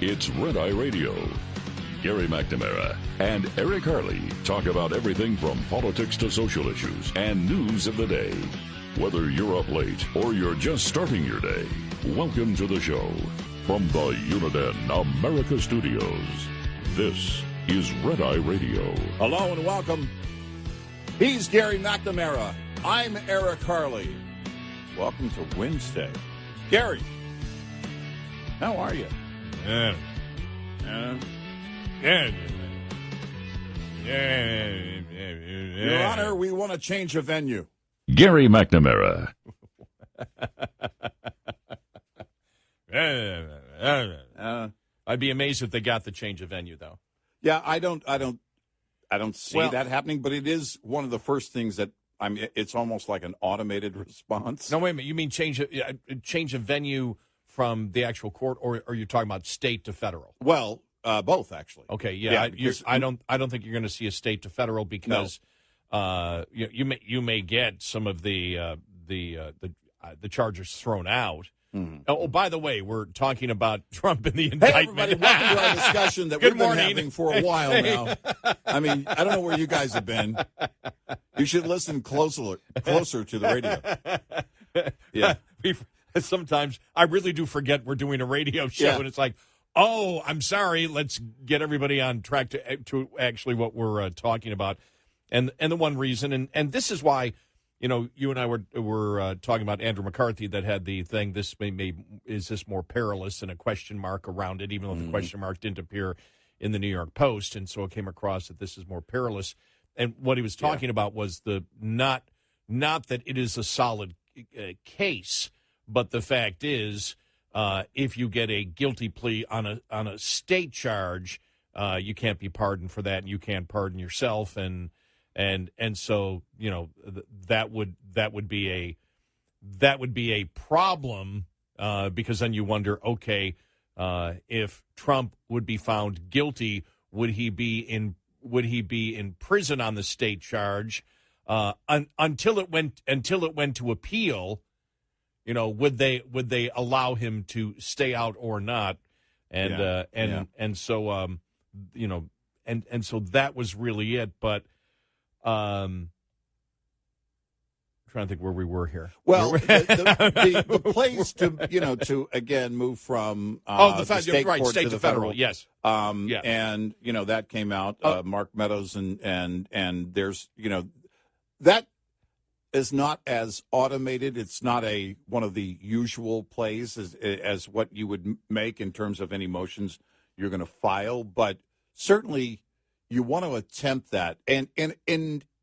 It's Red Eye Radio. Gary McNamara and Eric Harley talk about everything from politics to social issues and news of the day. Whether you're up late or you're just starting your day, welcome to the show. From the Uniden America Studios, this is Red Eye Radio. Hello and welcome. He's Gary McNamara. I'm Eric Harley. Welcome to Wednesday. Gary, how are you? Your Honor, we want to change a venue. Gary McNamara. I'd be amazed if they got the change of venue, though. Yeah, I don't see that happening, but it is one of the first things that it's almost like an automated response. No, wait a minute. You mean change of venue from the actual court, or are you talking about state to federal? Well, both actually. Okay, yeah. I don't think you're going to see a state to federal because you may get some of the charges thrown out. Mm-hmm. Oh, by the way, we're talking about Trump and the indictment. Hey, everybody, welcome to our discussion that we've been having for a while now. I mean, I don't know where you guys have been. You should listen closer to the radio. Yeah. Sometimes I really do forget we're doing a radio show, and it's like, oh, I'm sorry. Let's get everybody on track to actually what we're talking about. And the one reason, and this is why, you and I were talking about Andrew McCarthy that had the thing, is this more perilous, and a question mark around it, even though the question mark didn't appear in the New York Post, and so it came across that this is more perilous. And what he was talking about was the not that it is a solid case, but the fact is, if you get a guilty plea on a state charge, you can't be pardoned for that, and you can't pardon yourself, and so that would be a problem because then you wonder, okay, if Trump would be found guilty, would he be in prison on the state charge until it went to appeal? Would they allow him to stay out or not? And so so that was really it, but. Trying to think where we were here. Well, the place to again move from the state court state to the federal. federal. Yes. And that came out. Mark Meadows and there's that is not as automated. It's not one of the usual plays as what you would make in terms of any motions you're going to file, but certainly. You want to attempt that, and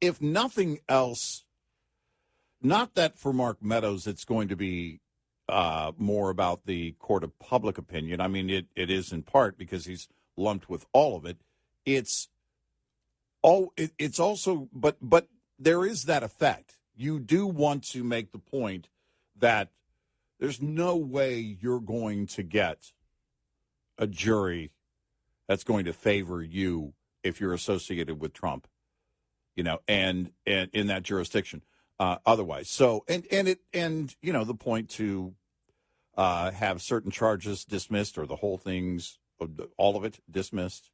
if nothing else, not that for Mark Meadows it's going to be more about the court of public opinion. I mean, it is in part because he's lumped with all of it. It's also, but there is that effect. You do want to make the point that there's no way you're going to get a jury that's going to favor you if you're associated with Trump, and in that jurisdiction, otherwise. So, and the point to have certain charges dismissed or the whole thing's, all of it dismissed.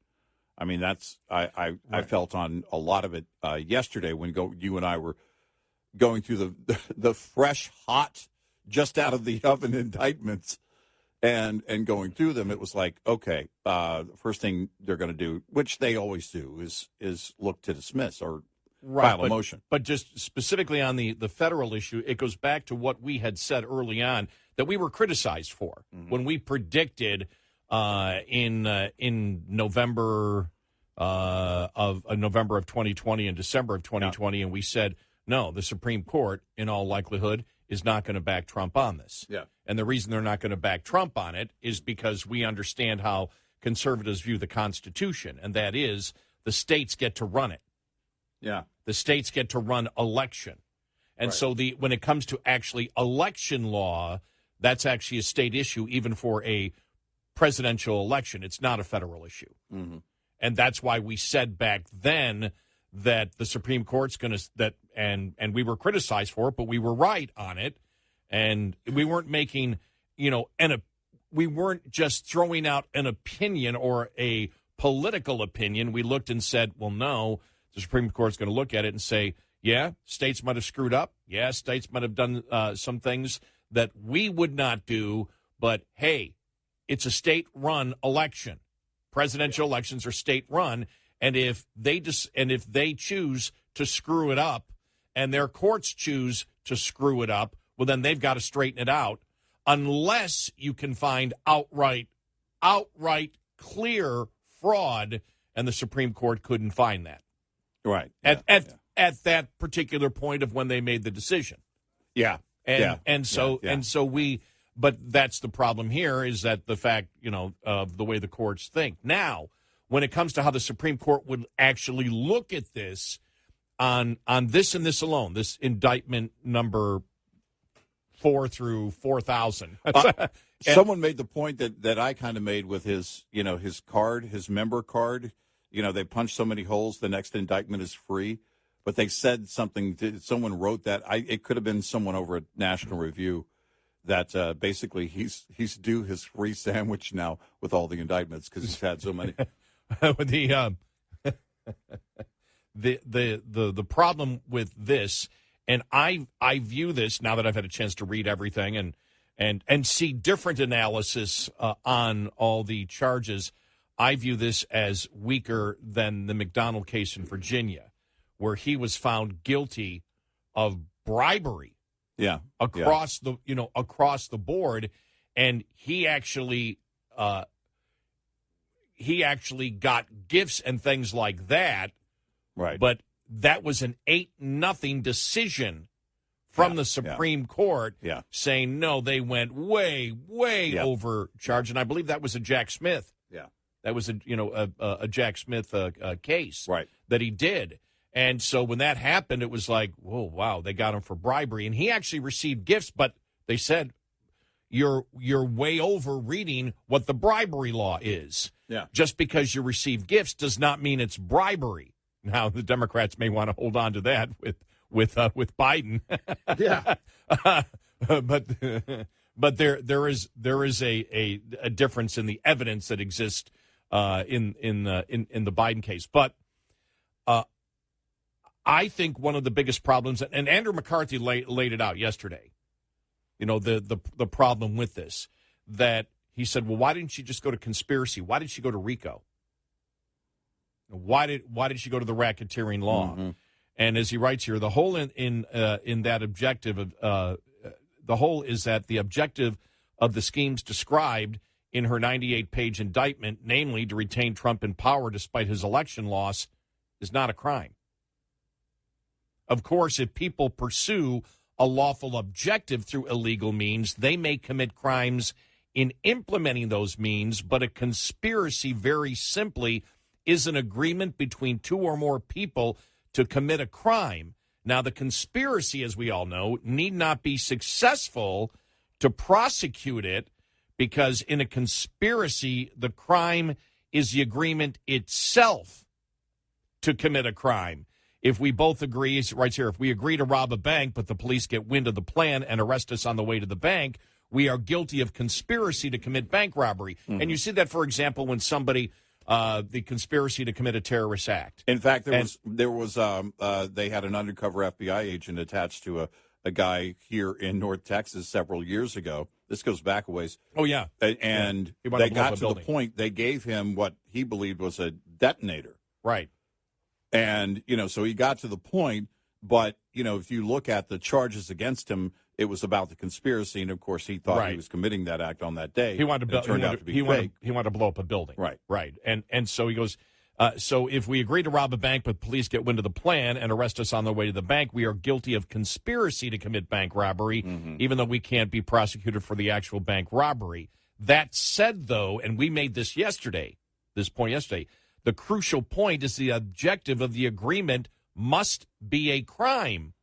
I mean, that's I felt on a lot of it yesterday when you and I were going through the fresh, hot, just out of the oven indictments. And going through them, it was like, okay, the first thing they're going to do, which they always do, is look to dismiss or file a motion. But just specifically on the federal issue, it goes back to what we had said early on that we were criticized for when we predicted in November of 2020 and December of 2020, and we said, no, the Supreme Court, in all likelihood, is not going to back Trump on this. Yeah. And the reason they're not going to back Trump on it is because we understand how conservatives view the Constitution, and that is the states get to run it. Yeah. The states get to run election. And so when it comes to actually election law, that's actually a state issue, even for a presidential election. It's not a federal issue. Mm-hmm. And that's why we said back then that the Supreme Court's going to, and we were criticized for it, but we were right on it. And we weren't making, weren't just throwing out an opinion or a political opinion. We looked and said, well, no, the Supreme Court's going to look at it and say, yeah, states might have screwed up. Yeah, states might have done some things that we would not do. But, hey, it's a state-run election. Presidential elections are state-run. And if they choose to screw it up and their courts choose to screw it up, well, then they've got to straighten it out unless you can find outright clear fraud, and the Supreme Court couldn't find that. Right. At that particular point of when they made the decision. Yeah. And so but that's the problem here, is that the fact, of the way the courts think. Now, when it comes to how the Supreme Court would actually look at this on this and this alone, this indictment number 4 through 4,000. Someone made the point that I kind of made with his card, his member card. They punch so many holes, the next indictment is free. But they said something, someone wrote that. It could have been someone over at National Review, that basically he's due his free sandwich now with all the indictments because he's had so many. The problem with this, and I view this, now that I've had a chance to read everything and see different analysis on all the charges, I view this as weaker than the McDonald case in Virginia, where he was found guilty of bribery. Yeah. Across the board, and he actually got gifts and things like that. Right. But that was an 8-0 decision from the Supreme Court, saying no, they went way overcharged, and I believe that was a Jack Smith. Yeah. That was a Jack Smith case, right, that he did. And so when that happened, it was like, whoa, wow, they got him for bribery. And he actually received gifts, but they said, you're way over reading what the bribery law is. Yeah. Just because you receive gifts does not mean it's bribery. Now, the Democrats may want to hold on to that with Biden. Yeah. But there is a difference in the evidence that exists in the Biden case. But I think one of the biggest problems, and Andrew McCarthy laid it out yesterday, the problem with this, that he said, well, why didn't she just go to conspiracy? Why did she go to RICO? Why did she go to the racketeering law? Mm-hmm. And as he writes here, the whole in that objective of the whole is that the objective of the schemes described in her 98-page indictment, namely to retain Trump in power despite his election loss, is not a crime. Of course, if people pursue a lawful objective through illegal means, they may commit crimes in implementing those means, but a conspiracy, very simply, is an agreement between two or more people to commit a crime. Now, the conspiracy, as we all know, need not be successful to prosecute it, because in a conspiracy, the crime is the agreement itself to commit a crime. If we both agree, right here, if we agree to rob a bank, but the police get wind of the plan and arrest us on the way to the bank, we are guilty of conspiracy to commit bank robbery. Mm-hmm. And you see that, for example, when somebody, the conspiracy to commit a terrorist act. In fact, they had an undercover FBI agent attached to a guy here in North Texas several years ago. This goes back a ways. Oh, yeah. And they got to the point, they gave him what he believed was a detonator. Right. And, so he got to the point, but, if you look at the charges against him, it was about the conspiracy. And, of course, he thought he was committing that act on that day. He wanted to he wanted to blow up a building. Right. Right. And so he goes, so if we agree to rob a bank, but police get wind of the plan and arrest us on the way to the bank, we are guilty of conspiracy to commit bank robbery, even though we can't be prosecuted for the actual bank robbery. That said, though, and we made this point yesterday, the crucial point is the objective of the agreement must be a crime.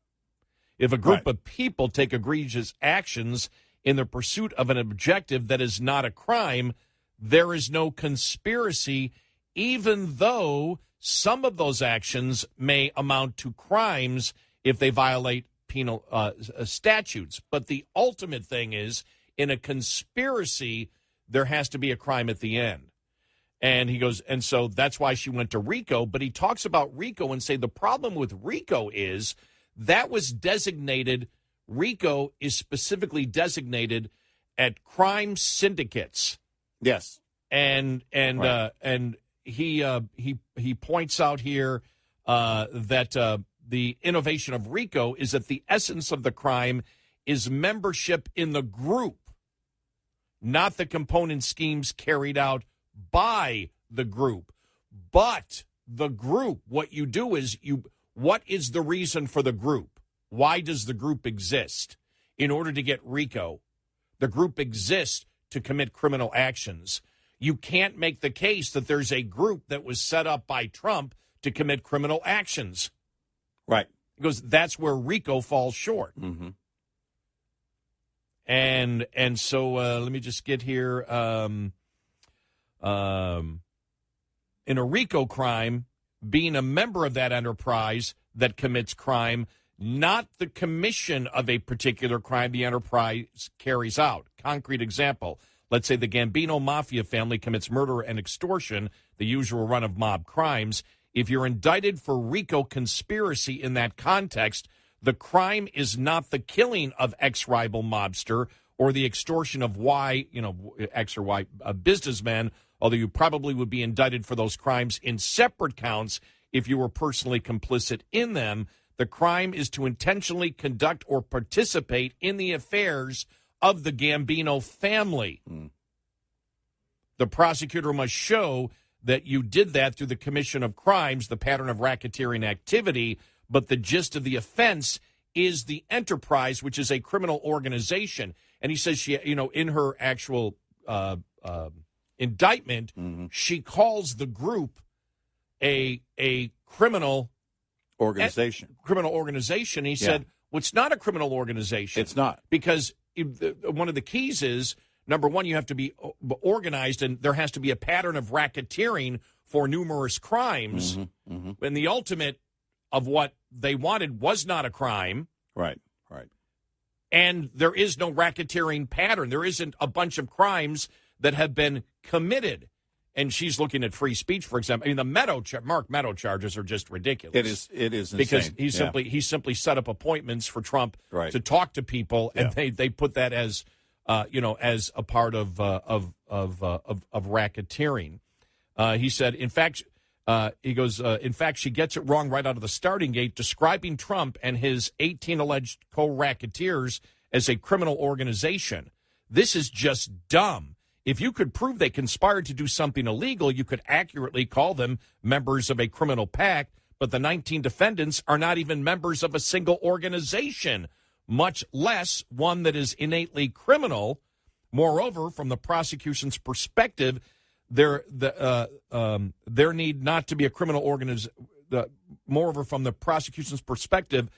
If a group of people take egregious actions in the pursuit of an objective that is not a crime, there is no conspiracy, even though some of those actions may amount to crimes if they violate penal statutes. But the ultimate thing is, in a conspiracy, there has to be a crime at the end. And he goes, and so that's why she went to RICO. But he talks about RICO and say the problem with RICO is that was designated, RICO is specifically designated at crime syndicates. Yes. And he points out here that the innovation of RICO is that the essence of the crime is membership in the group, not the component schemes carried out by the group. But the group, what you do is what is the reason for the group? Why does the group exist? In order to get RICO, the group exists to commit criminal actions. You can't make the case that there's a group that was set up by Trump to commit criminal actions. Right. Because that's where RICO falls short. Mm-hmm. And so let me just get here. In a RICO crime, being a member of that enterprise that commits crime, not the commission of a particular crime the enterprise carries out. Concrete example, let's say the Gambino Mafia family commits murder and extortion, the usual run of mob crimes. If you're indicted for RICO conspiracy in that context, the crime is not the killing of ex-rival mobster or the extortion of X or Y businessman, although you probably would be indicted for those crimes in separate counts if you were personally complicit in them. The crime is to intentionally conduct or participate in the affairs of the Gambino family. The prosecutor must show that you did that through the commission of crimes, the pattern of racketeering activity, but the gist of the offense is the enterprise, which is a criminal organization. And he says she, in her actual indictment, she calls the group a criminal organization. Criminal organization. He said, well, it's not a criminal organization. It's not. Because one of the keys is, number one, you have to be organized, and there has to be a pattern of racketeering for numerous crimes. And the ultimate of what they wanted was not a crime. Right. And there is no racketeering pattern. There isn't a bunch of crimes that have been committed. And she's looking at free speech, for example. I mean, the Mark Meadow charges are just ridiculous. It is because insane. he simply set up appointments for Trump to talk to people, and they put that as as a part of racketeering. He said, in fact, in fact, she gets it wrong right out of the starting gate, describing Trump and his 18 alleged co-racketeers as a criminal organization. This is just dumb. If you could prove they conspired to do something illegal, you could accurately call them members of a criminal pact, but the 19 defendants are not even members of a single organization, much less one that is innately criminal. Moreover, from the prosecution's perspective, there need not to be a criminal organization. Moreover, from the prosecution's perspective,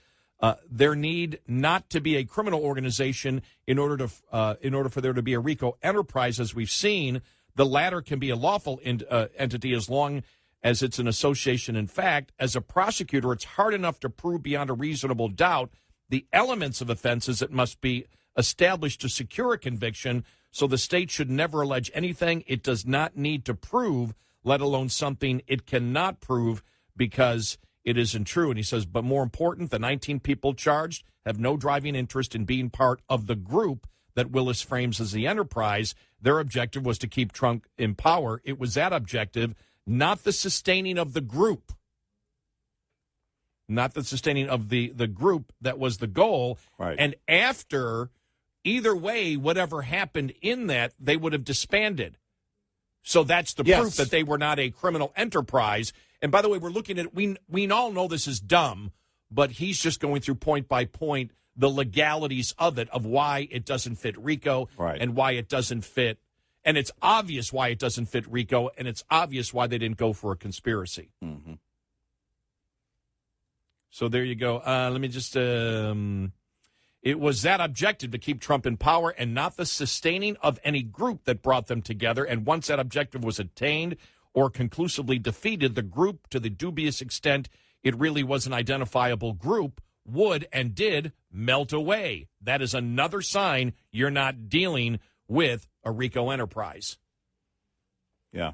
there need not to be a criminal organization in order for there to be a RICO enterprise. As we've seen, the latter can be a lawful entity as long as it's an association. In fact, as a prosecutor, it's hard enough to prove beyond a reasonable doubt the elements of offenses that must be established to secure a conviction. So the state should never allege anything it does not need to prove, let alone something it cannot prove because it isn't true. And he says, but more important, the 19 people charged have no driving interest in being part of the group that Willis frames as the enterprise. Their objective was to keep Trump in power. It was that objective, not the sustaining of the group. Not the sustaining of the group that was the goal. Right. And after, either way, whatever happened in that, they would have disbanded. So that's the proof that they were not a criminal enterprise. And by the way, we're looking at, we all know this is dumb, but he's just going through point by point the legalities of it, of why it doesn't fit RICO and why it doesn't fit. And it's obvious why it doesn't fit RICO, and it's obvious why they didn't go for a conspiracy. Mm-hmm. So there you go. Let me just, it was that objective to keep Trump in power and not the sustaining of any group that brought them together. And once that objective was attained or conclusively defeated, the group, to the dubious extent it really was an identifiable group, would and did melt away. That is another sign you're not dealing with a RICO enterprise. Yeah.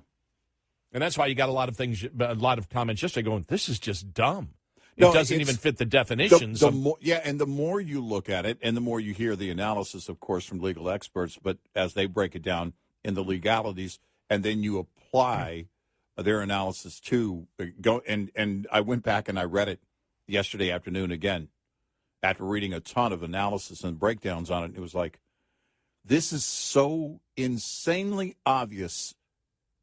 And that's why you got a lot of comments yesterday going, this is just dumb. It doesn't even fit the definitions. And the more you look at it and the more you hear the analysis, of course, from legal experts, but as they break it down in the legalities, and then you apply their analysis to and I went back and I read it yesterday afternoon again after reading a ton of analysis and breakdowns on it. It was like, this is so insanely obvious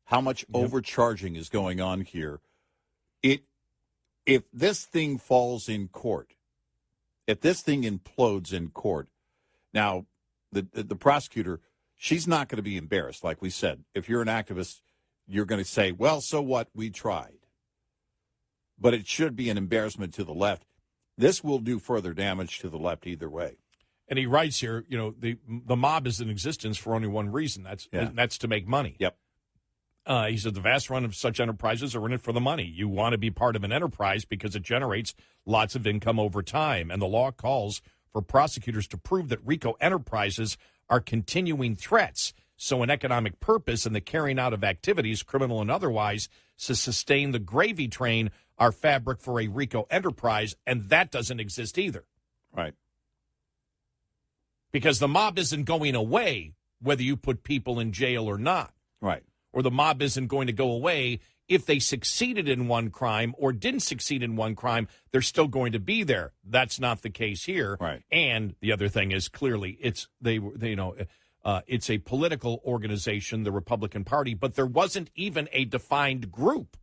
how much overcharging is going on here. If this thing falls in court, if this thing implodes in court, now the prosecutor, she's not going to be embarrassed. Like we said, if you're an activist, you're going to say, well, so what? We tried. But it should be an embarrassment to the left. This will do further damage to the left either way. And he writes here, the mob is in existence for only one reason. That's to make money. Yep. He said the vast run of such enterprises are in it for the money. You want to be part of an enterprise because it generates lots of income over time. And the law calls for prosecutors to prove that RICO enterprises are continuing threats. So an economic purpose and the carrying out of activities, criminal and otherwise, to sustain the gravy train are fabric for a RICO enterprise, and that doesn't exist either. Right. Because the mob isn't going away whether you put people in jail or not. Right. Or the mob isn't going to go away if they succeeded in one crime or didn't succeed in one crime. They're still going to be there. That's not the case here. Right. And the other thing is clearly it's it's a political organization, the Republican Party, but there wasn't even a defined group.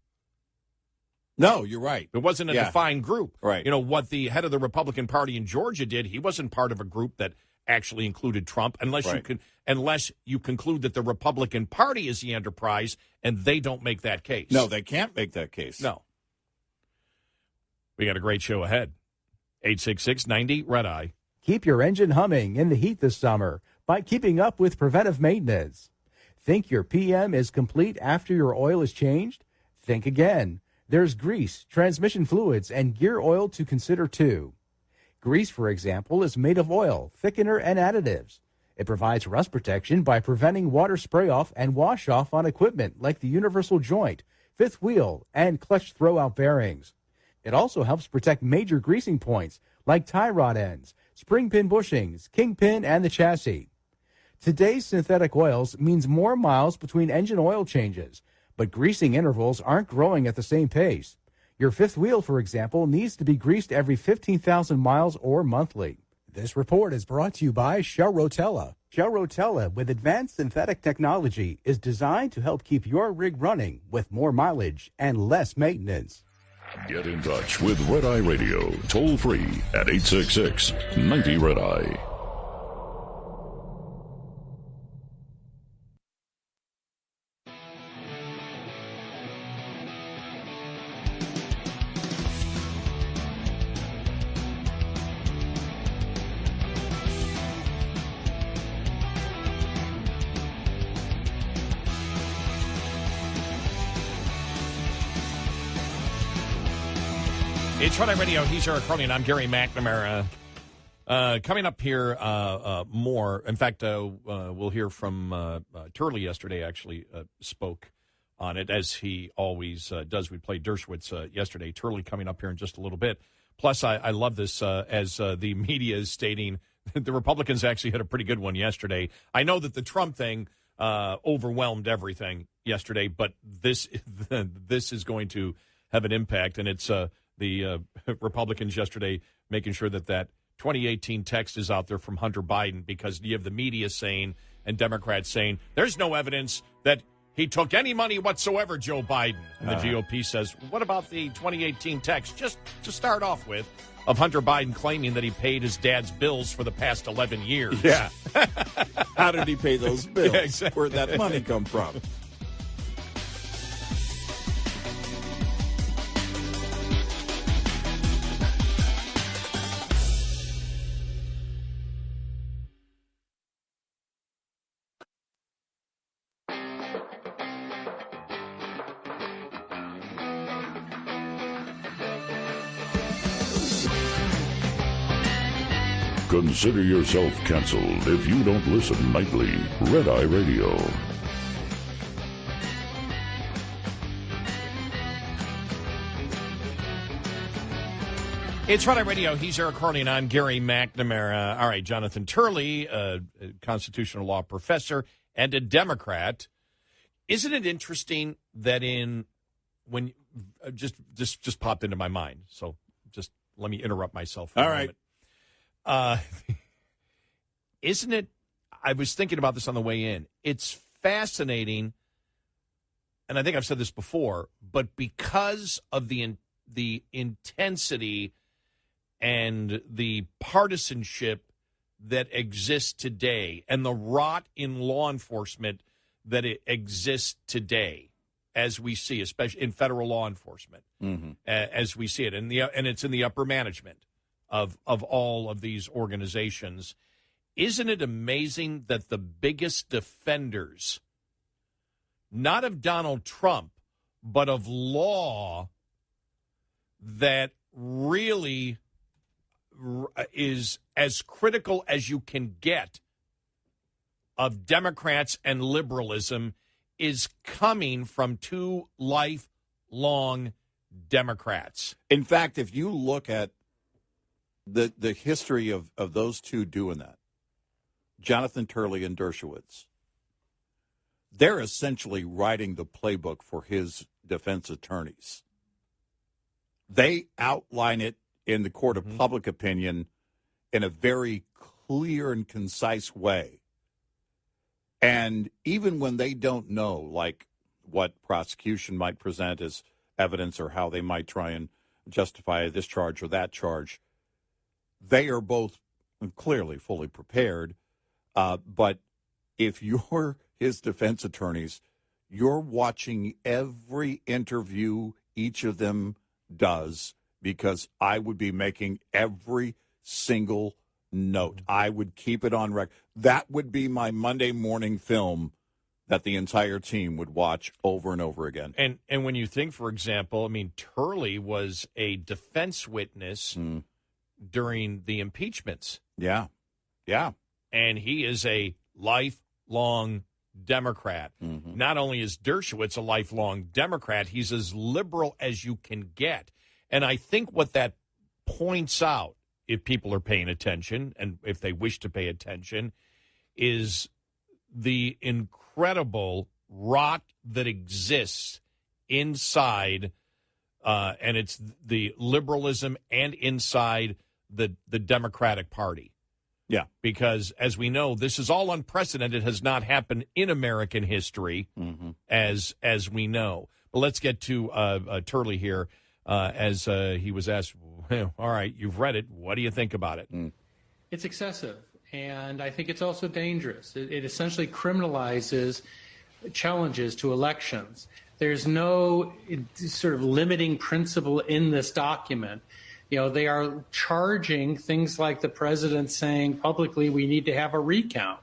No, you're right. There wasn't a defined group. Right. What the head of the Republican Party in Georgia did, he wasn't part of a group that actually included Trump, unless you conclude that the Republican Party is the enterprise, and they don't make that case. No, they can't make that case. No. We got a great show ahead. 866-90-RED-EYE. Keep your engine humming in the heat this summer by keeping up with preventive maintenance. Think your PM is complete after your oil is changed? Think again. There's grease, transmission fluids, and gear oil to consider too. Grease, for example, is made of oil, thickener, and additives. It provides rust protection by preventing water spray-off and wash-off on equipment like the universal joint, fifth wheel, and clutch throwout bearings. It also helps protect major greasing points like tie rod ends, spring pin bushings, kingpin, and the chassis. Today's synthetic oils means more miles between engine oil changes, but greasing intervals aren't growing at the same pace. Your fifth wheel, for example, needs to be greased every 15,000 miles or monthly. This report is brought to you by Shell Rotella. Shell Rotella, with advanced synthetic technology, is designed to help keep your rig running with more mileage and less maintenance. Get in touch with Red Eye Radio, toll free at 866-90-RED-EYE. It's Red Eye Radio. He's Eric Carly, and I'm Gary McNamara. Coming up here, more. In fact, we'll hear from Turley yesterday, actually spoke on it, as he always does. We played Dershowitz yesterday. Turley coming up here in just a little bit. Plus, I love this as the media is stating the Republicans actually had a pretty good one yesterday. I know that the Trump thing overwhelmed everything yesterday, but this is going to have an impact, and it's the Republicans yesterday making sure that 2018 text is out there from Hunter Biden, because you have the media saying and Democrats saying there's no evidence that he took any money whatsoever, Joe Biden. And the GOP says, what about the 2018 text, just to start off with, of Hunter Biden claiming that he paid his dad's bills for the past 11 years? Yeah. How did he pay those bills? Yeah, exactly. Where'd that money come from? Consider yourself canceled if you don't listen nightly. Red Eye Radio. It's Red Eye Radio. He's Eric Harley, and I'm Gary McNamara. All right, Jonathan Turley, a constitutional law professor and a Democrat. Isn't it interesting that when just popped into my mind? So just let me interrupt myself for a moment. Isn't it? I was thinking about this on the way in. It's fascinating, and I think I've said this before, but because of the intensity and the partisanship that exists today and the rot in law enforcement that it exists today, as we see, especially in federal law enforcement, as we see it, and it's in the upper management of all of these organizations. Isn't it amazing that the biggest defenders, not of Donald Trump, but of law, that really is as critical as you can get of Democrats and liberalism, is coming from two lifelong Democrats? In fact, if you look at the history of those two doing that, Jonathan Turley and Dershowitz, they're essentially writing the playbook for his defense attorneys. They outline it in the court of public opinion in a very clear and concise way. And even when they don't know, like, what prosecution might present as evidence or how they might try and justify this charge or that charge, they are both clearly fully prepared. But if you're his defense attorneys, you're watching every interview each of them does, because I would be making every single note. I would keep it on record. That would be my Monday morning film that the entire team would watch over and over again. And when you think, for example, I mean, Turley was a defense witness during the impeachments. Yeah. And he is a lifelong Democrat. Not only is Dershowitz a lifelong Democrat, he's as liberal as you can get. And I think what that points out, if people are paying attention and if they wish to pay attention, is the incredible rot that exists inside, and it's the liberalism and inside the Democratic Party. Yeah. Because, as we know, this is all unprecedented, has not happened in American history, as we know. But let's get to Turley here, as he was asked, all right, you've read it. What do you think about it? It's excessive, and I think it's also dangerous. It essentially criminalizes challenges to elections. There's no sort of limiting principle in this document. You know, they are charging things like the president saying publicly we need to have a recount.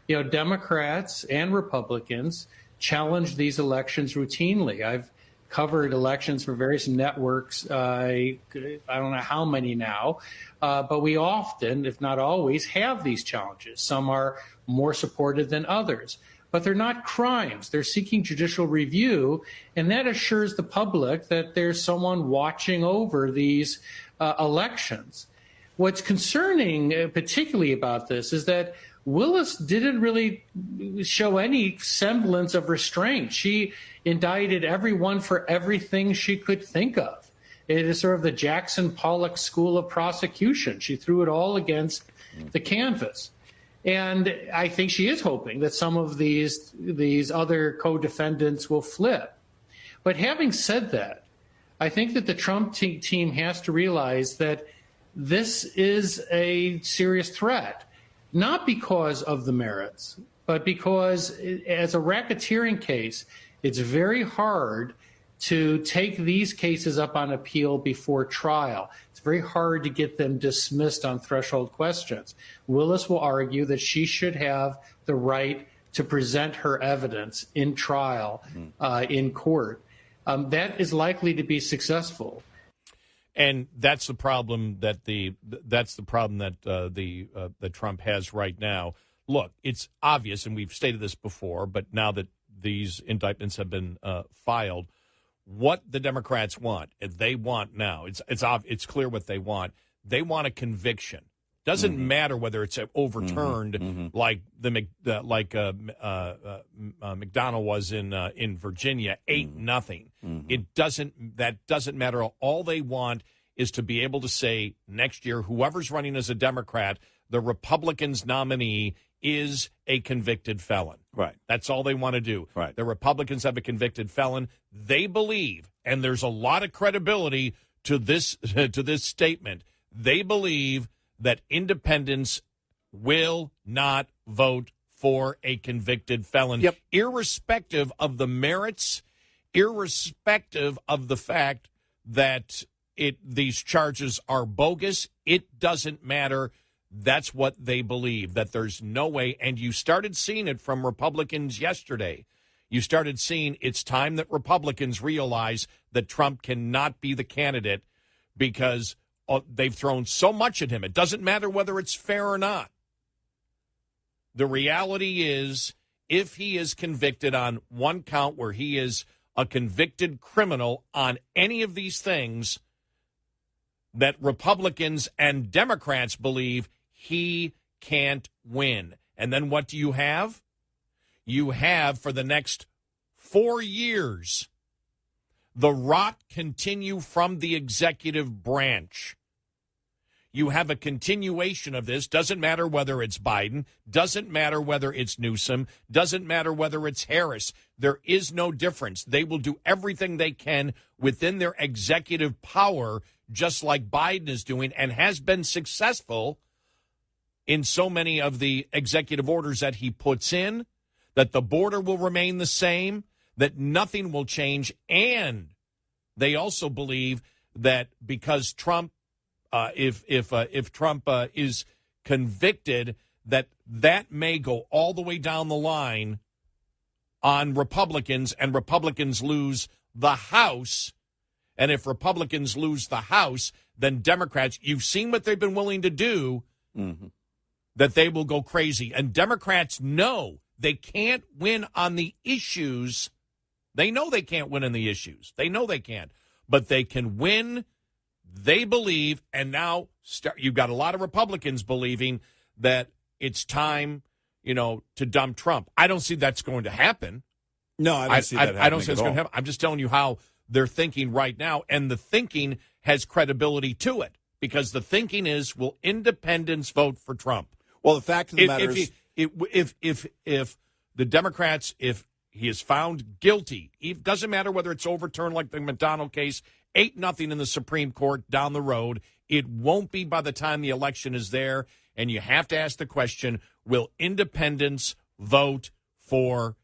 You know, Democrats and Republicans challenge these elections routinely. I've covered elections for various networks. I don't know how many now, but we often, if not always, have these challenges. Some are more supported than others, but they're not crimes. They're seeking judicial review, and that assures the public that there's someone watching over these elections. What's concerning, particularly about this, is that Willis didn't really show any semblance of restraint. She indicted everyone for everything she could think of. It is sort of the Jackson Pollock school of prosecution. She threw it all against the canvas. And I think she is hoping that some of these other co-defendants will flip. But having said that, I think that the Trump team has to realize that this is a serious threat, not because of the merits, but because as a racketeering case, it's very hard to take these cases up on appeal before trial. It's very hard to get them dismissed on threshold questions. Willis will argue that she should have the right to present her evidence in trial in court. That is likely to be successful. And that's the problem that that Trump has right now. Look, it's obvious, and we've stated this before, but now that these indictments have been filed, what the Democrats want, they want now. It's clear what they want. They want a conviction. Doesn't matter whether it's overturned like McDonnell was in Virginia, 8-0. That doesn't matter. All they want is to be able to say next year, whoever's running as a Democrat, the Republicans' nominee is a convicted felon. Right. That's all they want to do. Right. The Republicans have a convicted felon. They believe, and there's a lot of credibility to this statement. They believe that independents will not vote for a convicted felon, irrespective of the merits, irrespective of the fact that these charges are bogus. It doesn't matter. That's what they believe, that there's no way. And you started seeing it from Republicans yesterday. You started seeing it's time that Republicans realize that Trump cannot be the candidate because they've thrown so much at him. It doesn't matter whether it's fair or not. The reality is, if he is convicted on one count where he is a convicted criminal on any of these things, that Republicans and Democrats believe he can't win. And then what do you have? You have, for the next 4 years, the rot continue from the executive branch. You have a continuation of this. Doesn't matter whether it's Biden. Doesn't matter whether it's Newsom. Doesn't matter whether it's Harris. There is no difference. They will do everything they can within their executive power, just like Biden is doing and has been successful in so many of the executive orders that he puts in, that the border will remain the same, that nothing will change. And they also believe that because Trump, if Trump is convicted, that may go all the way down the line on Republicans, and Republicans lose the House. And if Republicans lose the House, then Democrats, you've seen what they've been willing to do, that they will go crazy. And Democrats know they can't win on the issues. They know they can't win on the issues. They know they can't. But they can win, they believe, and now you've got a lot of Republicans believing that it's time, to dump Trump. I don't see that's going to happen. No, I don't see that happening. I don't see it's going to happen. I'm just telling you how they're thinking right now, and the thinking has credibility to it, because the thinking is, will independents vote for Trump? Well, the fact of the matter is, if the Democrats, if he is found guilty, it doesn't matter whether it's overturned like the McDonnell case, 8-0 in the Supreme Court down the road, it won't be by the time the election is there. And you have to ask the question, will independents vote for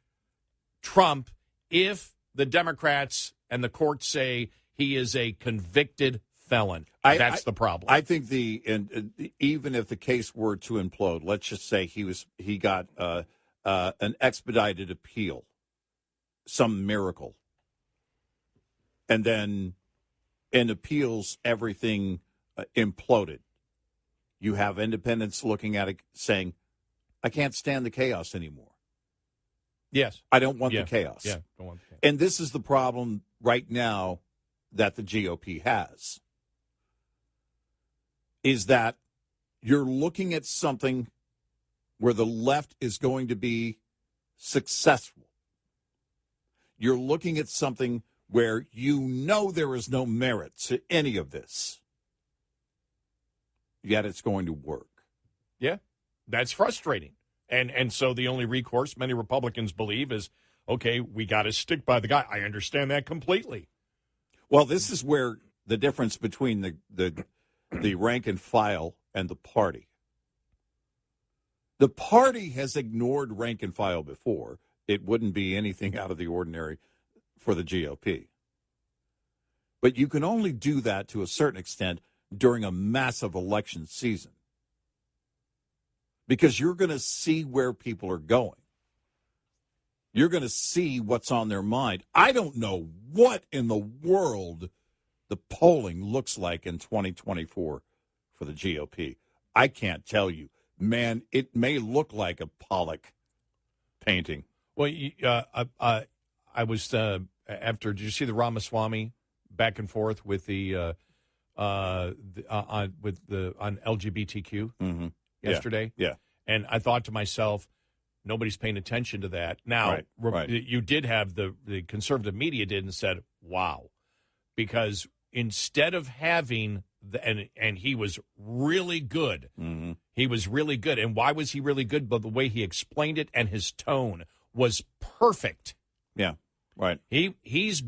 Trump if the Democrats and the courts say he is a convicted felon? That's the problem. I think even if the case were to implode, let's just say he got an expedited appeal, some miracle, and then in appeals everything imploded. You have independents looking at it saying, I can't stand the chaos anymore. Yes. I don't want the chaos. Yeah, don't want the chaos. And this is the problem right now that the GOP has, is that you're looking at something where the left is going to be successful. You're looking at something where there is no merit to any of this, yet it's going to work. Yeah, that's frustrating. And so the only recourse many Republicans believe is, okay, we got to stick by the guy. I understand that completely. Well, this is where the difference between the rank and file and the party. The party has ignored rank and file before. It wouldn't be anything out of the ordinary for the GOP. But you can only do that to a certain extent during a massive election season, because you're going to see where people are going. You're going to see what's on their mind. I don't know what in the world the polling looks like in 2024 for the GOP. I can't tell you. Man, it may look like a Pollock painting. Well, I was after. Did you see the Ramaswamy back and forth with the on LGBTQ yesterday? Yeah. And I thought to myself, nobody's paying attention to that. Now, Right. You did have the conservative media did and said, "Wow," because instead of having and he was really good. Mm-hmm. He was really good. And why was he really good? But the way he explained it and his tone was perfect. Yeah, right. He's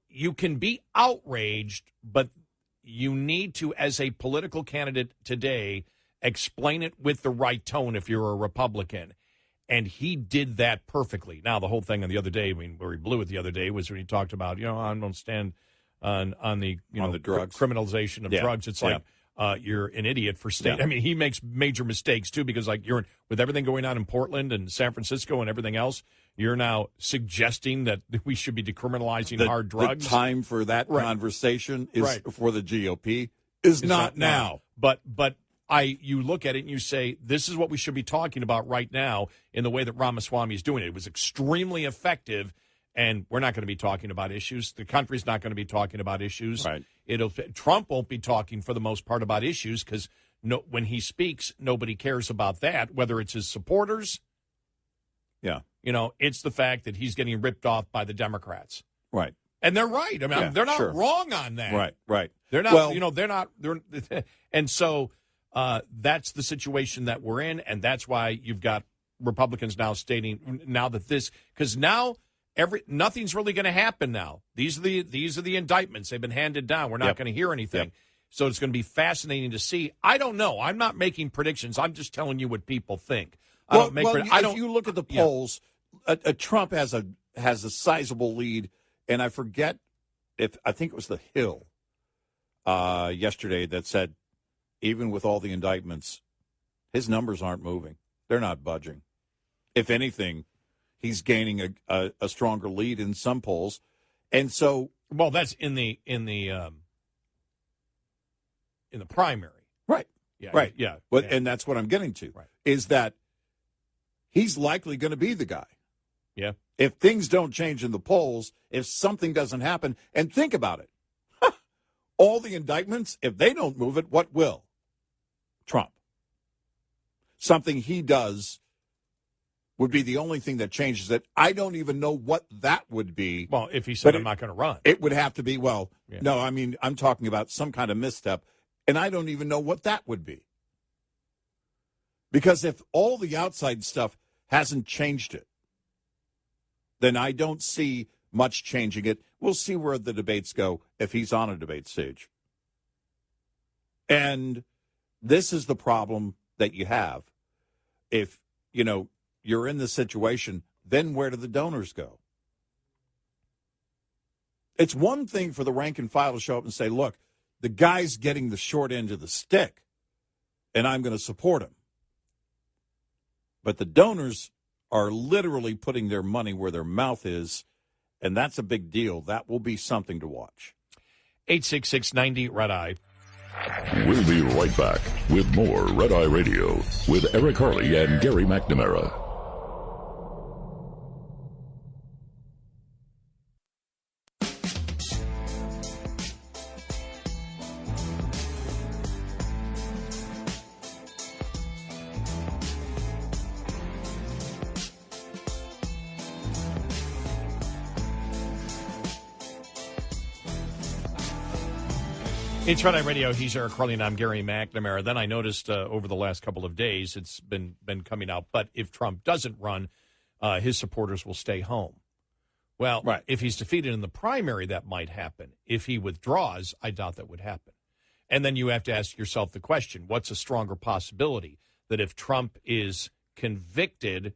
you can be outraged, but you need to, as a political candidate today, explain it with the right tone if you're a Republican. And he did that perfectly. Now, the whole thing on the other day, I mean, where he blew it the other day was when he talked about, I don't stand on the the drugs. Criminalization of drugs. It's like you're an idiot for state. Yeah. I mean, he makes major mistakes too because like with everything going on in Portland and San Francisco and everything else, you're now suggesting that we should be decriminalizing hard drugs. The time for that conversation is for the GOP is not now. But you look at it and you say, this is what we should be talking about right now in the way that Ramaswamy is doing it. It was extremely effective, and we're not going to be talking about issues. The country's not going to be talking about issues. Right. Trump won't be talking for the most part about issues because when he speaks, nobody cares about that, whether it's his supporters. Yeah. It's the fact that he's getting ripped off by the Democrats. Right. And they're right. I mean, they're not wrong on that. Right. They're not, they're not. And so that's the situation that we're in. And that's why you've got Republicans now stating now that because now nothing's really going to happen now. These are the indictments. They've been handed down. We're not going to hear anything. Yep. So it's going to be fascinating to see. I don't know. I'm not making predictions. I'm just telling you what people think. If you look at the polls, Trump has a sizable lead, and I forget I think it was The Hill yesterday that said even with all the indictments, his numbers aren't moving. They're not budging. If anything, he's gaining a stronger lead in some polls, and so that's in the primary, right? Yeah, right. Yeah, and that's what I'm getting to is that he's likely going to be the guy. Yeah. If things don't change in the polls, if something doesn't happen, and think about it, all the indictments, if they don't move it, what will? Trump. Something he does would be the only thing that changes it. I don't even know what that would be. Well, if he said, I'm not going to run. It would have to be, no, I mean, I'm talking about some kind of misstep, and I don't even know what that would be. Because if all the outside stuff hasn't changed it, then I don't see much changing it. We'll see where the debates go if he's on a debate stage. And this is the problem that you have. If, you're in this situation, then where do the donors go? It's one thing for the rank and file to show up and say, look, the guy's getting the short end of the stick, and I'm going to support him. But the donors are literally putting their money where their mouth is, and that's a big deal. That will be something to watch. 866-90 Red Eye. We'll be right back with more Red Eye Radio with Eric Harley and Gary McNamara. It's Red Eye Radio. He's Eric Harley, and I'm Gary McNamara. Then I noticed over the last couple of days it's been coming out. But if Trump doesn't run, his supporters will stay home. Well, if he's defeated in the primary, that might happen. If he withdraws, I doubt that would happen. And then you have to ask yourself the question, what's a stronger possibility? That if Trump is convicted,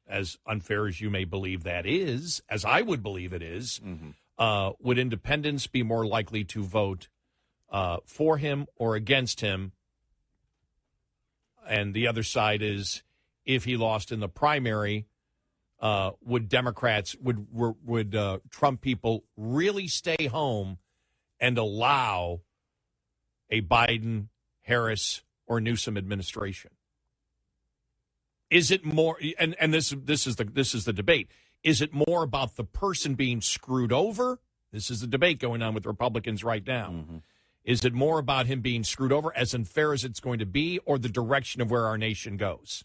as unfair as you may believe that is, as I would believe it is, would independents be more likely to vote for him or against him? And the other side is, if he lost in the primary, would Democrats, would Trump people really stay home and allow a Biden, Harris, or Newsom administration? Is it more? And this is the debate. Is it more about the person being screwed over? This is the debate going on with Republicans right now. Mm-hmm. Is it more about him being screwed over, as unfair as it's going to be, or the direction of where our nation goes?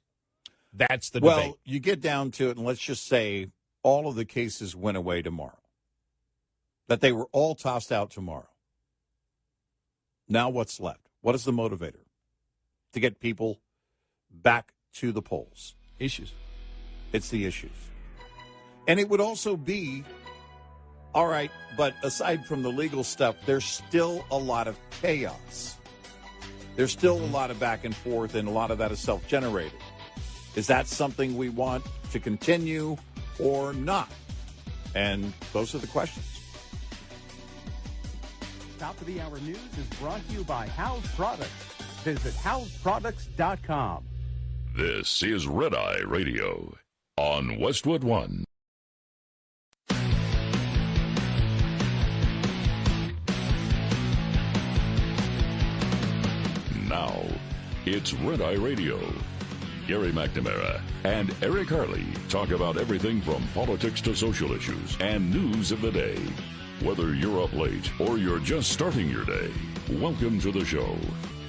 That's the debate. Well, you get down to it, and let's just say all of the cases went away tomorrow, that they were all tossed out tomorrow. Now what's left? What is the motivator? To get people back to the polls. Issues. It's the issues. And it would also be, all right, but aside from the legal stuff, there's still a lot of chaos. There's still a lot of back and forth, and a lot of that is self-generated. Is that something we want to continue or not? And those are the questions. Top of the Hour News is brought to you by House Products. Visit houseproducts.com. This is Red Eye Radio on Westwood One. Now, it's Red Eye Radio. Gary McNamara and Eric Harley talk about everything from politics to social issues and news of the day. Whether you're up late or you're just starting your day, welcome to the show.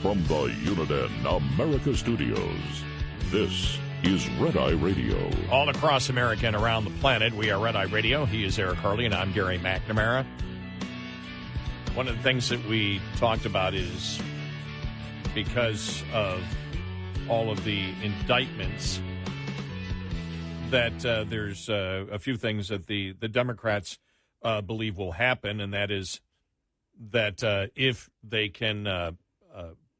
From the Uniden America Studios, this is Red Eye Radio. All across America and around the planet, we are Red Eye Radio. He is Eric Harley, and I'm Gary McNamara. One of the things that we talked about is because of all of the indictments that there's a few things that the Democrats believe will happen, and that is that if they can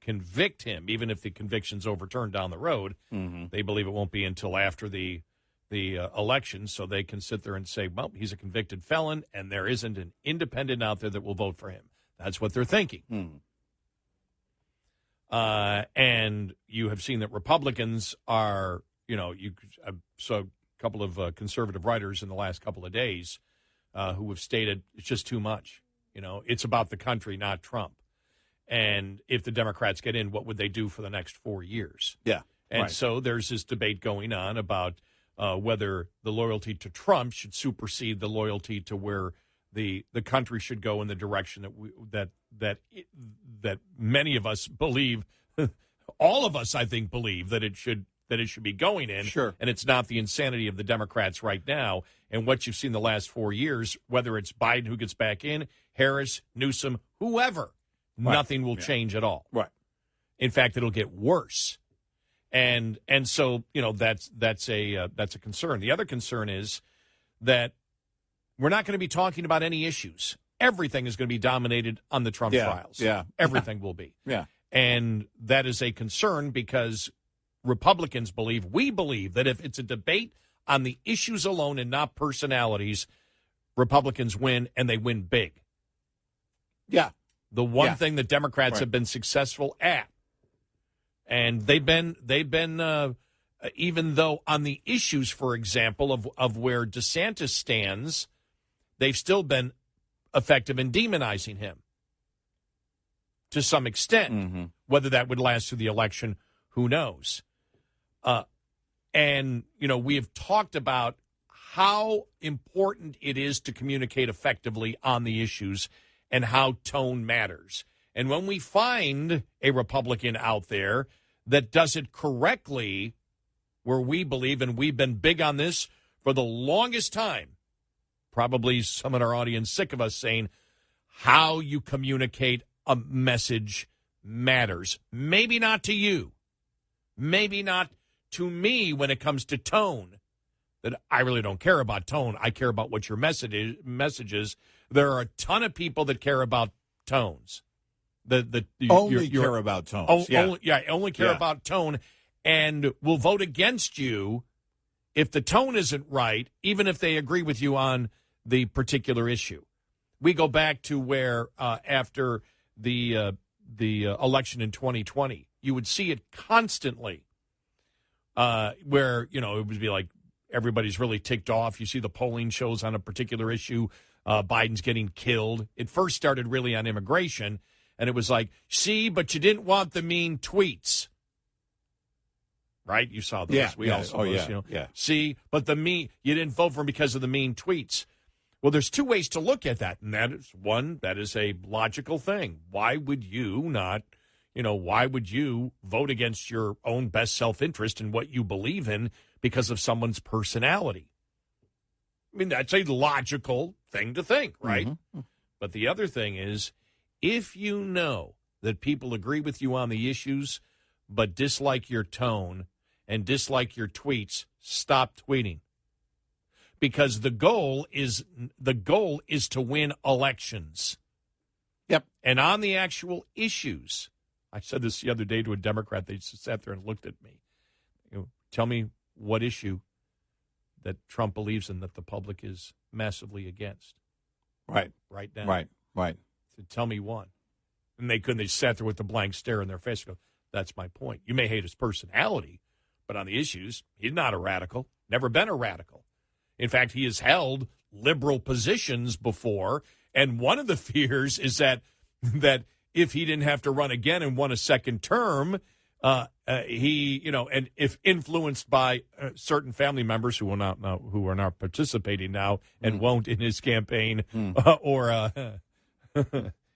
convict him, even if the conviction's overturned down the road, they believe it won't be until after the election, so they can sit there and say, well, he's a convicted felon, and there isn't an independent out there that will vote for him. That's what they're thinking. And you have seen that Republicans are, I saw a couple of conservative writers in the last couple of days who have stated it's just too much. It's about the country, not Trump. And if the Democrats get in, what would they do for the next 4 years? Yeah. And right. So there's this debate going on about whether the loyalty to Trump should supersede the loyalty to where the country should go in the direction that many of us believe, all of us, I think, believe that it should be going in. Sure. And it's not the insanity of the Democrats right now. And what you've seen the last 4 years, whether it's Biden who gets back in, Harris, Newsom, whoever, right. Nothing will change at all. Right. In fact, it'll get worse. And so, that's a concern. The other concern is that we're not going to be talking about any issues. Everything is going to be dominated on the Trump trials. Yeah. Everything will be. Yeah. And that is a concern because Republicans we believe that if it's a debate on the issues alone and not personalities, Republicans win, and they win big. Yeah. The one thing that Democrats have been successful at. And they've been even though on the issues, for example, of where DeSantis stands, they've still been effective in demonizing him to some extent. Mm-hmm. Whether that would last through the election, who knows? And we have talked about how important it is to communicate effectively on the issues and how tone matters. And when we find a Republican out there that does it correctly, where we believe, and we've been big on this for the longest time, probably some in our audience sick of us saying how you communicate a message matters. Maybe not to you. Maybe not to me when it comes to tone. That I really don't care about tone. I care about what your message is. There are a ton of people that care about tones. Only care about tones. Only care about tone, and will vote against you if the tone isn't right, even if they agree with you on the particular issue. We go back to where after the election in 2020, you would see it constantly, where it would be like everybody's really ticked off. You see the polling shows on a particular issue, Biden's getting killed. It first started really on immigration, and it was like, see, but you didn't want the mean tweets. Right? You saw those. Yeah, We all saw those, yeah. See, but you didn't vote for him because of the mean tweets. Well, there's two ways to look at that, and that is, one, that is a logical thing. Why would you not, why would you vote against your own best self-interest and what you believe in because of someone's personality? I mean, that's a logical thing to think, right? Mm-hmm. But the other thing is, if you know that people agree with you on the issues but dislike your tone and dislike your tweets, stop tweeting. Because the goal is to win elections. Yep. And on the actual issues, I said this the other day to a Democrat. They just sat there and looked at me. Tell me what issue that Trump believes in that the public is massively against. Right. Right now. Right. So tell me one. And they couldn't. They sat there with the blank stare in their face and go, that's my point. You may hate his personality, but on the issues, he's not a radical. Never been a radical. In fact, he has held liberal positions before, and one of the fears is that if he didn't have to run again and won a second term, he, and if influenced by certain family members who are not participating now and won't in his campaign, or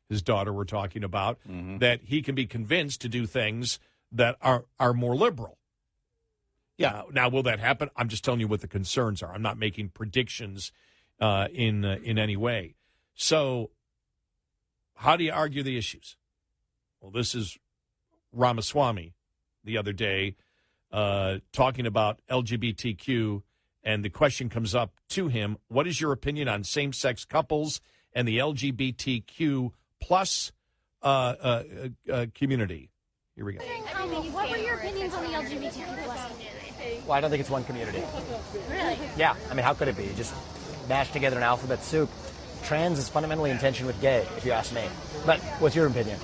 his daughter we're talking about, that he can be convinced to do things that are more liberal. Yeah. Now, will that happen? I'm just telling you what the concerns are. I'm not making predictions in any way. So, how do you argue the issues? Well, this is Ramaswamy the other day talking about LGBTQ, and the question comes up to him: what is your opinion on same-sex couples and the LGBTQ plus community? Here we go. What were your opinions on the LGBTQ plus community? Well, I don't think it's one community. Really? Yeah, I mean, how could it be? Just mash together an alphabet soup. Trans is fundamentally in tension with gay, if you ask me. But what's your opinion?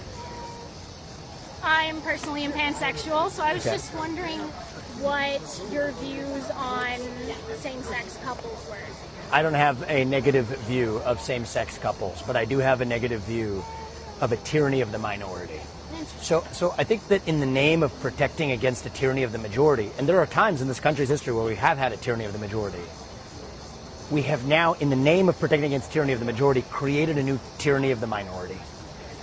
I'm personally pansexual, so I was Okay. just wondering what your views on same-sex couples were. I don't have a negative view of same-sex couples, but I do have a negative view of a tyranny of the minority. So I think that in the name of protecting against a tyranny of the majority, and there are times in this country's history where we have had a tyranny of the majority, we have now, in the name of protecting against tyranny of the majority, created a new tyranny of the minority.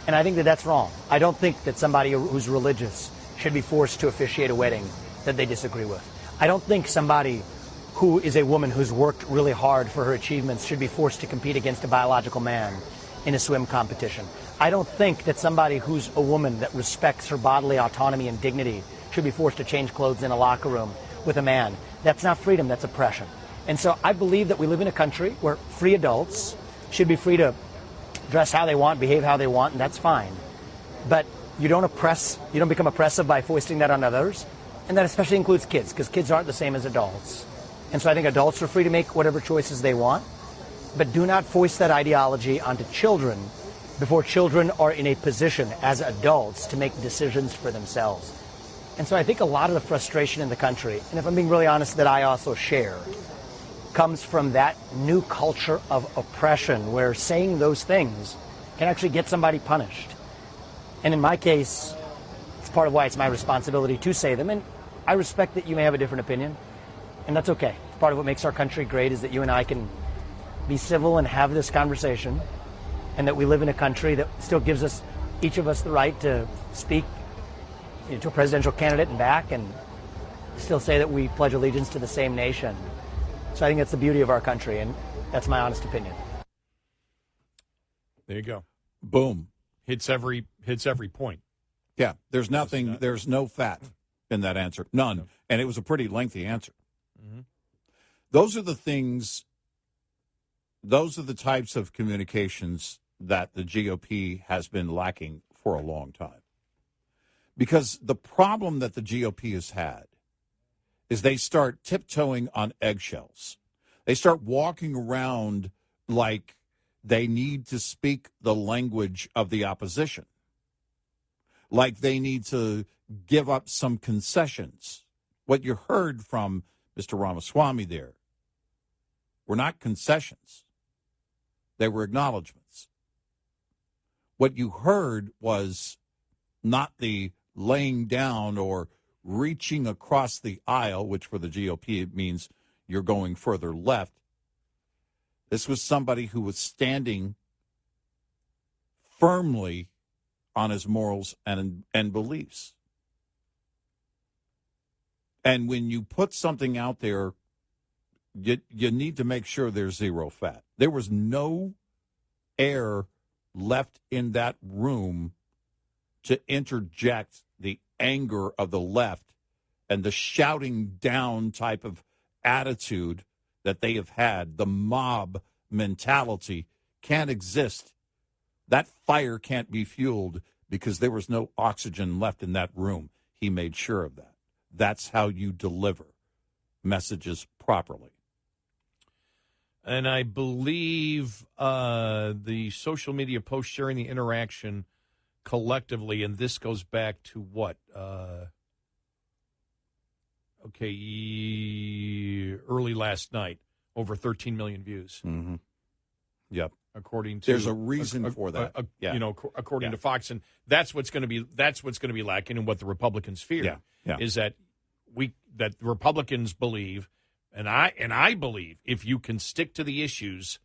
And I think that that's wrong. I don't think that somebody who's religious should be forced to officiate a wedding that they disagree with. I don't think somebody who is a woman who's worked really hard for her achievements should be forced to compete against a biological man in a swim competition. I don't think that somebody who's a woman that respects her bodily autonomy and dignity should be forced to change clothes in a locker room with a man. That's not freedom, that's oppression. And so I believe that we live in a country where free adults should be free to dress how they want, behave how they want, and that's fine. But you don't become oppressive by foisting that on others. And that especially includes kids, because kids aren't the same as adults. And so I think adults are free to make whatever choices they want, but do not foist that ideology onto children before children are in a position as adults to make decisions for themselves. And so I think a lot of the frustration in the country, and if I'm being really honest, that I also share, comes from that new culture of oppression where saying those things can actually get somebody punished. And in my case, it's part of why it's my responsibility to say them. And I respect that you may have a different opinion, and that's okay. Part of what makes our country great is that you and I can be civil and have this conversation, and that we live in a country that still gives us, each of us, the right to speak to a presidential candidate and back, and still say that we pledge allegiance to the same nation. So I think that's the beauty of our country, and that's my honest opinion. There you go. Boom. Hits every point. Yeah, there's nothing, there's no fat in that answer. None. No. And it was a pretty lengthy answer. Mm-hmm. Those are the things, those are the types of communications that the GOP has been lacking for a long time. Because the problem that the GOP has had is they start tiptoeing on eggshells. They start walking around like they need to speak the language of the opposition, like they need to give up some concessions. What you heard from Mr. Ramaswamy there were not concessions. They were acknowledgments. What you heard was not the laying down or reaching across the aisle, which for the GOP means you're going further left. This was somebody who was standing firmly on his morals and beliefs. And when you put something out there, you need to make sure there's zero fat. There was no air left in that room to interject the anger of the left and the shouting down type of attitude that they have had. The mob mentality can't exist. That fire can't be fueled because there was no oxygen left in that room. He made sure of that. That's how you deliver messages properly. And I believe the social media post sharing the interaction collectively, and this goes back to what? Early last night, over 13 million views. Mm-hmm. Yep. According to there's a reason for that. According to Fox, and that's what's going to be lacking, and what the Republicans fear is that the Republicans believe, and I believe, if you can stick to the issues,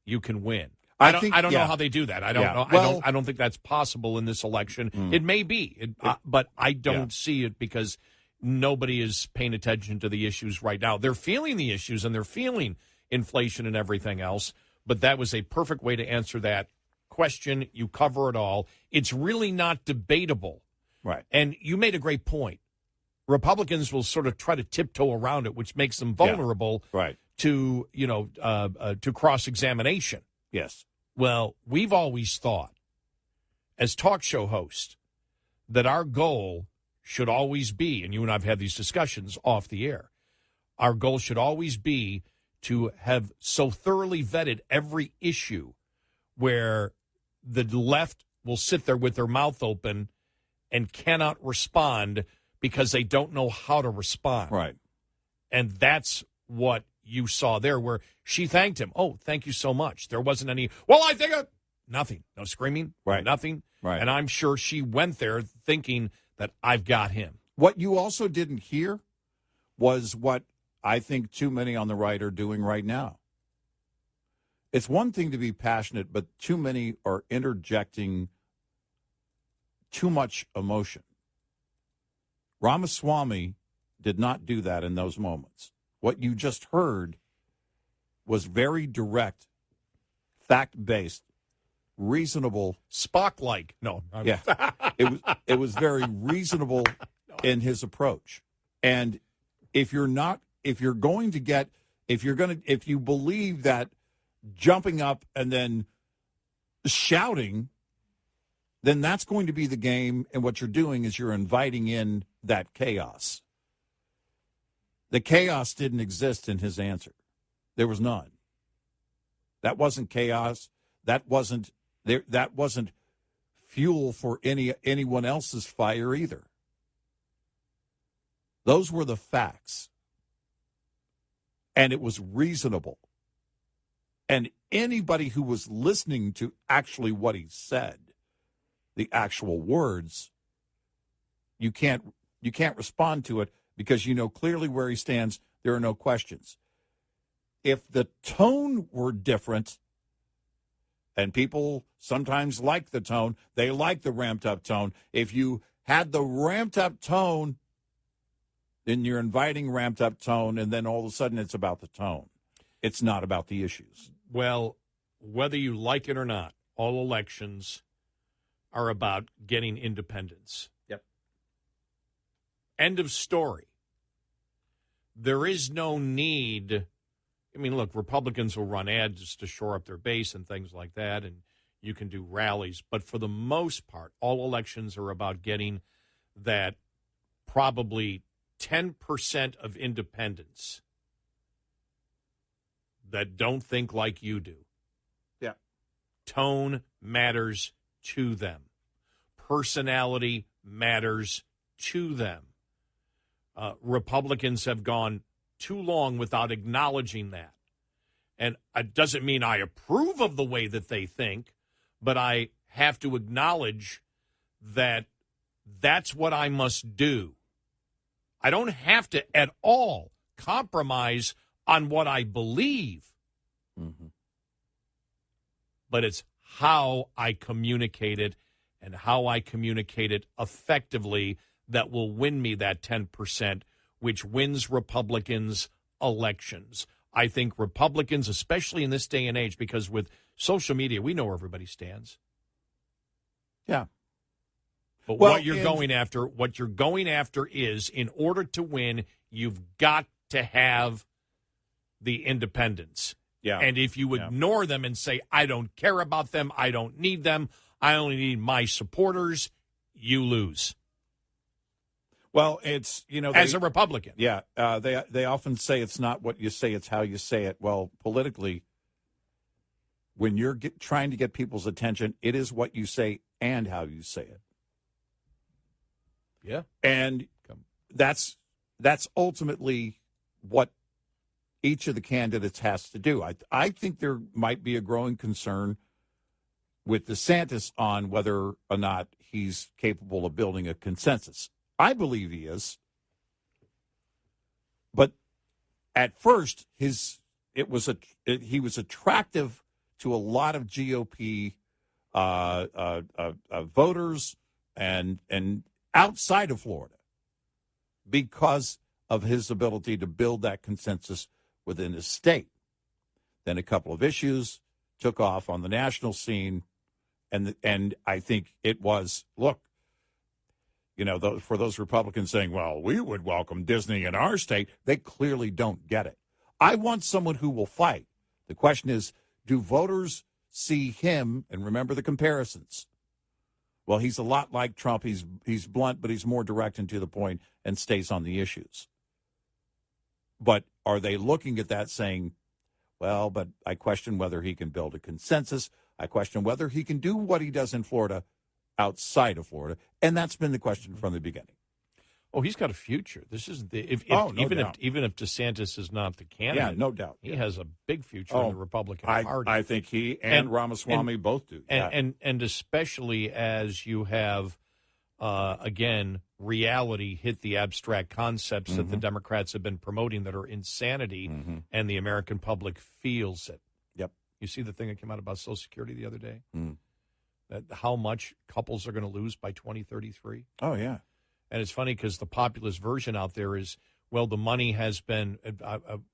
you can win. I don't know how they do that. I don't know. Well, I don't think that's possible in this election. It may be, but I don't see it because nobody is paying attention to the issues right now. They're feeling the issues and they're feeling inflation and everything else. But that was a perfect way to answer that question. You cover it all. It's really not debatable. Right. And you made a great point. Republicans will sort of try to tiptoe around it, which makes them vulnerable to, to cross-examination. Yes. Well, we've always thought, as talk show hosts, that our goal should always be, and you and I have had these discussions off the air, our goal should always be to have so thoroughly vetted every issue where the left will sit there with their mouth open and cannot respond because they don't know how to respond. Right. And that's what you saw there, where she thanked him. Oh, thank you so much. There wasn't any, I think nothing. No screaming. Right. Nothing. Right. And I'm sure she went there thinking that I've got him. What you also didn't hear was what I think too many on the right are doing right now. It's one thing to be passionate, but too many are interjecting too much emotion. Ramaswamy did not do that in those moments. What you just heard was very direct, fact-based, reasonable. Spock-like. No. Yeah. It was very reasonable in his approach. And if you believe that jumping up and then shouting, then that's going to be the game. And what you're doing is you're inviting in that chaos. The chaos didn't exist in his answer. There was none. That wasn't chaos. That wasn't fuel for anyone else's fire either. Those were the facts. And it was reasonable. And anybody who was listening to actually what he said, the actual words, you can't respond to it because you know clearly where he stands. There are no questions. If the tone were different, and people sometimes like the tone, they like the ramped up tone. If you had the ramped up tone, then you're inviting ramped up tone, and then all of a sudden it's about the tone. It's not about the issues. Well, whether you like it or not, all elections are about getting independence. Yep. End of story. There is no need. I mean, look, Republicans will run ads to shore up their base and things like that, and you can do rallies. But for the most part, all elections are about getting that probably 10% of independents that don't think like you do. Yeah. Tone matters to them. Personality matters to them. Republicans have gone too long without acknowledging that. And it doesn't mean I approve of the way that they think, but I have to acknowledge that that's what I must do. I don't have to at all compromise on what I believe. Mm-hmm. But it's how I communicate it and how I communicate it effectively that will win me that 10%, which wins Republicans elections. I think Republicans, especially in this day and age, because with social media, we know where everybody stands. Yeah. But what you're going after is, in order to win, you've got to have the independents. Yeah. And if you ignore them and say, I don't care about them, I don't need them, I only need my supporters, you lose. Well, it's, as a Republican. Yeah. They often say it's not what you say, it's how you say it. Well, politically, when you're trying to get people's attention, it is what you say and how you say it. Yeah. And that's ultimately what each of the candidates has to do. I think there might be a growing concern with DeSantis on whether or not he's capable of building a consensus. I believe he is. But at first, he was attractive to a lot of GOP voters and outside of Florida because of his ability to build that consensus within his state. Then a couple of issues took off on the national scene, and I think it was, look, for those Republicans saying, well, we would welcome Disney in our state, they clearly don't get it. I want someone who will fight. The question is, do voters see him, and remember the comparisons? Well, he's a lot like Trump. He's blunt, but he's more direct and to the point and stays on the issues. But are they looking at that saying, well, but I question whether he can build a consensus. I question whether he can do what he does in Florida outside of Florida. And that's been the question from the beginning. Oh, he's got a future. This is even if DeSantis is not the candidate, yeah, no doubt, he has a big future in the Republican Party. I think he and Ramaswamy both do, and especially as you have again reality hit the abstract concepts that the Democrats have been promoting that are insanity, and the American public feels it. Yep. You see the thing that came out about Social Security the other day? That how much couples are going to lose by 2033? Oh yeah. And it's funny because the populist version out there is, well, the money has been,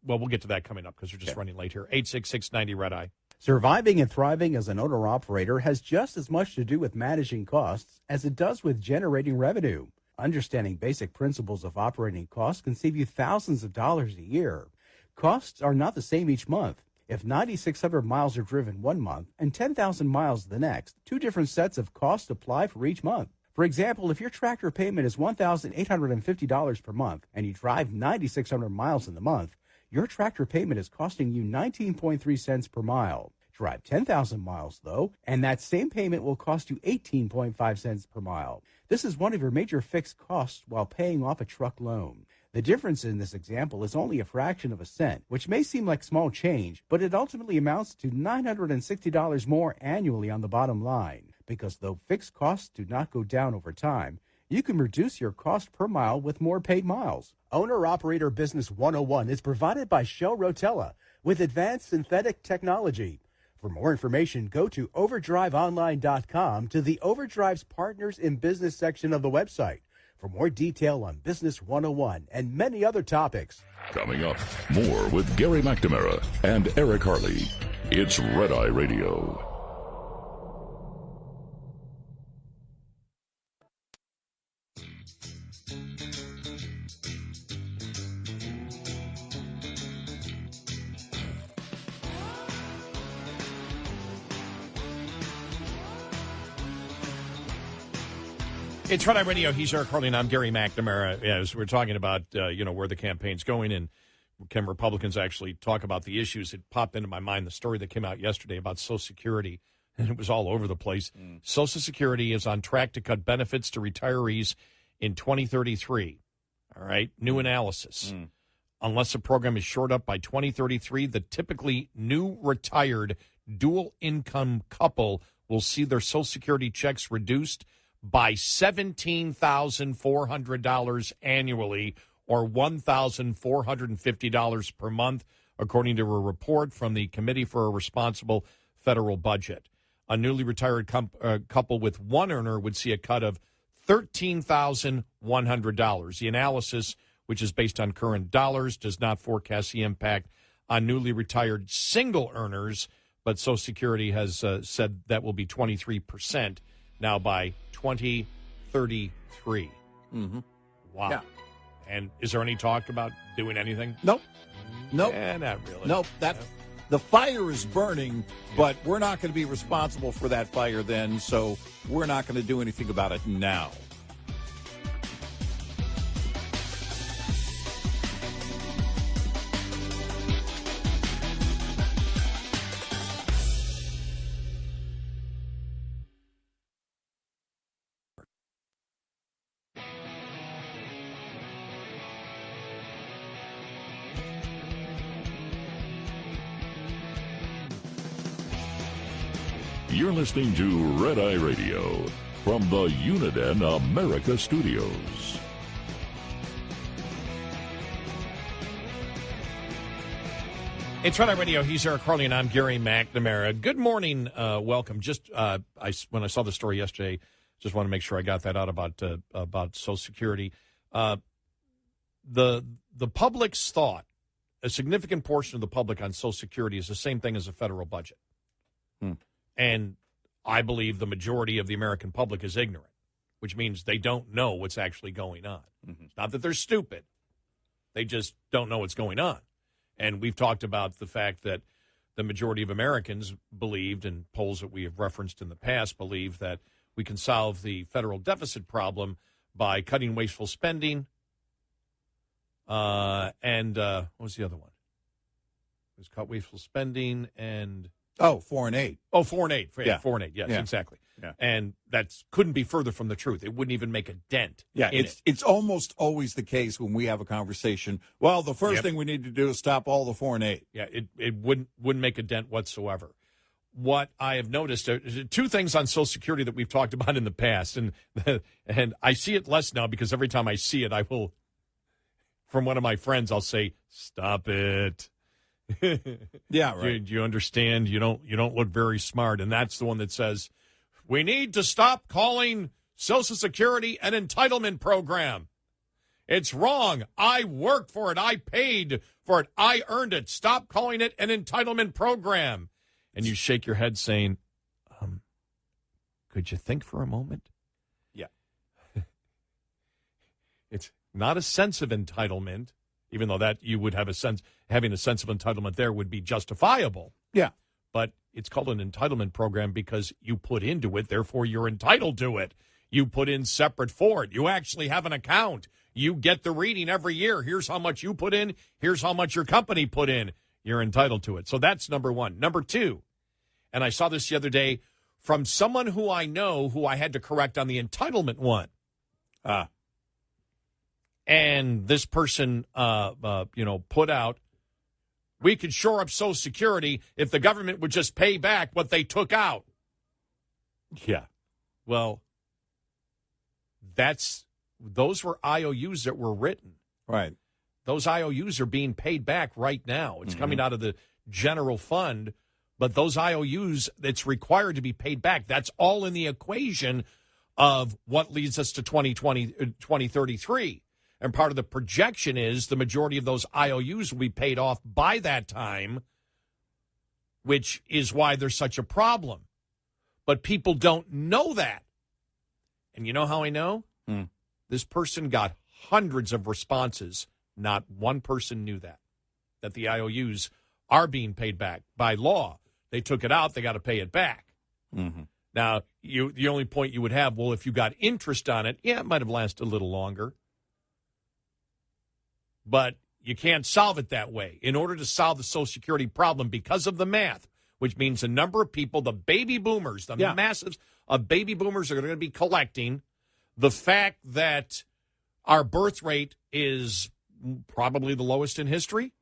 we'll get to that coming up because we're just running late here. 866-90 Red Eye. Surviving and thriving as an owner-operator has just as much to do with managing costs as it does with generating revenue. Understanding basic principles of operating costs can save you thousands of dollars a year. Costs are not the same each month. If 9,600 miles are driven one month and 10,000 miles the next, two different sets of costs apply for each month. For example, if your tractor payment is $1,850 per month and you drive 9,600 miles in the month, your tractor payment is costing you 19.3 cents per mile. Drive 10,000 miles, though, and that same payment will cost you 18.5 cents per mile. This is one of your major fixed costs while paying off a truck loan. The difference in this example is only a fraction of a cent, which may seem like small change, but it ultimately amounts to $960 more annually on the bottom line. Because though fixed costs do not go down over time, you can reduce your cost per mile with more paid miles. Owner-Operator Business 101 is provided by Shell Rotella with advanced synthetic technology. For more information, go to overdriveonline.com to the Overdrive's Partners in Business section of the website for more detail on Business 101 and many other topics. Coming up, more with Gary McNamara and Eric Harley. It's Red Eye Radio. It's Red Eye Radio. He's Eric Harley, and I'm Gary McNamara. As we're talking about, where the campaign's going and can Republicans actually talk about the issues, it popped into my mind the story that came out yesterday about Social Security, and it was all over the place. Social Security is on track to cut benefits to retirees in 2033. All right, new analysis. unless the program is shored up by 2033, the typically new retired dual income couple will see their Social Security checks reduced by $17,400 annually, or $1,450 per month, according to a report from the Committee for a Responsible Federal Budget. A newly retired couple with one earner would see a cut of $13,100. The analysis, which is based on current dollars, does not forecast the impact on newly retired single earners, but Social Security has said that will be 23% now by 2033. Mm-hmm. Wow. Yeah. And is there any talk about doing anything? Nope. Nope. Not really. Nope. The fire is burning, but we're not going to be responsible for that fire then, so we're not going to do anything about it now. You're listening to Red Eye Radio from the Uniden America Studios. It's Red Eye Radio. He's Eric Carly, and I'm Gary McNamara. Good morning. Welcome. Just when I saw the story yesterday, just want to make sure I got that out about Social Security. The public's thought, a significant portion of the public on Social Security is the same thing as a federal budget. And I believe the majority of the American public is ignorant, which means they don't know what's actually going on. Mm-hmm. It's not that they're stupid. They just don't know what's going on. And we've talked about the fact that the majority of Americans believed, and polls that we have referenced in the past, believe that we can solve the federal deficit problem by cutting wasteful spending. And what was the other one? It was cut wasteful spending and... Oh, foreign aid. Oh, foreign aid. Yeah. Foreign aid. Yes, yeah. Exactly. Yeah. And that couldn't be further from the truth. It wouldn't even make a dent. Yeah, it's almost always the case when we have a conversation. Well, the first thing we need to do is stop all the foreign aid. Yeah, it wouldn't make a dent whatsoever. What I have noticed are two things on Social Security that we've talked about in the past, and I see it less now because every time I see it, I will, from one of my friends, I'll say, "Stop it." Yeah, right. Do you understand? You don't look very smart, and that's the one that says we need to stop calling Social Security an entitlement program. It's wrong. I worked for it. I paid for it. I earned it. Stop calling it an entitlement program. And you shake your head, saying, "Could you think for a moment?" Yeah, it's not a sense of entitlement. Even though that you would have having a sense of entitlement there would be justifiable. Yeah. But it's called an entitlement program because you put into it, therefore you're entitled to it. You put in separate for it. You actually have an account. You get the reading every year. Here's how much you put in. Here's how much your company put in. You're entitled to it. So that's number one. Number two, and I saw this the other day from someone who I know who I had to correct on the entitlement one. And this person, put out, we could shore up Social Security if the government would just pay back what they took out. Yeah. Well, those were IOUs that were written. Right. Those IOUs are being paid back right now. It's coming out of the general fund, but those IOUs, it's required to be paid back. That's all in the equation of what leads us to 2033. And part of the projection is the majority of those IOUs will be paid off by that time, which is why there's such a problem. But people don't know that. And you know how I know? This person got hundreds of responses. Not one person knew that the IOUs are being paid back by law. They took it out. They got to pay it back. Mm-hmm. Now, the only point you would have, well, if you got interest on it, it might have lasted a little longer. But you can't solve it that way. In order to solve the Social Security problem because of the math, which means a number of people, the baby boomers, masses of baby boomers are going to be collecting, the fact that our birth rate is probably the lowest in history.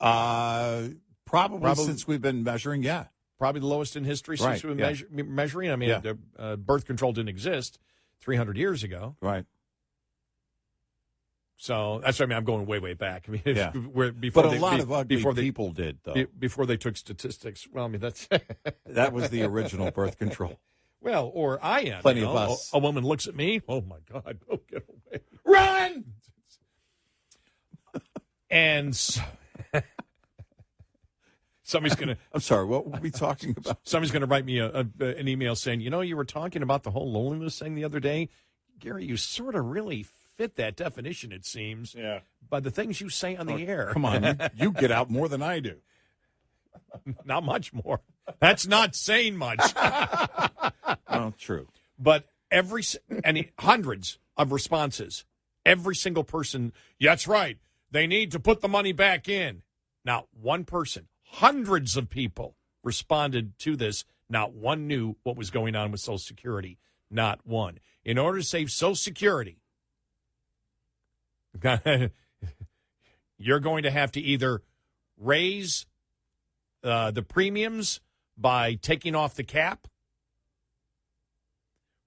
Probably since we've been measuring, yeah. Probably the lowest in history since we've been measuring. I mean, birth control didn't exist 300 years ago. Right. So that's what I mean. I'm going way, way back. I mean, but a lot of ugly people did, though. Before they took statistics. Well, I mean, that's... that was the original birth control. Well, or I am. Plenty of us. A woman looks at me. Oh, my God. Oh, get away. Run! And... Somebody's going to... I'm sorry, what were we talking about? Somebody's going to write me an email saying, you were talking about the whole loneliness thing the other day. Gary, you sort of really fit that definition, it seems, by the things you say on the air. Come on, you get out more than I do. Not much more. That's not saying much. Well, true. But hundreds of responses. Every single person, that's right, they need to put the money back in. Not one person. Hundreds of people responded to this. Not one knew what was going on with Social Security. Not one. In order to save Social Security, you're going to have to either raise the premiums by taking off the cap,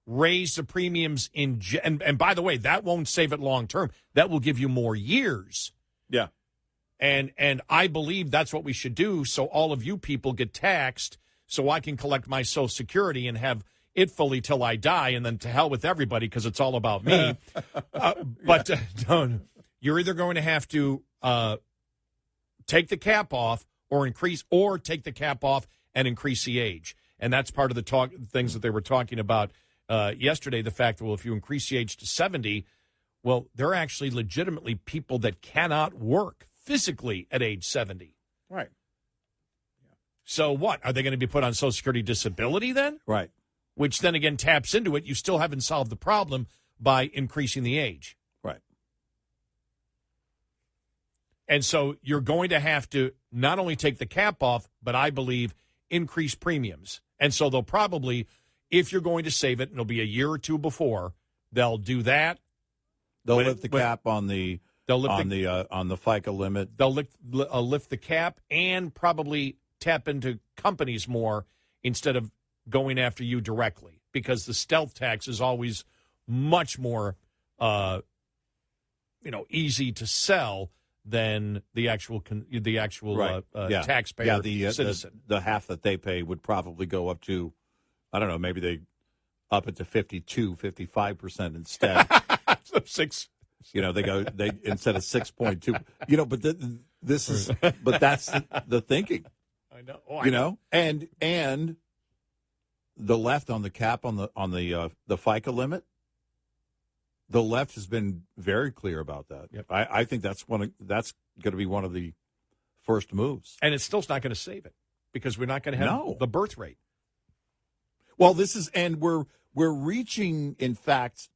raise the premiums and by the way, that won't save it long term. That will give you more years. Yeah. And I believe that's what we should do, so all of you people get taxed, so I can collect my Social Security and have it fully till I die, and then to hell with everybody because it's all about me. But you're either going to have to take the cap off or take the cap off and increase the age. And that's part of the things that they were talking about yesterday, the fact that, well, if you increase the age to 70, well, there are actually legitimately people that cannot work physically at age 70. Right. So what? Are they going to be put on Social Security disability then? Right. Which then again taps into it. You still haven't solved the problem by increasing the age. Right. And so you're going to have to not only take the cap off, but I believe increase premiums. And so they'll probably, if you're going to save it, and it'll be a year or two before, they'll do that. They'll lift the cap on the FICA limit. They'll lift the cap and probably tap into companies more instead of going after you directly, because the stealth tax is always much more easy to sell than the actual taxpayer citizen. The half that they pay would probably go up to, I don't know, maybe they up it to 55% instead. They instead of 6.2. But that's the thinking. I know. And the left on the cap on the FICA limit. The left has been very clear about that. Yep. I think that's going to be one of the first moves. And it's still not going to save it because we're not going to have the birth rate. Well, we're reaching, in fact,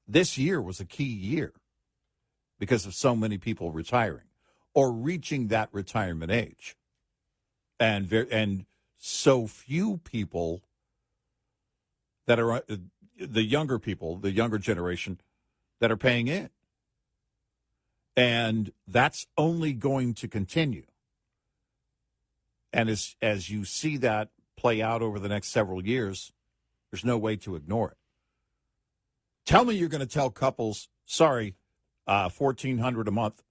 this year was a key year because of so many people retiring or reaching that retirement age. And so few people that are the younger people, the younger generation that are paying in. And that's only going to continue. And as you see that play out over the next several years, there's no way to ignore it. Tell me you're going to tell couples, sorry, $1,400 a month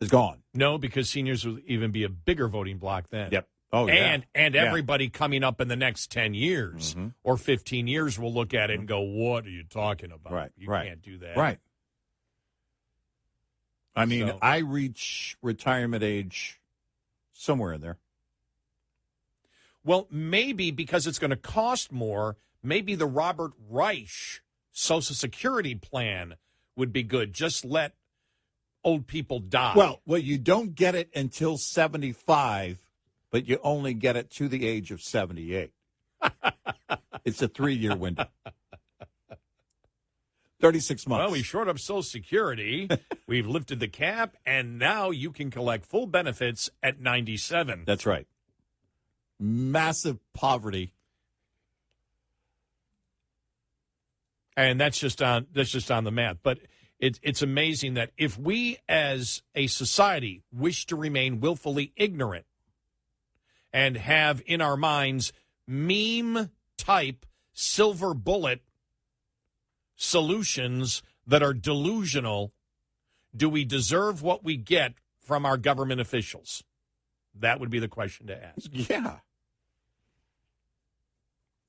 is gone. No, because seniors will even be a bigger voting block then. Yep. Oh, yeah. And everybody coming up in the next 10 years or 15 years will look at it and go, what are you talking about? Right. You can't do that. Right. I mean, I reach retirement age somewhere in there. Well, maybe because it's going to cost more, maybe the Robert Reich Social Security plan would be good. Just let old people die. Well, you don't get it until 75, but you only get it to the age of 78. It's a 3-year window. 36 months. Well, we shored up Social Security. We've lifted the cap, and now you can collect full benefits at 97. That's right. Massive poverty. And that's just on the math. But it's amazing that if we as a society wish to remain willfully ignorant and have in our minds meme type silver bullet solutions that are delusional, do we deserve what we get from our government officials? That would be the question to ask. Yeah.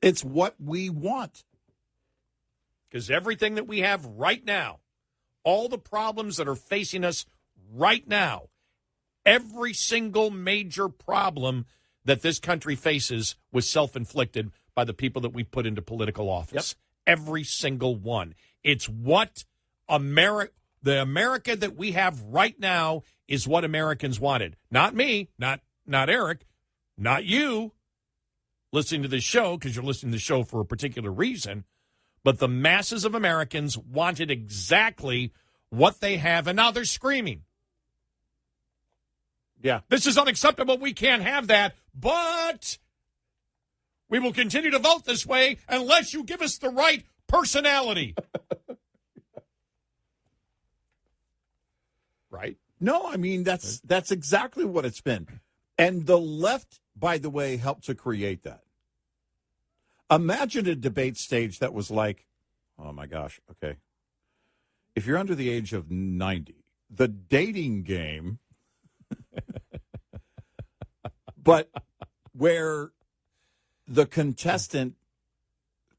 It's what we want. Because everything that we have right now, all the problems that are facing us right now, every single major problem that this country faces was self-inflicted by the people that we put into political office. Yep. Every single one. It's what the America that we have right now is what Americans wanted. Not me, not Eric, not you listening to this show, because you're listening to the show for a particular reason, but the masses of Americans wanted exactly what they have, and now they're screaming. Yeah. This is unacceptable. We can't have that, but we will continue to vote this way unless you give us the right personality. Right? No, I mean, that's exactly what it's been. And the left, by the way, helped to create that. Imagine a debate stage that was like, oh my gosh, okay. If you're under the age of 90, the dating game, but where the contestant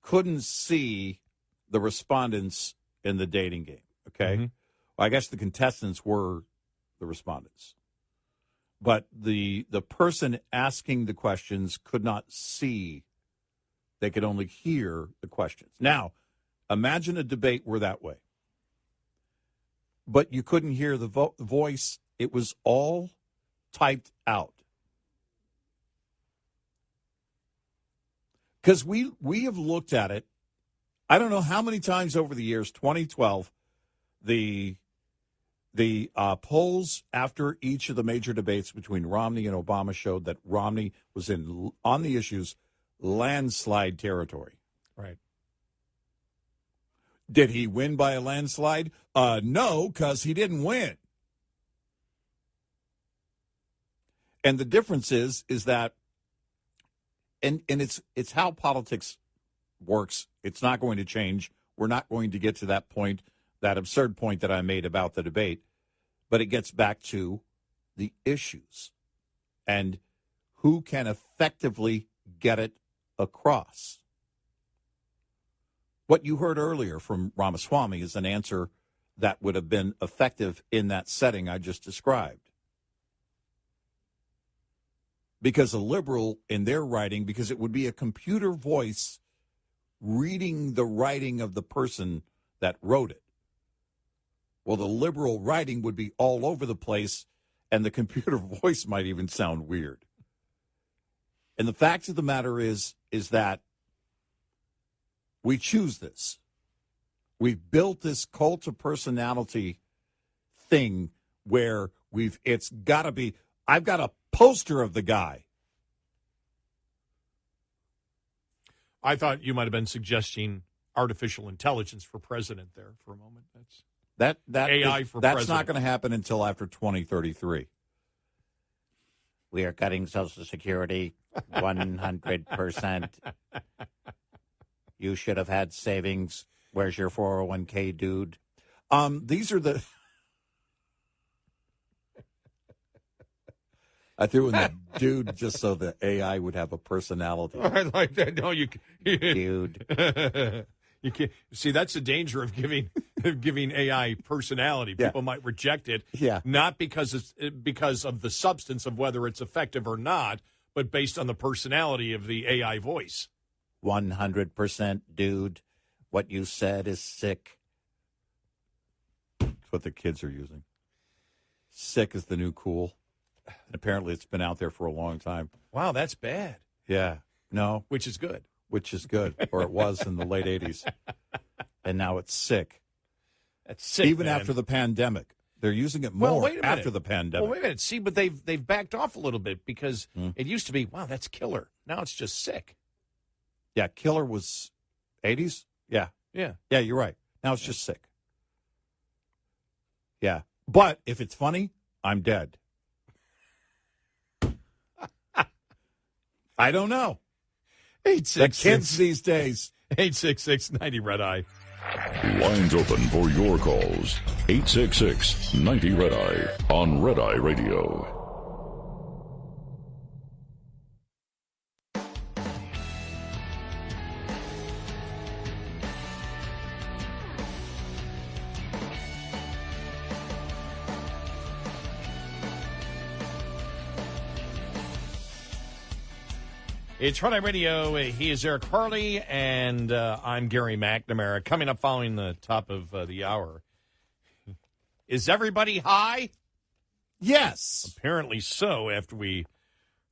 couldn't see the respondents in the dating game, okay? Mm-hmm. Well, I guess the contestants were the respondents. But the person asking the questions could not see. They could only hear the questions. Now, imagine a debate were that way. But you couldn't hear the voice. It was all typed out. Because we have looked at it, I don't know how many times over the years, 2012, the polls after each of the major debates between Romney and Obama showed that Romney was on the issues, landslide territory. Right. Did he win by a landslide? No, because he didn't win. And the difference is that, and it's how politics works. It's not going to change. We're not going to get to that point, that absurd point that I made about the debate. But it gets back to the issues and who can effectively get it across. What you heard earlier from Ramaswamy is an answer that would have been effective in that setting I just described. Because a liberal in their writing, because it would be a computer voice reading the writing of the person that wrote it. Well, the liberal writing would be all over the place, and the computer voice might even sound weird. And the fact of the matter is that we choose this. We've built this cult of personality thing where it's got to be, I've got a poster of the guy. I thought you might have been suggesting artificial intelligence for president there for a moment. That AI is, for that's president. not going to happen until after 2033. We are cutting Social Security 100%. You should have had savings. Where's your 401k, dude? These are the... I threw in the dude just so the AI would have a personality. I like that. No, Dude. You can't see. That's the danger of giving AI personality. People might reject it, not because of the substance of whether it's effective or not, but based on the personality of the AI voice. 100%, dude. What you said is sick. That's what the kids are using. Sick is the new cool. And apparently it's been out there for a long time. Wow, that's bad. Yeah. No. Which is good. Or it was in the late 80s. And now it's sick. That's sick, even man. after the pandemic. They're using it more after the pandemic. Well, wait a minute. See, but they've backed off a little bit because it used to be, wow, that's killer. Now it's just sick. Yeah, killer was 80s? Yeah. Yeah. Yeah, you're right. Now it's just sick. Yeah. But if it's funny, I'm dead. I don't know. The kids these days. 866-90 Red Eye. Lines open for your calls. 866-90 Red Eye on Red Eye Radio. It's Red Eye Radio. He is Eric Harley, and I'm Gary McNamara. Coming up following the top of the hour. Is everybody high? Yes. Apparently so, after we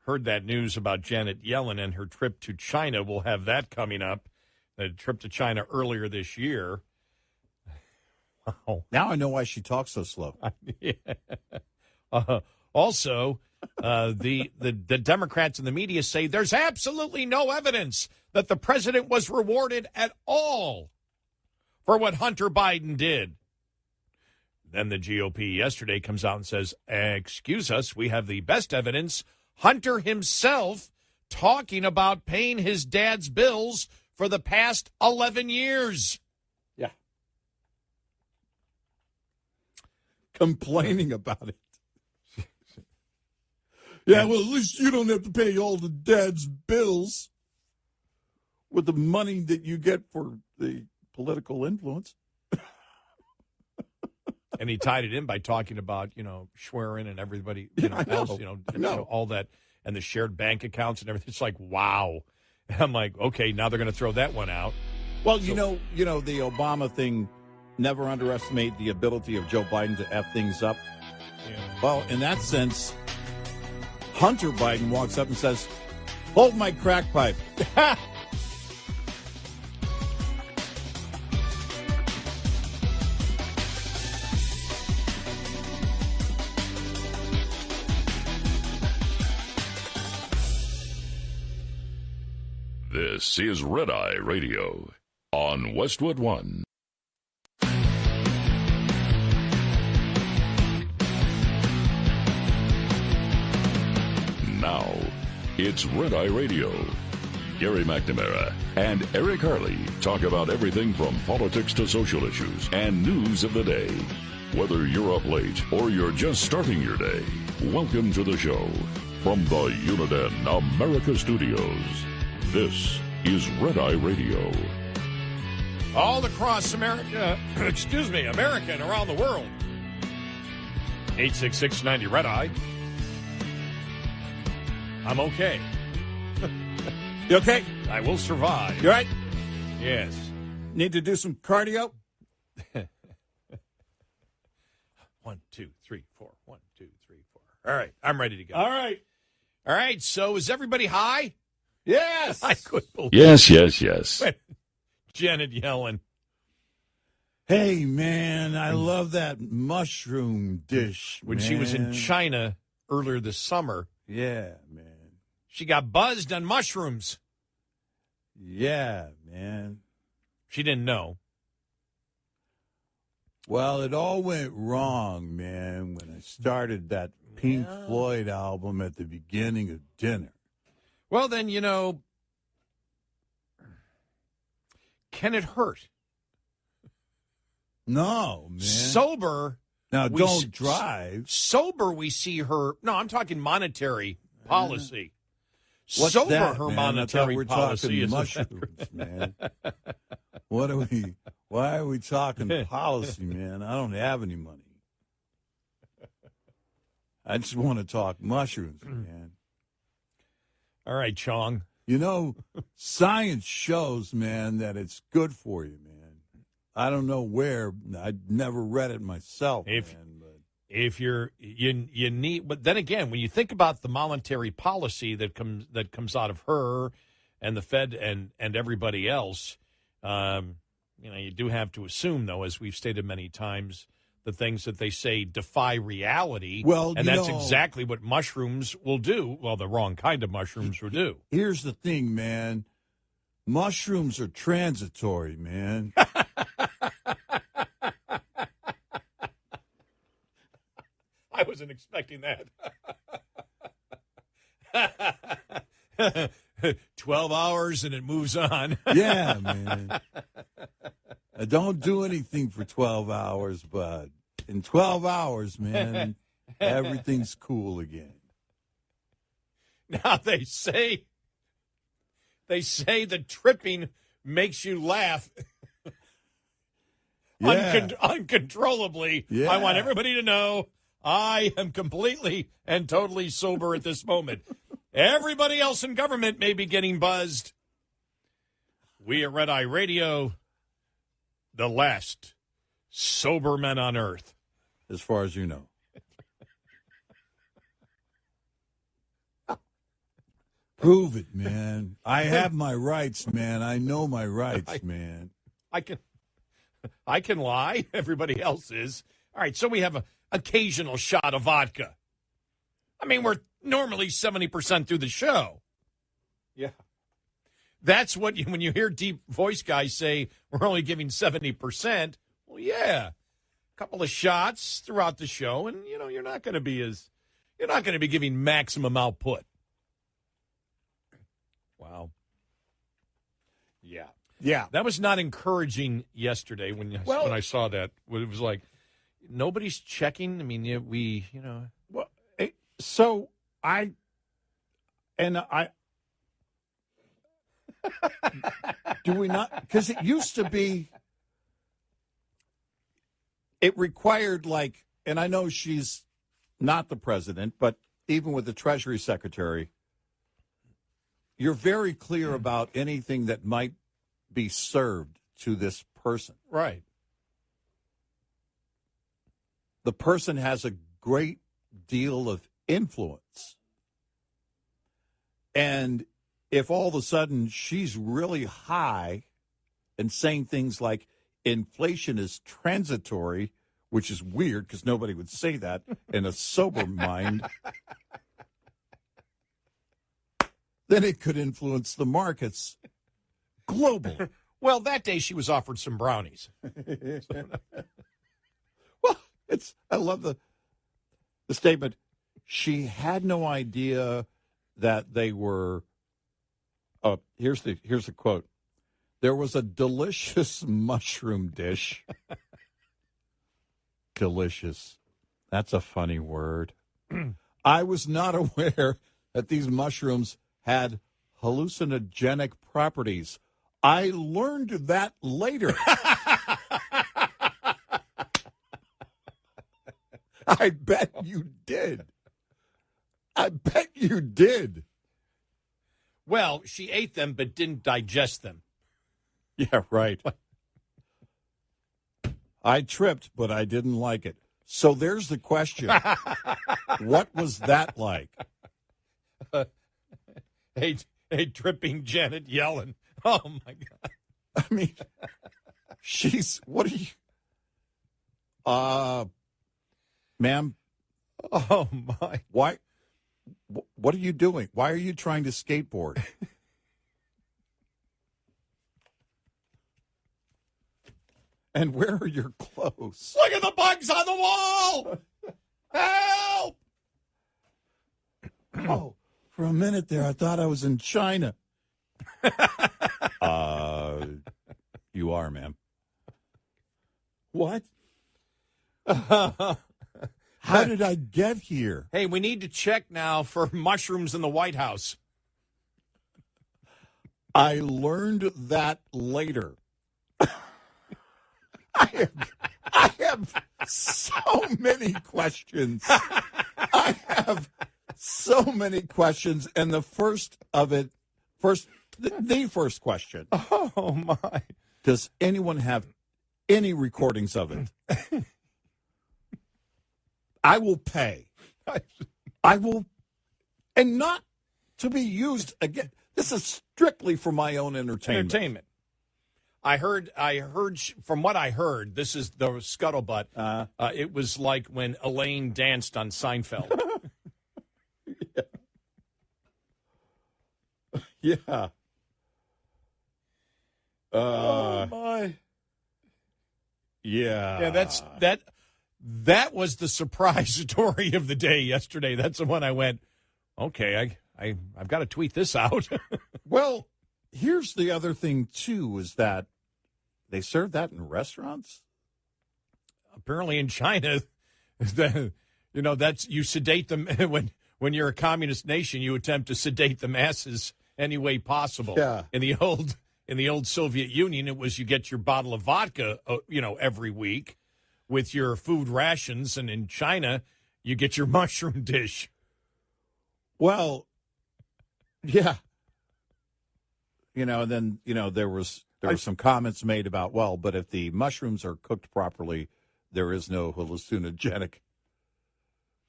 heard that news about Janet Yellen and her trip to China. We'll have that coming up. The trip to China earlier this year. Wow. Now I know why she talks so slow. Yeah. Also, the Democrats and the media say there's absolutely no evidence that the president was rewarded at all for what Hunter Biden did. Then the GOP yesterday comes out and says, excuse us, we have the best evidence. Hunter himself talking about paying his dad's bills for the past 11 years. Yeah. Complaining about it. Yeah, well, at least you don't have to pay all the dad's bills with the money that you get for the political influence. And he tied it in by talking about, Schwerin and everybody else, all that, and the shared bank accounts and everything. It's like, wow. And I'm like, okay, now they're going to throw that one out. Well, the Obama thing, never underestimate the ability of Joe Biden to F things up. Yeah. Well, in that sense, Hunter Biden walks up and says, hold my crack pipe. This is Red Eye Radio on Westwood One. Now, it's Red Eye Radio. Gary McNamara and Eric Harley talk about everything from politics to social issues and news of the day. Whether you're up late or you're just starting your day, welcome to the show. From the Uniden America Studios, this is Red Eye Radio. All across America, America and around the world. 866-90 Red Eye. I'm okay. You okay? I will survive. You all right? Yes. Need to do some cardio? 1, 2, 3, 4. 1, 2, 3, 4. All right. I'm ready to go. All right. All right. So is everybody high? Yes. I couldn't believe Yes. Janet Yellen. Hey, man, I love that mushroom dish. When she was in China earlier this summer. Yeah, man. She got buzzed on mushrooms. Yeah, man. She didn't know. Well, it all went wrong, man, when I started that Pink Floyd album at the beginning of dinner. Well, then, can it hurt? No, man. Sober. Now, don't drive. Sober, we see her. No, I'm talking monetary policy. What's Sober, that, her man? monetary we're policy is mushrooms, man. What are we? Why are we talking policy, man? I don't have any money. I just want to talk mushrooms, man. All right, Chong. Science shows, man, that it's good for you, man. I don't know where. I never read it myself, man. If you need, but then again, when you think about the monetary policy that comes out of her and the Fed and everybody else, you do have to assume, though, as we've stated many times, the things that they say defy reality. Well, and that's exactly what mushrooms will do. Well, the wrong kind of mushrooms will do. Here's the thing, man. Mushrooms are transitory, man. expecting that. 12 hours and it moves on. Yeah, man. I don't do anything for 12 hours, but in 12 hours, man, everything's cool again. Now they say the tripping makes you laugh uncontrollably. Yeah. I want everybody to know I am completely and totally sober at this moment. Everybody else in government may be getting buzzed. We at Red Eye Radio, the last sober men on earth. As far as you know. Prove it, man. I have my rights, man. I know my rights, man. I can lie. Everybody else is. All right, so we have an occasional shot of vodka. I mean, we're normally 70% through the show. Yeah. That's what when you hear deep voice guys say we're only giving 70%. Well, yeah, a couple of shots throughout the show, and you're not going to be giving maximum output. Wow. Yeah. That was not encouraging yesterday when I saw that. It was like nobody's checking. I mean, Well, so do we not? Because it used to be, it required and I know she's not the president, but even with the Treasury Secretary, you're very clear about anything that might be served to this person. Right. The person has a great deal of influence. And if all of a sudden she's really high and saying things like inflation is transitory, which is weird because nobody would say that in a sober mind, then it could influence the markets globally. Well, that day she was offered some brownies. Well, I love the statement. She had no idea that they were. Here's the quote. There was a delicious mushroom dish. Delicious. That's a funny word. I was not aware that these mushrooms had hallucinogenic properties. I learned that later. I bet you did. I bet you did. Well, she ate them but didn't digest them. Yeah, right. I tripped, but I didn't like it. So there's the question. What was that like? Hey, tripping Janet Yellen. Oh, my God. I mean, what are you, ma'am? Oh, my. Why, what are you doing? Why are you trying to skateboard? And where are your clothes? Look at the bugs on the wall! Help! Oh, for a minute there, I thought I was in China. You are, ma'am. What? How did I get here? Hey, we need to check now for mushrooms in the White House. I learned that later. I have so many questions. I have so many questions, and the first question. Oh, my. Does anyone have any recordings of it? I will pay. I will, and not to be used again. This is strictly for my own entertainment. I heard from what I heard, this is the scuttlebutt. It was like when Elaine danced on Seinfeld. Yeah. Oh my. Yeah. Yeah, That was the surprise story of the day yesterday. That's the one I went, okay, I've got to tweet this out. Well, here's the other thing, too, is that they serve that in restaurants? Apparently in China, that's you sedate them when you're a communist nation, you attempt to sedate the masses any way possible. Yeah. In the old Soviet Union, it was you get your bottle of vodka, every week with your food rations, and in China, you get your mushroom dish. Well, yeah. And then, there were some comments made about, well, but if the mushrooms are cooked properly, there is no hallucinogenic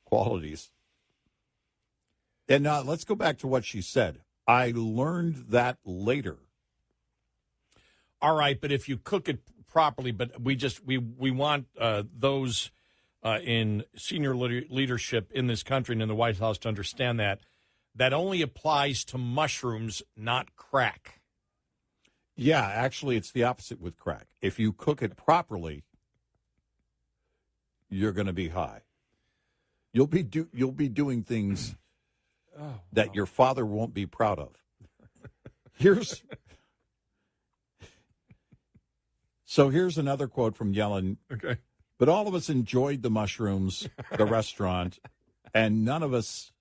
qualities. And now let's go back to what she said. I learned that later. All right, but if you cook it properly, but we want those in senior leadership in this country and in the White House to understand that only applies to mushrooms, not crack. Yeah, actually, it's the opposite with crack. If you cook it properly, you're going to be high. You'll be doing things that your father won't be proud of. Here's another quote from Yellen. Okay. But all of us enjoyed the mushrooms, the restaurant, and none of us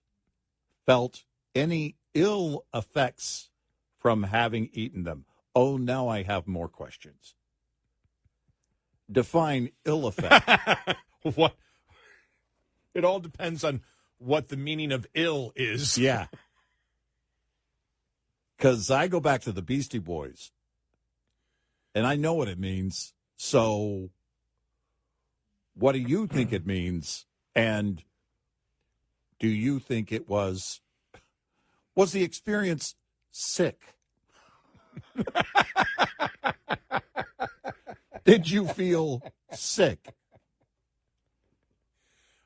felt any ill effects from having eaten them. Oh, now I have more questions. Define ill effect. What? It all depends on what the meaning of ill is. Yeah. Because I go back to the Beastie Boys, and I know what it means. So what do you think it means? And do you think it was the experience sick? Did you feel sick?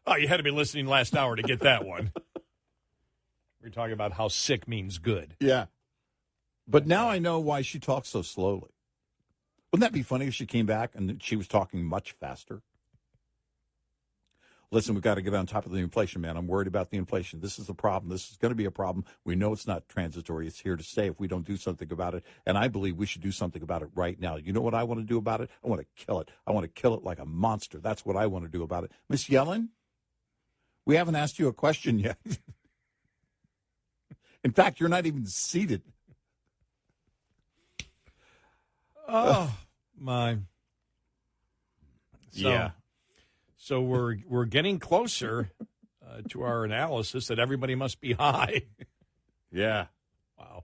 Oh, you had to be listening last hour to get that one. We're talking about how sick means good. Yeah. But now I know why she talks so slowly. Wouldn't that be funny if she came back and she was talking much faster? Listen, we've got to get on top of the inflation, man. I'm worried about the inflation. This is the problem. This is going to be a problem. We know it's not transitory. It's here to stay if we don't do something about it. And I believe we should do something about it right now. You know what I want to do about it? I want to kill it. I want to kill it like a monster. That's what I want to do about it. Miss Yellen, we haven't asked you a question yet. In fact, you're not even seated. Oh, my. Yeah. So we're getting closer to our analysis that everybody must be high. Yeah. Wow.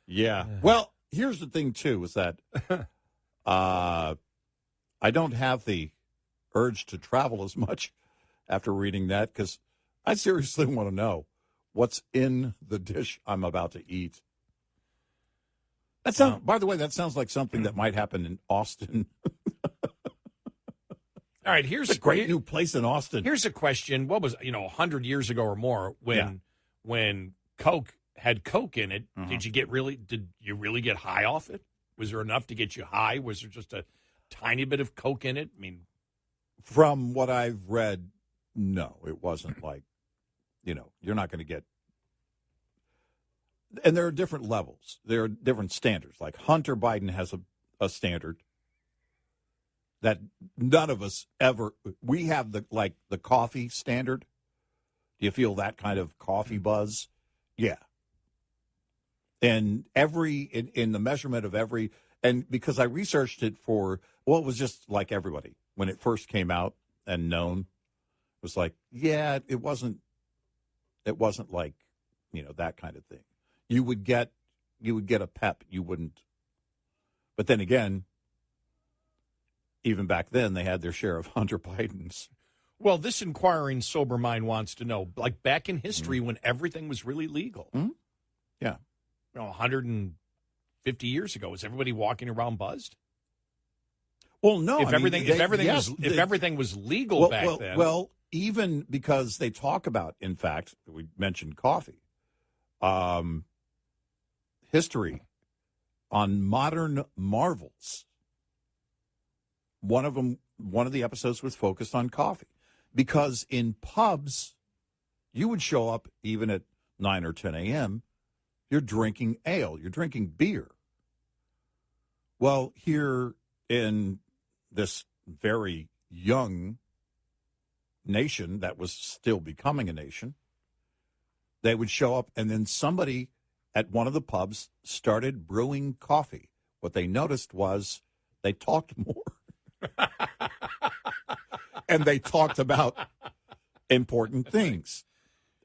Yeah. Well, here's the thing, too, is that I don't have the urge to travel as much after reading that because I seriously want to know what's in the dish I'm about to eat. That sounds, by the way, that sounds like something that might happen in Austin. All right, here's a great new place in Austin. Here's a question. What was, 100 years ago or more when Coke had Coke in it, did you really get high off it? Was there enough to get you high? Was there just a tiny bit of Coke in it? I mean, from what I've read, no, it wasn't like, you're not going to get. And there are different levels. There are different standards. Like Hunter Biden has a standard that none of us ever. We have the coffee standard. Do you feel that kind of coffee buzz? Yeah. And in the measurement of every, and because I researched it it was just like everybody when it first came out and known, it was like, yeah, it wasn't like, that kind of thing. You would get a pep. You wouldn't. But then again, even back then, they had their share of Hunter Bidens. Well, this inquiring sober mind wants to know, like back in history when everything was really legal. Mm-hmm. Yeah. 150 years ago, was everybody walking around buzzed? Well, no. If everything was legal back then. Well, even because they talk about, in fact, we mentioned coffee. History on modern marvels. one of the episodes was focused on coffee, because in pubs, you would show up even at 9 or 10 a.m., you're drinking ale, you're drinking beer. Well, here in this very young nation that was still becoming a nation, they would show up, and then somebody at one of the pubs started brewing coffee. What they noticed was they talked more. And they talked about important things.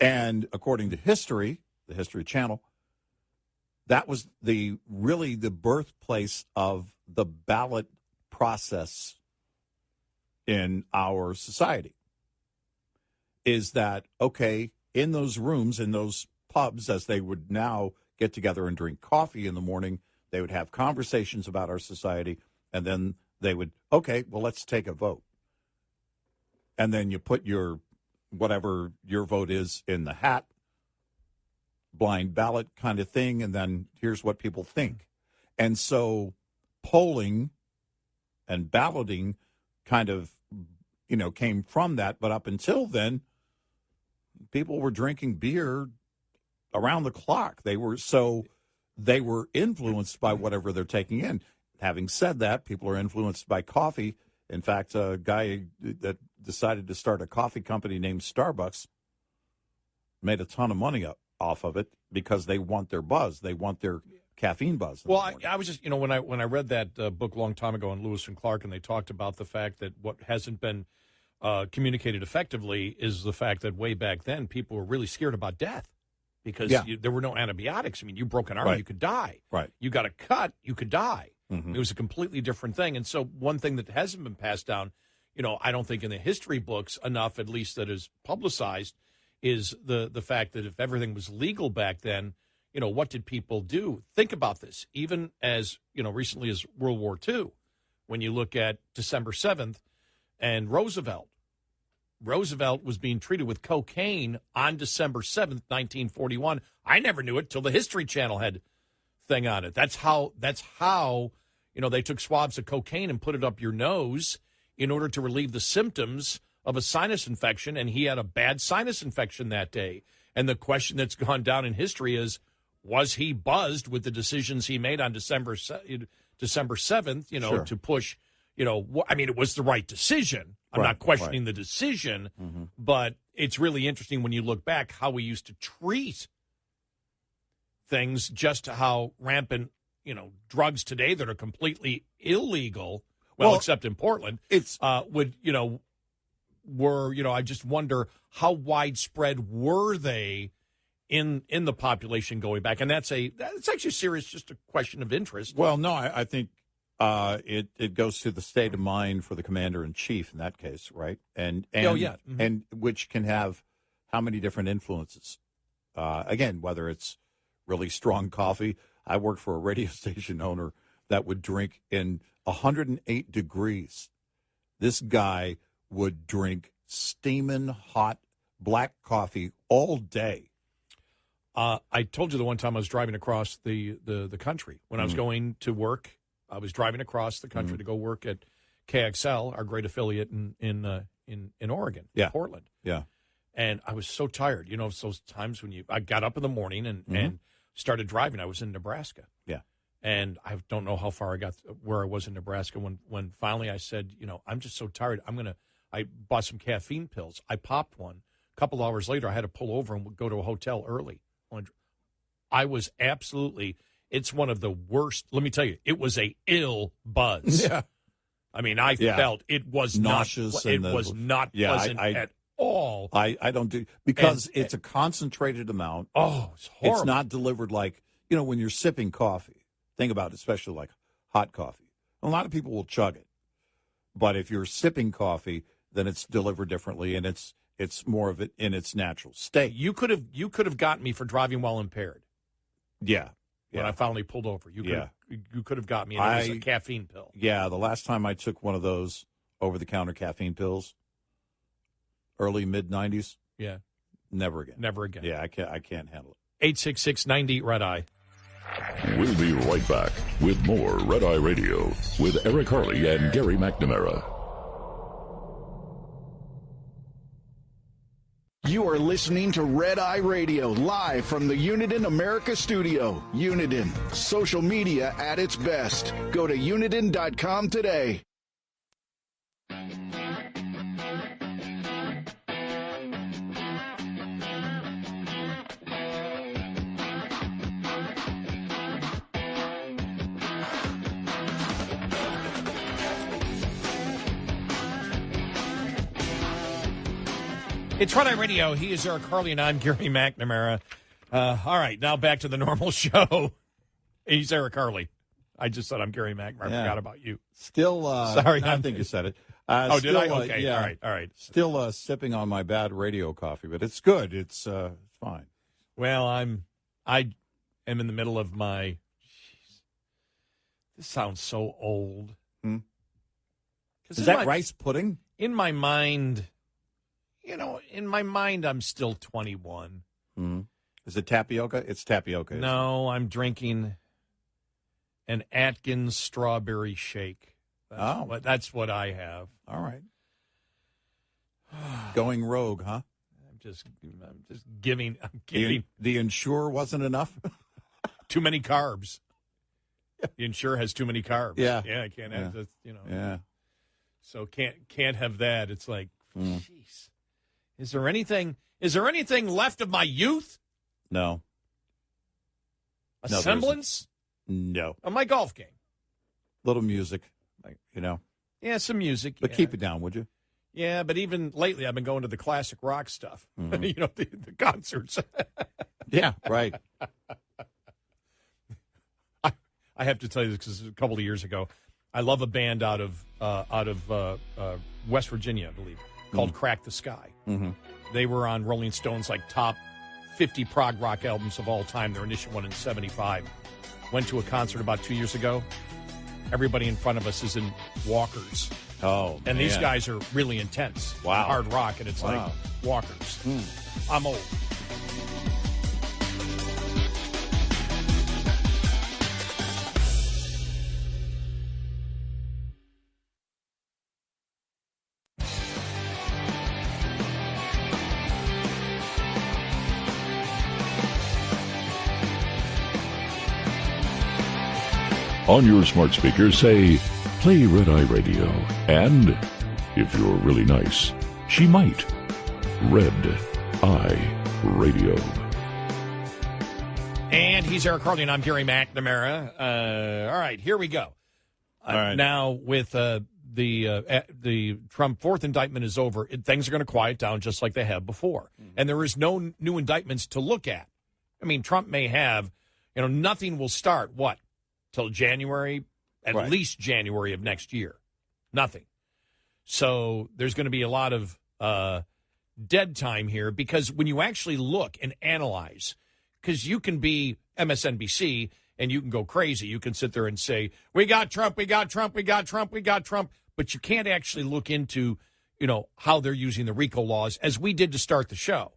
And according to history, the History Channel, that was really the birthplace of the ballot process in our society. Is that, okay, in those rooms, in those pubs, as they would now get together and drink coffee in the morning, they would have conversations about our society, and then they would, okay, well, let's take a vote. And then you put whatever your vote is in the hat, blind ballot kind of thing, and then here's what people think. And so polling and balloting kind of, came from that. But up until then, people were drinking beer around the clock. They were influenced by whatever they're taking in. Having said that, people are influenced by coffee. In fact, a guy that decided to start a coffee company named Starbucks made a ton of money off of it because they want their buzz. They want their caffeine buzz. Well, I was just, when I read that book a long time ago on Lewis and Clark, and they talked about the fact that what hasn't been communicated effectively is the fact that way back then people were really scared about death because there were no antibiotics. I mean, you broke an arm, right. You could die. Right. You got a cut, you could die. Mm-hmm. It was a completely different thing. And so one thing that hasn't been passed down, I don't think in the history books enough, at least that is publicized, is the fact that if everything was legal back then, what did people do? Think about this. Even as, recently as World War II, when you look at December 7th and Roosevelt was being treated with cocaine on December 7th, 1941. I never knew it till the History Channel had thing on it. That's how they took swabs of cocaine and put it up your nose in order to relieve the symptoms of a sinus infection, and he had a bad sinus infection that day. And the question that's gone down in history is, was he buzzed with the decisions he made on December 7th, Sure. to push, it was the right decision. I'm not questioning the decision, mm-hmm. but it's really interesting when you look back how we used to treat things, just how rampant, drugs today that are completely illegal, except in Portland, it's I just wonder how widespread were they in the population going back, and that's actually serious, just a question of interest. Well, no, I think it goes to the state of mind for the commander in chief in that case, right? And Mm-hmm. and which can have how many different influences? Again, whether it's really strong coffee. I worked for a radio station owner that would drink in 108 degrees. This guy would drink steaming hot black coffee all day. I told you the one time I was driving across the country when I was going to work. I was driving across the country to go work at KXL, our great affiliate in Oregon, Portland. Yeah. And I was so tired. Those times when I got up in the morning and started driving. I was in Nebraska. Yeah. And I don't know how far I got where I was in Nebraska when finally I said, I'm just so tired. I bought some caffeine pills. I popped one. A couple hours later, I had to pull over and go to a hotel early. I was absolutely, it's one of the worst. Let me tell you, it was a ill buzz. Yeah. I mean, I felt it was nauseous. was not pleasant at all. I don't do, because it's a concentrated amount. Oh, it's horrible. It's not delivered like, when you're sipping coffee. Think about it, especially like hot coffee. A lot of people will chug it. But if you're sipping coffee, then it's delivered differently, and it's more of it in its natural state. You could have gotten me for driving while impaired. Yeah. When I finally pulled over. You could have got me, and it was a caffeine pill. Yeah, the last time I took one of those over-the-counter caffeine pills, early, mid-'90s. Yeah. Never again. Never again. Yeah, I can't handle it. 866-90-RED-EYE. We'll be right back with more Red Eye Radio with Eric Harley and Gary McNamara. You are listening to Red Eye Radio live from the Uniden America studio. Uniden, social media at its best. Go to uniden.com today. It's Red Eye Radio. He is Eric Harley, and I'm Gary McNamara. All right, now back to the normal show. He's Eric Harley. I just said I'm Gary McNamara. I forgot about you. Still, sorry. I think you said it. Did I? Okay, yeah, all right. Still sipping on my bad radio coffee, but it's good. It's fine. Well, I am in the middle of my. Jeez, this sounds so old. Is that rice pudding? In my mind. I'm still 21. Is it tapioca? It's tapioca. No, I'm drinking an Atkins strawberry shake. That's what I have. All right. Going rogue, huh? I'm just giving. The Ensure wasn't enough? Too many carbs. The Ensure has too many carbs. Yeah. Yeah, I can't have this, Yeah. So can't have that. It's like, jeez. Is there anything left of my youth? No. A semblance? No. Of my golf game. Little music, Yeah, some music. But keep it down, would you? Yeah, but even lately I've been going to the classic rock stuff. The concerts. Yeah, right. I have to tell you this because a couple of years ago, I love a band out of West Virginia, I believe, called Crack the Sky. Mm-hmm. They were on Rolling Stone's top 50 prog rock albums of all time, their initial one in 75. Went to a concert about 2 years ago. Everybody in front of us is in walkers. Oh, and these guys are really intense. Wow. Hard rock, and it's like walkers. I'm old. On your smart speaker, say, play Red Eye Radio. And, if you're really nice, she might. Red Eye Radio. And he's Eric Harley, and I'm Gary McNamara. All right, here we go. All right. Now, with the Trump fourth indictment is over, things are going to quiet down just like they have before. And there is no new indictments to look at. I mean, Trump may have, nothing will start, till January, at least January of next year. Nothing. So there's going to be a lot of dead time here because when you actually look and analyze, because you can be MSNBC and you can go crazy. You can sit there and say, we got Trump, we got Trump, we got Trump, we got Trump. But you can't actually look into, how they're using the RICO laws as we did to start the show.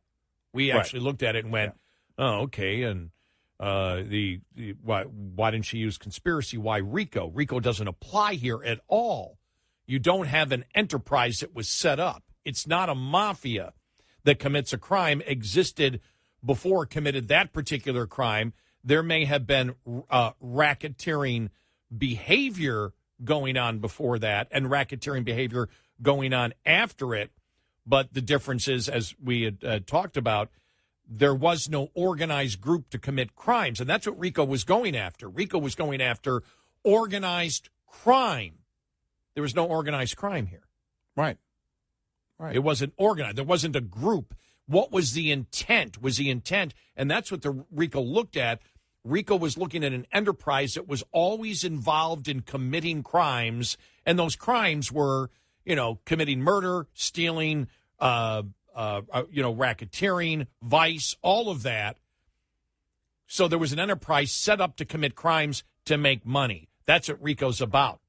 We actually looked at it and went, oh, okay, and why didn't she use conspiracy? Why RICO? RICO doesn't apply here at all. You don't have an enterprise that was set up. It's not a mafia that commits a crime, existed before it committed that particular crime. There may have been racketeering behavior going on before that and racketeering behavior going on after it. But the difference is, as we had talked about, there was no organized group to commit crimes. And that's what RICO was going after. RICO was going after organized crime. There was no organized crime here. Right. It wasn't organized. There wasn't a group. What was the intent? And that's what the RICO looked at. RICO was looking at an enterprise that was always involved in committing crimes. And those crimes were, committing murder, stealing, racketeering, vice, all of that. So there was an enterprise set up to commit crimes to make money. That's what RICO's about.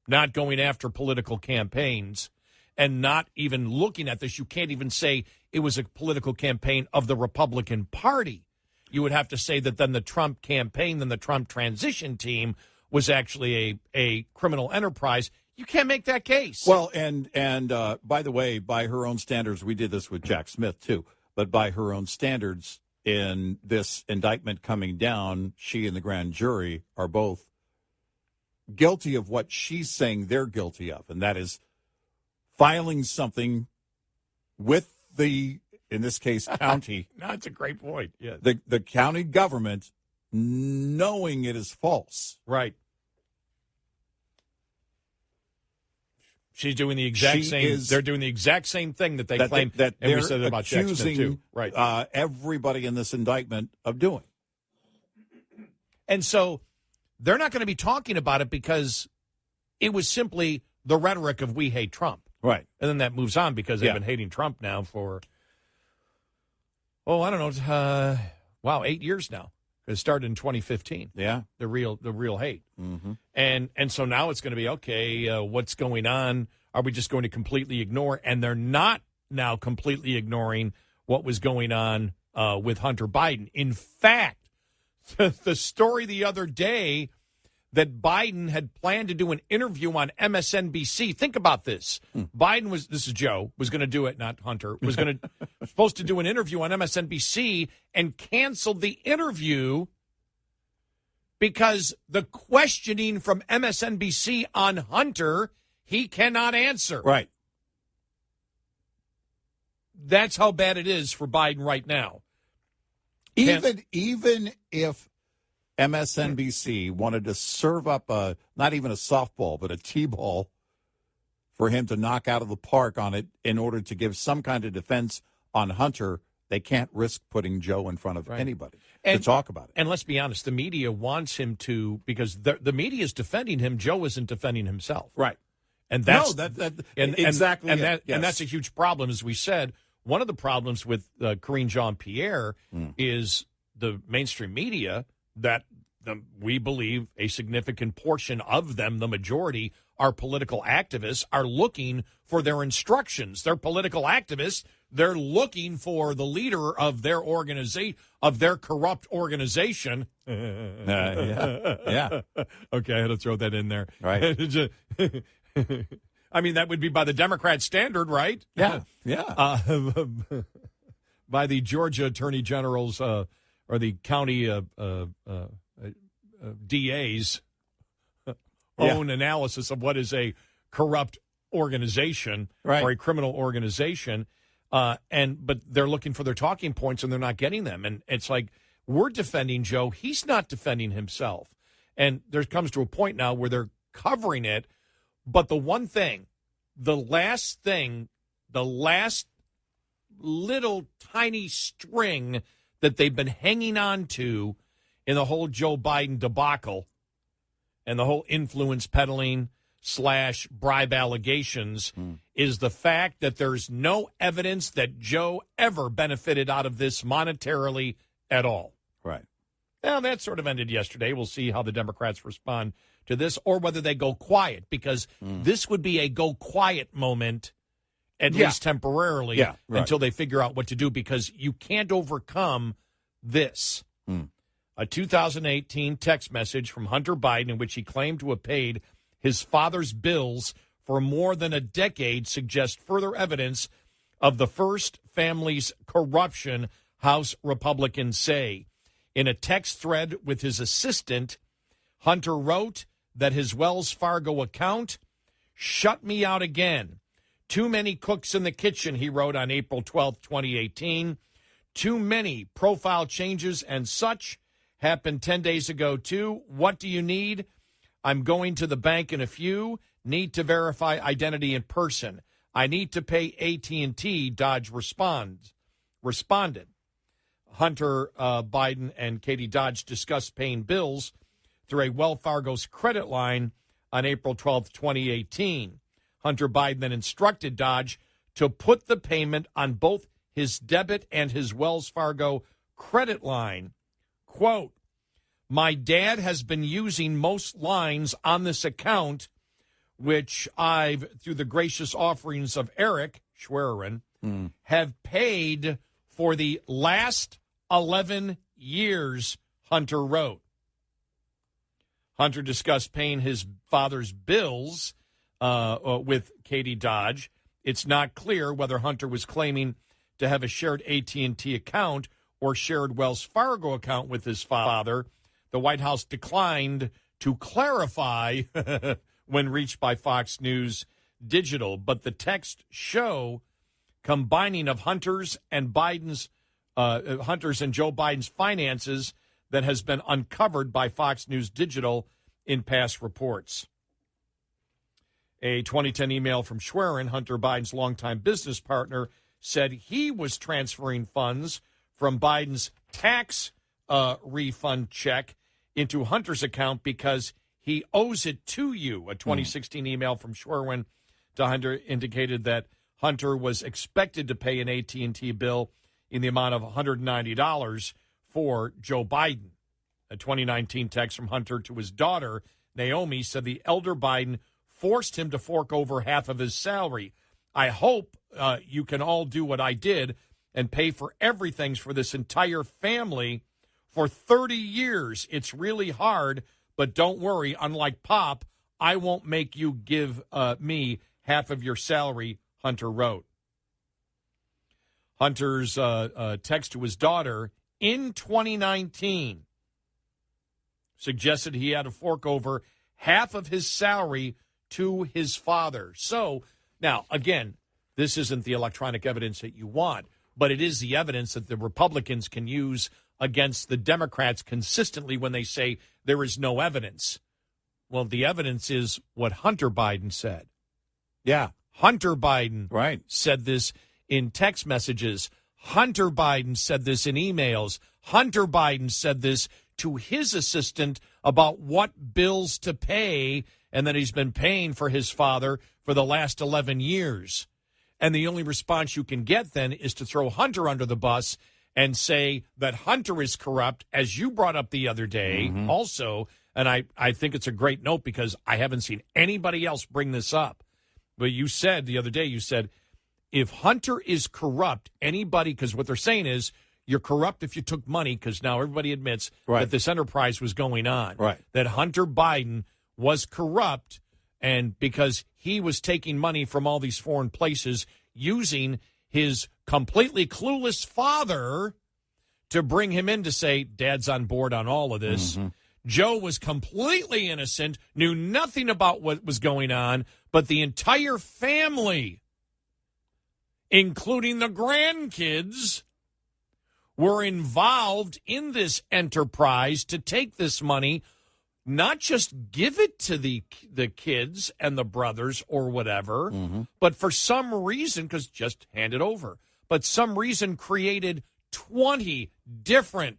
Not going after political campaigns and not even looking at this. You can't even say it was a political campaign of the Republican Party. you would have to say that then the Trump campaign, then the Trump transition team was actually a criminal enterprise. You can't make that case. Well, and by the way, by her own standards, we did this with Jack Smith, too. But by her own standards, in this indictment coming down, she and the grand jury are both guilty of what she's saying they're guilty of, and that is filing something with the, in this case, county. No, that's a great point. Yeah. The county government, knowing it is false. Right. She's doing the exact same. They're doing the exact same thing that they claim that and they're we said about Jack Smith too. Right. Everybody in this indictment of doing. And so they're not going to be talking about it because it was simply the rhetoric of "we hate Trump." Right. And then that moves on because they've been hating Trump now for, I don't know, 8 years now. It started in 2015. Yeah. The real hate. Mm-hmm. And so now it's going to be, okay, what's going on? Are we just going to completely ignore? And they're not now completely ignoring what was going on with Hunter Biden. In fact, the story the other day that Biden had planned to do an interview on MSNBC. Think about this. Biden this is Joe, was going to do it, not Hunter, was supposed to do an interview on MSNBC and canceled the interview because the questioning from MSNBC on Hunter, he cannot answer. Right. That's how bad it is for Biden right now. Even if MSNBC wanted to serve up not even a softball, but a T-ball for him to knock out of the park on it in order to give some kind of defense on Hunter, they can't risk putting Joe in front of anybody to talk about it. And let's be honest, the media wants him to, because the media is defending him. Joe isn't defending himself. Right. And that's exactly and that's a huge problem, as we said. One of the problems with Karine Jean-Pierre is the mainstream media that we believe a significant portion of them, the majority, are political activists, are looking for their instructions. They're political activists. They're looking for the leader of their organization, of their corrupt organization. Yeah. Okay, I had to throw that in there. Right. I mean, that would be by the Democrat standard, right? Yeah. By the Georgia Attorney General's or the county DA's own analysis of what is a corrupt organization or a criminal organization. But they're looking for their talking points and they're not getting them. And it's like, we're defending Joe. He's not defending himself. And there comes to a point now where they're covering it. But the last little tiny string that they've been hanging on to in the whole Joe Biden debacle and the whole influence peddling / bribe allegations is the fact that there's no evidence that Joe ever benefited out of this monetarily at all. Right. Well, that sort of ended yesterday. We'll see how the Democrats respond to this or whether they go quiet, because this would be a go quiet moment, at least temporarily, until they figure out what to do, because you can't overcome this. A 2018 text message from Hunter Biden in which he claimed to have paid his father's bills for more than a decade suggests further evidence of the first family's corruption, House Republicans say. In a text thread with his assistant, Hunter wrote that his Wells Fargo account shut me out again. Too many cooks in the kitchen, he wrote on April 12, 2018. Too many profile changes and such happened 10 days ago, too. What do you need? I'm going to the bank in a few. Need to verify identity in person. I need to pay AT&T, Dodge responded. Hunter Biden and Katie Dodge discussed paying bills through a Wells Fargo's credit line on April 12, 2018. Hunter Biden then instructed Dodge to put the payment on both his debit and his Wells Fargo credit line. Quote, my dad has been using most lines on this account, which I've, through the gracious offerings of Eric Schwerin, have paid for the last 11 years, Hunter wrote. Hunter discussed paying his father's bills with Katie Dodge. It's not clear whether Hunter was claiming to have a shared AT&T account or shared Wells Fargo account with his father. The White House declined to clarify when reached by Fox News Digital, but the texts show combining of Hunter's and Joe Biden's finances that has been uncovered by Fox News Digital in past reports. A 2010 email from Schwerin, Hunter Biden's longtime business partner, said he was transferring funds from Biden's tax refund check into Hunter's account because he owes it to you. A 2016 email from Schwerin to Hunter indicated that Hunter was expected to pay an AT&T bill in the amount of $190 for Joe Biden. A 2019 text from Hunter to his daughter, Naomi, said the elder Biden forced him to fork over half of his salary. I hope you can all do what I did and pay for everything for this entire family for 30 years. It's really hard, but don't worry. Unlike Pop, I won't make you give me half of your salary, Hunter wrote. Hunter's text to his daughter in 2019 suggested he had to fork over half of his salary to his father. So, now, again, this isn't the electronic evidence that you want, but it is the evidence that the Republicans can use against the Democrats consistently when they say there is no evidence. Well, the evidence is what Hunter Biden said. Yeah. Hunter Biden right. said this in text messages. Hunter Biden said this in emails. Hunter Biden said this to his assistant about what bills to pay and that he's been paying for his father for the last 11 years. And the only response you can get then is to throw Hunter under the bus and say that Hunter is corrupt, as you brought up the other day also. And I think it's a great note because I haven't seen anybody else bring this up. But you said the other day, you said, if Hunter is corrupt, anybody, because what they're saying is you're corrupt if you took money, because now everybody admits that this enterprise was going on. Right. That Hunter Biden was corrupt, and because he was taking money from all these foreign places, using his completely clueless father to bring him in to say, Dad's on board on all of this. Joe was completely innocent, knew nothing about what was going on, but the entire family, including the grandkids, were involved in this enterprise to take this money, not just give it to the kids and the brothers or whatever, but for some reason, because just hand it over, but some reason created 20 different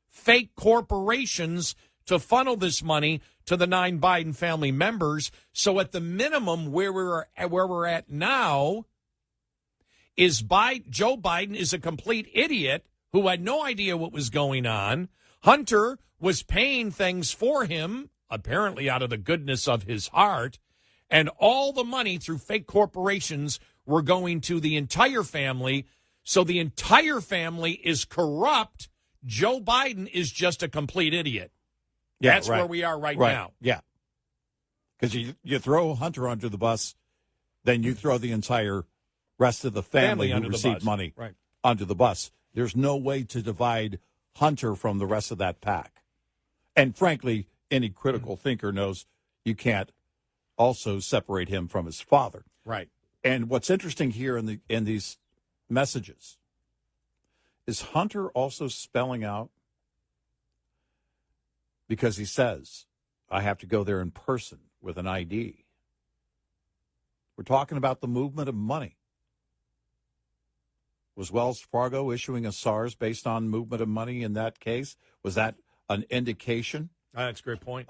fake corporations to funnel this money to the 9 Biden family members. So at the minimum, where we're at now is Joe Biden is a complete idiot who had no idea what was going on. Hunter was paying things for him, apparently out of the goodness of his heart, and all the money through fake corporations were going to the entire family. So the entire family is corrupt. Joe Biden is just a complete idiot. Yeah, that's where we are right now. Yeah. Because you throw Hunter under the bus, then you throw the entire rest of the family who received money under the bus. There's no way to divide Hunter from the rest of that pack. And frankly, any critical thinker knows you can't also separate him from his father. Right. And what's interesting here in these messages is Hunter also spelling out, because he says, I have to go there in person with an ID. We're talking about the movement of money. Was Wells Fargo issuing a SARS based on movement of money in that case? Was that an indication? That's a great point.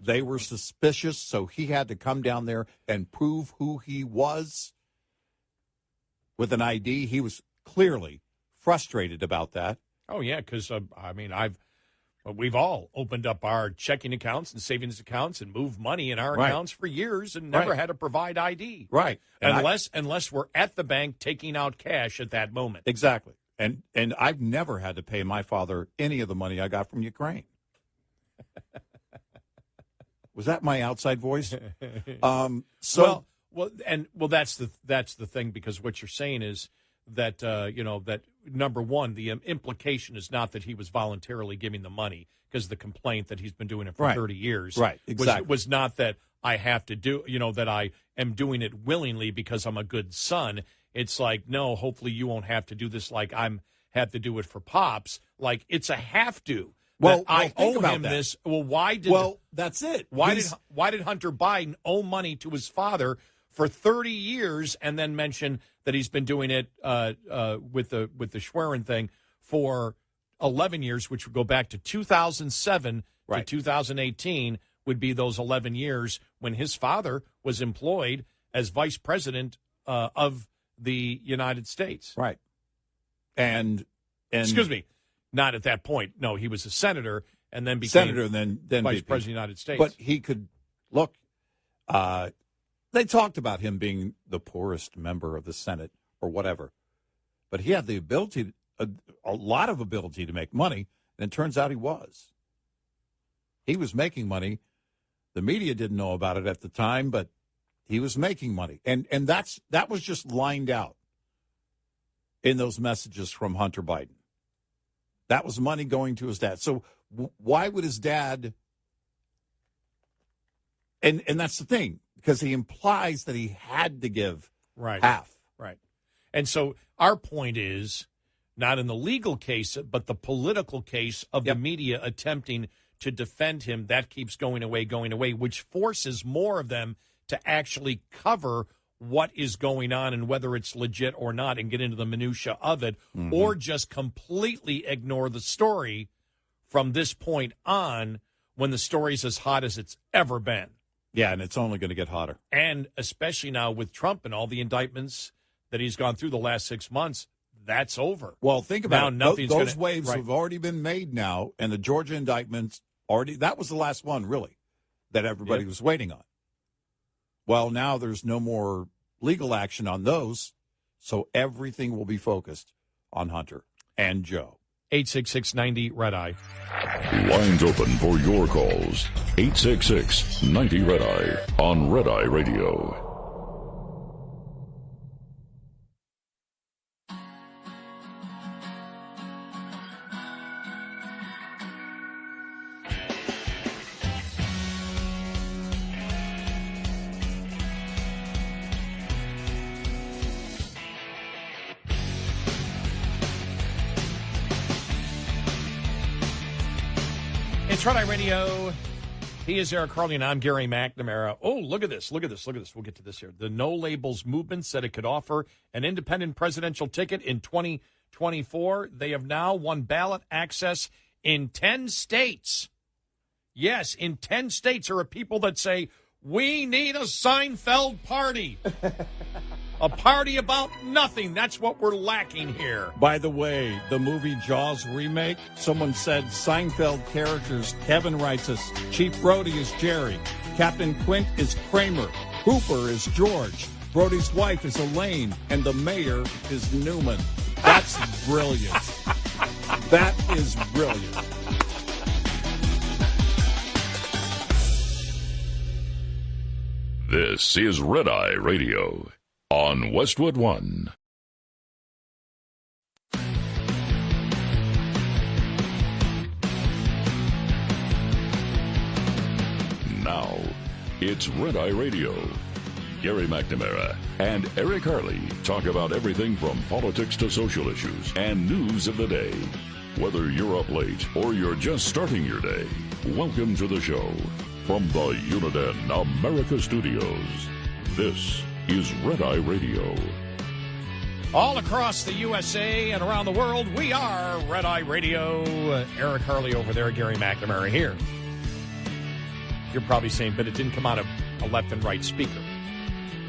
They were suspicious, so he had to come down there and prove who he was with an ID. He was clearly frustrated about that. Oh, yeah, because, we've all opened up our checking accounts and savings accounts and moved money in our accounts for years and never had to provide ID. Right. Unless we're at the bank taking out cash at that moment. Exactly. And I've never had to pay my father any of the money I got from Ukraine. Was that my outside voice? That's the thing, because what you're saying is that that number one, the implication is not that he was voluntarily giving the money, because the complaint that he's been doing it for 30 years, right, exactly, was not that I have to do, that I am doing it willingly because I'm a good son. It's like, no, hopefully you won't have to do this like I'm have to do it for Pops. Like, it's a have to. Well, I owe him that. this. Well, why did? Well, that's it. Why did Hunter Biden owe money to his father for 30 years, and then mention that he's been doing it with the Schwerin thing for 11 years, which would go back to 2007 to 2018, would be those 11 years when his father was employed as vice president of the United States. Right. And excuse me, not at that point. No, he was a senator and then became then vice VP. president of the United States. But he could look. They talked about him being the poorest member of the Senate or whatever, but he had the ability, a lot of ability to make money, and it turns out he was. He was making money. The media didn't know about it at the time, but he was making money, and that was just lined out in those messages from Hunter Biden. That was money going to his dad. So why would his dad? And that's the thing, because he implies that he had to give half. Right. And so our point is not in the legal case, but the political case of the media attempting to defend him. That keeps going away, which forces more of them to actually cover what is going on and whether it's legit or not, and get into the minutia of it, or just completely ignore the story from this point on, when the story's as hot as it's ever been. Yeah, and it's only going to get hotter. And especially now with Trump and all the indictments that he's gone through the last 6 months, that's over. Well, think about it. Those waves right. have already been made now, and the Georgia indictments that was the last one, really, that everybody was waiting on. Well, now there's no more legal action on those, so everything will be focused on Hunter and Joe. 866-90-RED-EYE. Lines open for your calls. 866-90-RED-EYE on Red Eye Radio. It's Red Eye Radio. He is Eric Carly, and I'm Gary McNamara. Oh, look at this. We'll get to this here. The No Labels movement said it could offer an independent presidential ticket in 2024. They have now won ballot access in 10 states. Yes, in 10 states there are people that say, we need a Seinfeld party. A party about nothing. That's what we're lacking here. By the way, the movie Jaws remake, someone said Seinfeld characters. Kevin writes us, Chief Brody is Jerry. Captain Quint is Kramer. Hooper is George. Brody's wife is Elaine. And the mayor is Newman. That's brilliant. That is brilliant. This is Red Eye Radio on Westwood One. Now, it's Red Eye Radio. Gary McNamara and Eric Harley talk about everything from politics to social issues and news of the day. Whether you're up late or you're just starting your day, welcome to the show. From the Uniden America Studios, this is Red Eye Radio. All across the USA and around the world, we are Red Eye Radio. Eric Harley over there, Gary McNamara here. You're probably saying, but it didn't come out of a left and right speaker.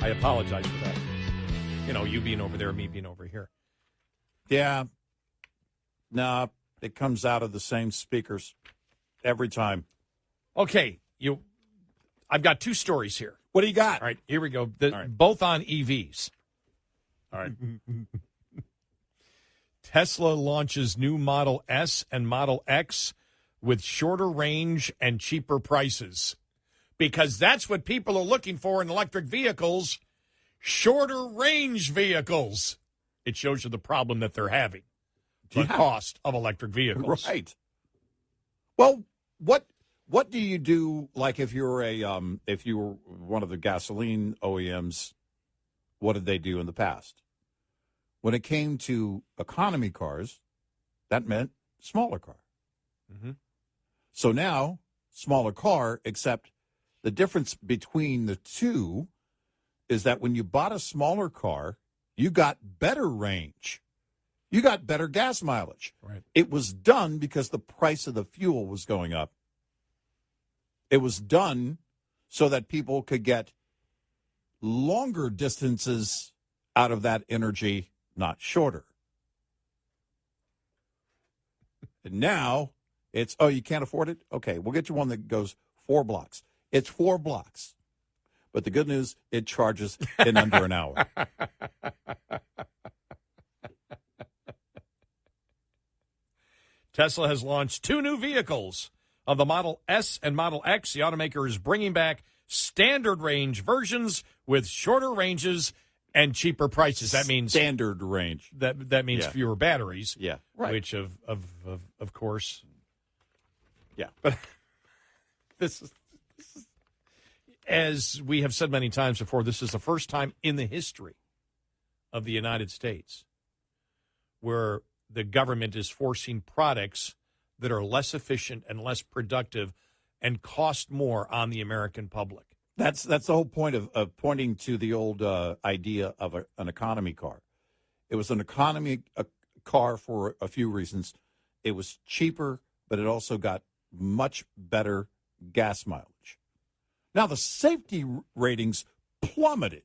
I apologize for that. You know, you being over there, me being over here. Yeah. No, it comes out of the same speakers every time. Okay, I've got two stories here. What do you got? All right, here we go. All right. Both on EVs. All right. Tesla launches new Model S and Model X with shorter range and cheaper prices. Because that's what people are looking for in electric vehicles, shorter range vehicles. It shows you the problem that they're having, the cost of electric vehicles. Right. Well, what do you do, like if you're if you were one of the gasoline OEMs, what did they do in the past? When it came to economy cars, that meant smaller car. Mm-hmm. So now, smaller car, except the difference between the two is that when you bought a smaller car, you got better range. You got better gas mileage. Right. It was done because the price of the fuel was going up. It was done so that people could get longer distances out of that energy, not shorter. And now it's, oh, you can't afford it? Okay, we'll get you one that goes 4 blocks. It's 4 blocks. But the good news, it charges in under an hour. Tesla has launched 2 new vehicles of the Model S and Model X. The automaker is bringing back standard range versions with shorter ranges and cheaper prices. That means standard range. That means fewer batteries. Yeah, right. Which of course. Yeah, but this is, as we have said many times before, this is the first time in the history of the United States where the government is forcing products that are less efficient and less productive and cost more on the American public. That's the whole point of pointing to the old idea of an economy car. It was an economy car for a few reasons. It was cheaper, but it also got much better gas mileage. Now, the safety ratings plummeted.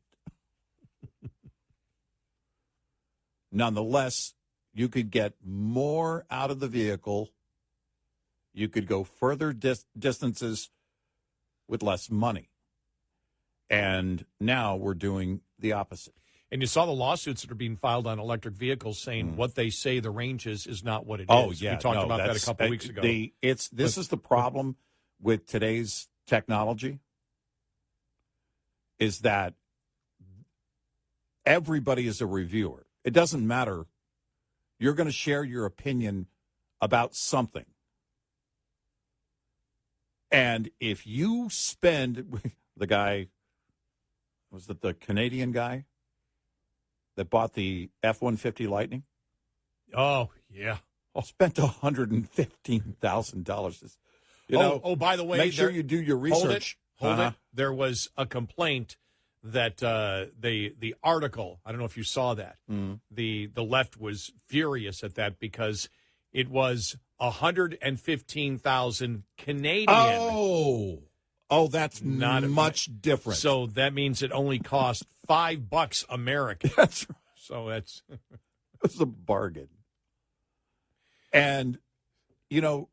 Nonetheless, you could get more out of the vehicle. You could go further distances with less money. And now we're doing the opposite. And you saw the lawsuits that are being filed on electric vehicles saying what they say the range is not what it is. Oh, yeah. We talked about that a couple weeks ago. This is the problem with today's technology, is that everybody is a reviewer. It doesn't matter. You're going to share your opinion about something. And if you spend, the guy, was it the Canadian guy that bought the F-150 Lightning? Oh, yeah. Spent $115,000. Oh, by the way, make sure you do your research. Hold it. There was a complaint that the article, I don't know if you saw that, the left was furious at that because it was 115,000 Canadian. Oh, that's not much different. So that means it only cost $5 American. That's right. So that's a bargain. And the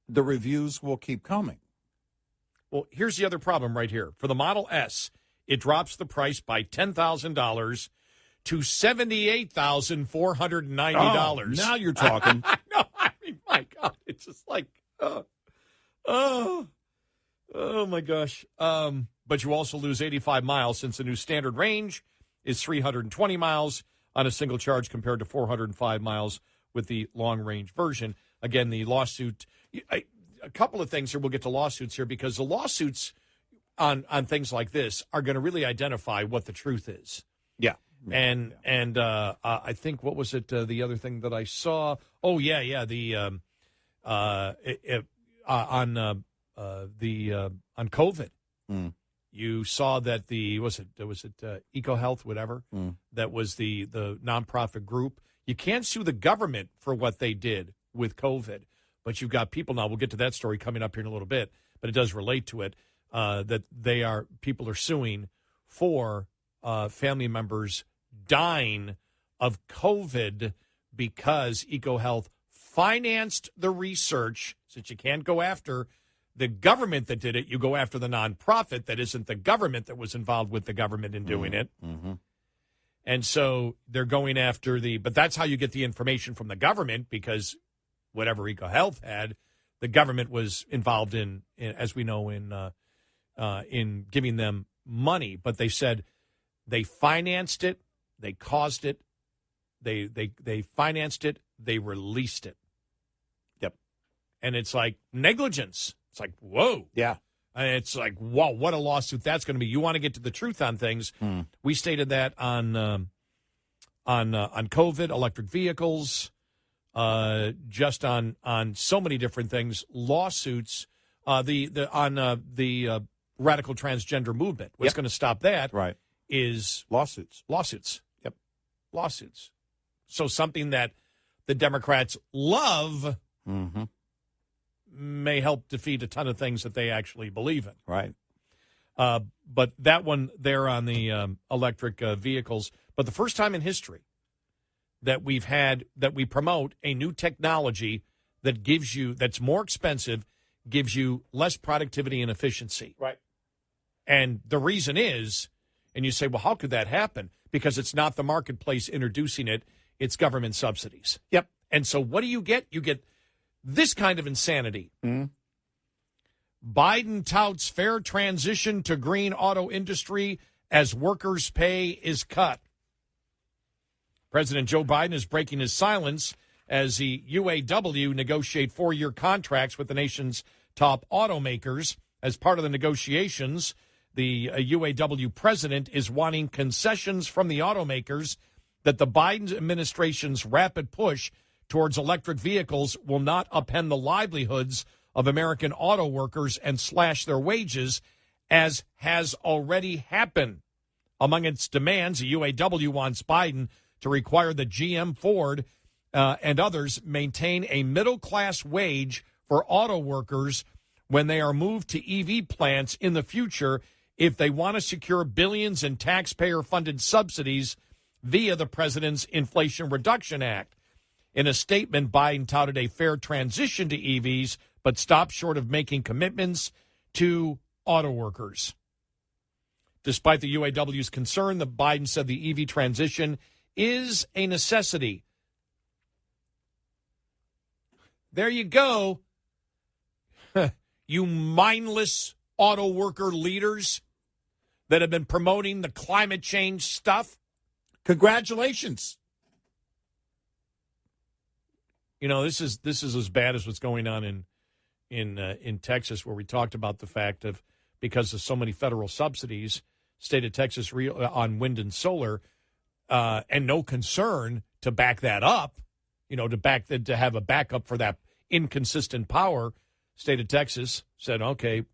reviews will keep coming. Well, here's the other problem right here. For the Model S, it drops the price by $10,000 to $78,490. Now you're talking. No, I mean, my God, it's just like, oh my gosh. But you also lose 85 miles since the new standard range is 320 miles on a single charge compared to 405 miles with the long-range version. Again, the lawsuit, a couple of things here. We'll get to lawsuits here because the lawsuits on things like this are going to really identify what the truth is. Yeah. And I think, what was it, the other thing that I saw? Oh, yeah, on COVID. You saw that was it EcoHealth, whatever, that was the nonprofit group. You can't sue the government for what they did with COVID, but you've got people now. We'll get to that story coming up here in a little bit, but it does relate to it. That people are suing for family members dying of COVID because EcoHealth financed the research. Since you can't go after the government that did it, you go after the nonprofit that isn't the government that was involved with the government in doing it. And so they're going after but that's how you get the information from the government, because whatever EcoHealth had, the government was involved in as we know, in giving them money. But they said they financed it, they caused it, they financed it, they released it. Yep. And it's like negligence. It's like, whoa. Yeah. And it's like, wow, what a lawsuit that's going to be. You want to get to the truth on things. We stated that on COVID, electric vehicles, just on so many different things, lawsuits, on the radical transgender movement. What's going to stop that is lawsuits. Yep. Lawsuits. So something that the Democrats love may help defeat a ton of things that they actually believe in. Right. But that one there on the electric vehicles, but the first time in history that we promote a new technology that that's more expensive, gives you less productivity and efficiency. Right. And the reason is, and you say, well, how could that happen? Because it's not the marketplace introducing it, it's government subsidies. Yep. And so what do you get? You get this kind of insanity. Biden touts fair transition to green auto industry as workers' pay is cut. President Joe Biden is breaking his silence as the UAW negotiate 4-year contracts with the nation's top automakers. As part of the negotiations, the UAW president is wanting concessions from the automakers that the Biden administration's rapid push towards electric vehicles will not upend the livelihoods of American auto workers and slash their wages, as has already happened. Among its demands, the UAW wants Biden to require that GM, Ford, and others maintain a middle-class wage for auto workers when they are moved to EV plants in the future if they want to secure billions in taxpayer-funded subsidies via the president's Inflation Reduction Act. In a statement, Biden touted a fair transition to EVs, but stopped short of making commitments to auto workers. Despite the UAW's concern, Biden said the EV transition is a necessity. There you go. You mindless auto worker leaders that have been promoting the climate change stuff. Congratulations. You know, this is as bad as what's going on in Texas, where we talked about the fact of, because of so many federal subsidies, state of Texas on wind and solar, and no concern to back that up, to have a backup for that inconsistent power. State of Texas said, okay,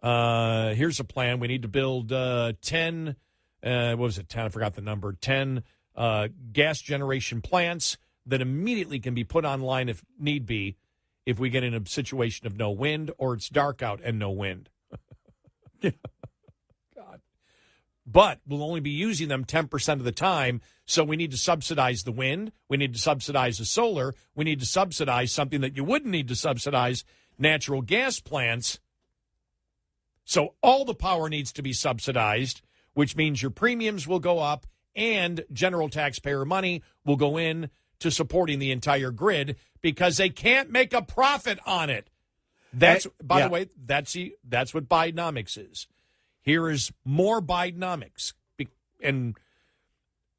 here's a plan. We need to build 10, what was it, 10? I forgot the number, 10 gas generation plants that immediately can be put online if need be, if we get in a situation of no wind or it's dark out and no wind. God. But we'll only be using them 10% of the time, so we need to subsidize the wind. We need to subsidize the solar. We need to subsidize something that you wouldn't need to subsidize, natural gas plants. So all the power needs to be subsidized, which means your premiums will go up and general taxpayer money will go in to supporting the entire grid, because they can't make a profit on it. That's, by the way, that's what Bidenomics is. Here is more Bidenomics. And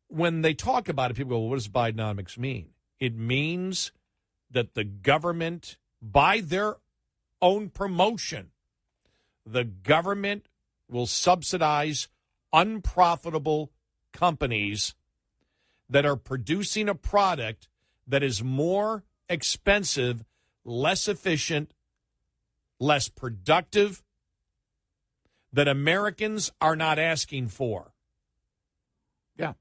when they talk about it, people go, well, what does Bidenomics mean? It means that the government, by their own promotion, the government will subsidize unprofitable companies that are producing a product that is more expensive, less efficient, less productive, that Americans are not asking for. Yeah.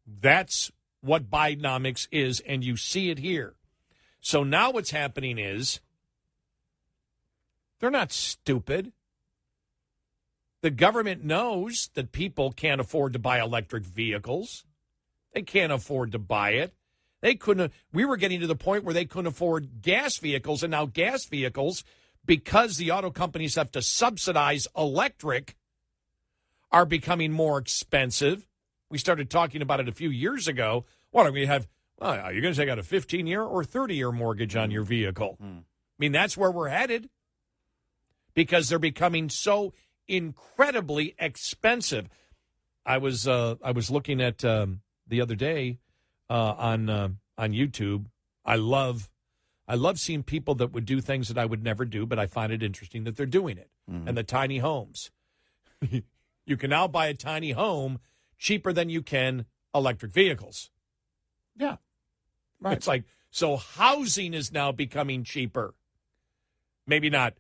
That's what Bidenomics is, and you see it here. So now what's happening is they're not stupid. The government knows that people can't afford to buy electric vehicles. They can't afford to buy it. They couldn't. We were getting to the point where they couldn't afford gas vehicles, and now gas vehicles, because the auto companies have to subsidize electric, are becoming more expensive. We started talking about it a few years ago. What are we have? Well, you're going to take out a 15-year or 30-year mortgage on your vehicle. I mean, that's where we're headed because they're becoming so incredibly expensive. I was looking at the other day on YouTube. I love seeing people that would do things that I would never do, but I find it interesting that they're doing it. And the tiny homes. You can now buy a tiny home cheaper than you can electric vehicles. Yeah. Right. It's like, so housing is now becoming cheaper. Maybe not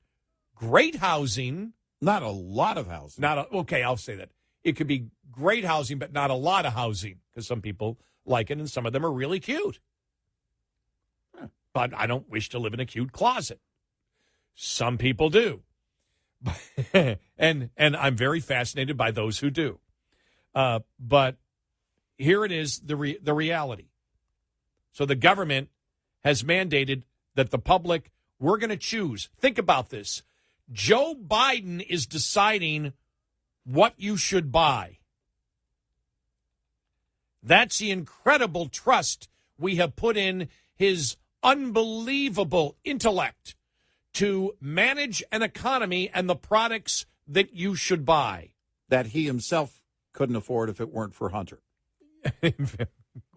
great housing. Not a lot of housing. Okay, I'll say that. It could be great housing, but not a lot of housing because some people like it and some of them are really cute. But I don't wish to live in a cute closet. Some people do. and I'm very fascinated by those who do. But here it is, the reality. So the government has mandated that the public, we're going to choose. Think about this. Joe Biden is deciding what you should buy. That's the incredible trust we have put in his unbelievable intellect to manage an economy and the products that you should buy. That he himself couldn't afford if it weren't for Hunter.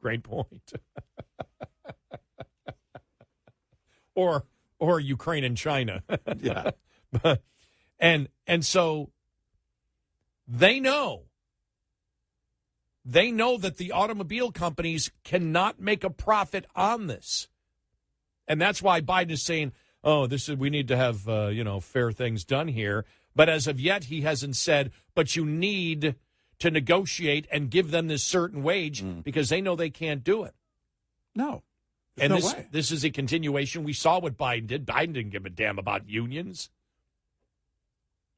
Great point. or Ukraine and China. Yeah. And so they know that the automobile companies cannot make a profit on this. And that's why Biden is saying, we need to have, fair things done here. But as of yet, he hasn't said, but you need to negotiate and give them this certain wage because they know they can't do it. No. And no way. This is a continuation. We saw what Biden did. Biden didn't give a damn about unions.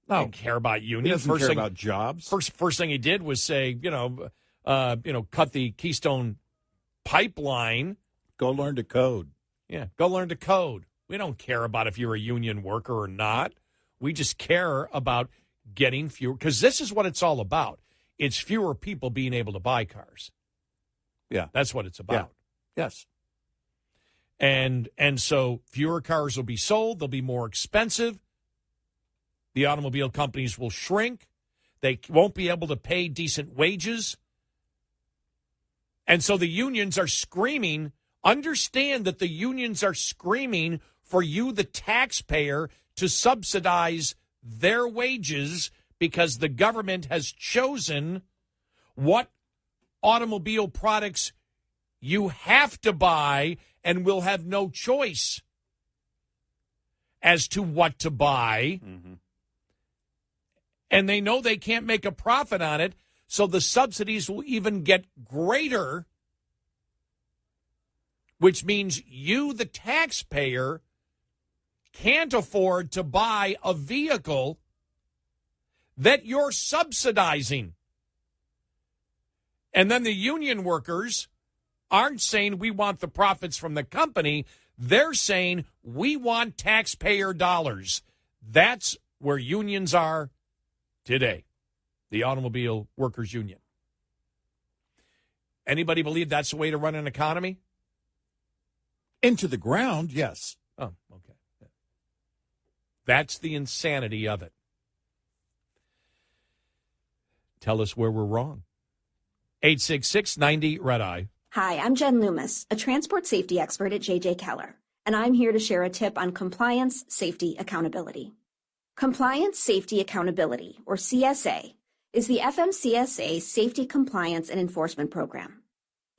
No. He didn't care about unions. He doesn't care about jobs. First thing he did was say, cut the Keystone pipeline. Go learn to code. Yeah, go learn to code. We don't care about if you're a union worker or not. We just care about getting fewer, because this is what it's all about. It's fewer people being able to buy cars. Yeah. That's what it's about. Yeah. Yes. And so fewer cars will be sold. They'll be more expensive. The automobile companies will shrink. They won't be able to pay decent wages. And so the unions are screaming. Understand that the unions are screaming for you, the taxpayer, to subsidize their wages because the government has chosen what automobile products you have to buy and will have no choice as to what to buy. Mm-hmm. And they know they can't make a profit on it, so the subsidies will even get greater, which means you, the taxpayer, can't afford to buy a vehicle that you're subsidizing. And then the union workers aren't saying we want the profits from the company. They're saying we want taxpayer dollars. That's where unions are today, the Automobile Workers Union. Anybody believe that's the way to run an economy? Into the ground, yes. Oh, okay. That's the insanity of it. Tell us where we're wrong. 866-90-RED-EYE. Hi, I'm Jen Loomis, a transport safety expert at J.J. Keller, and I'm here to share a tip on compliance, safety, accountability. Compliance, Safety, Accountability, or CSA, is the FMCSA Safety, Compliance, and Enforcement Program.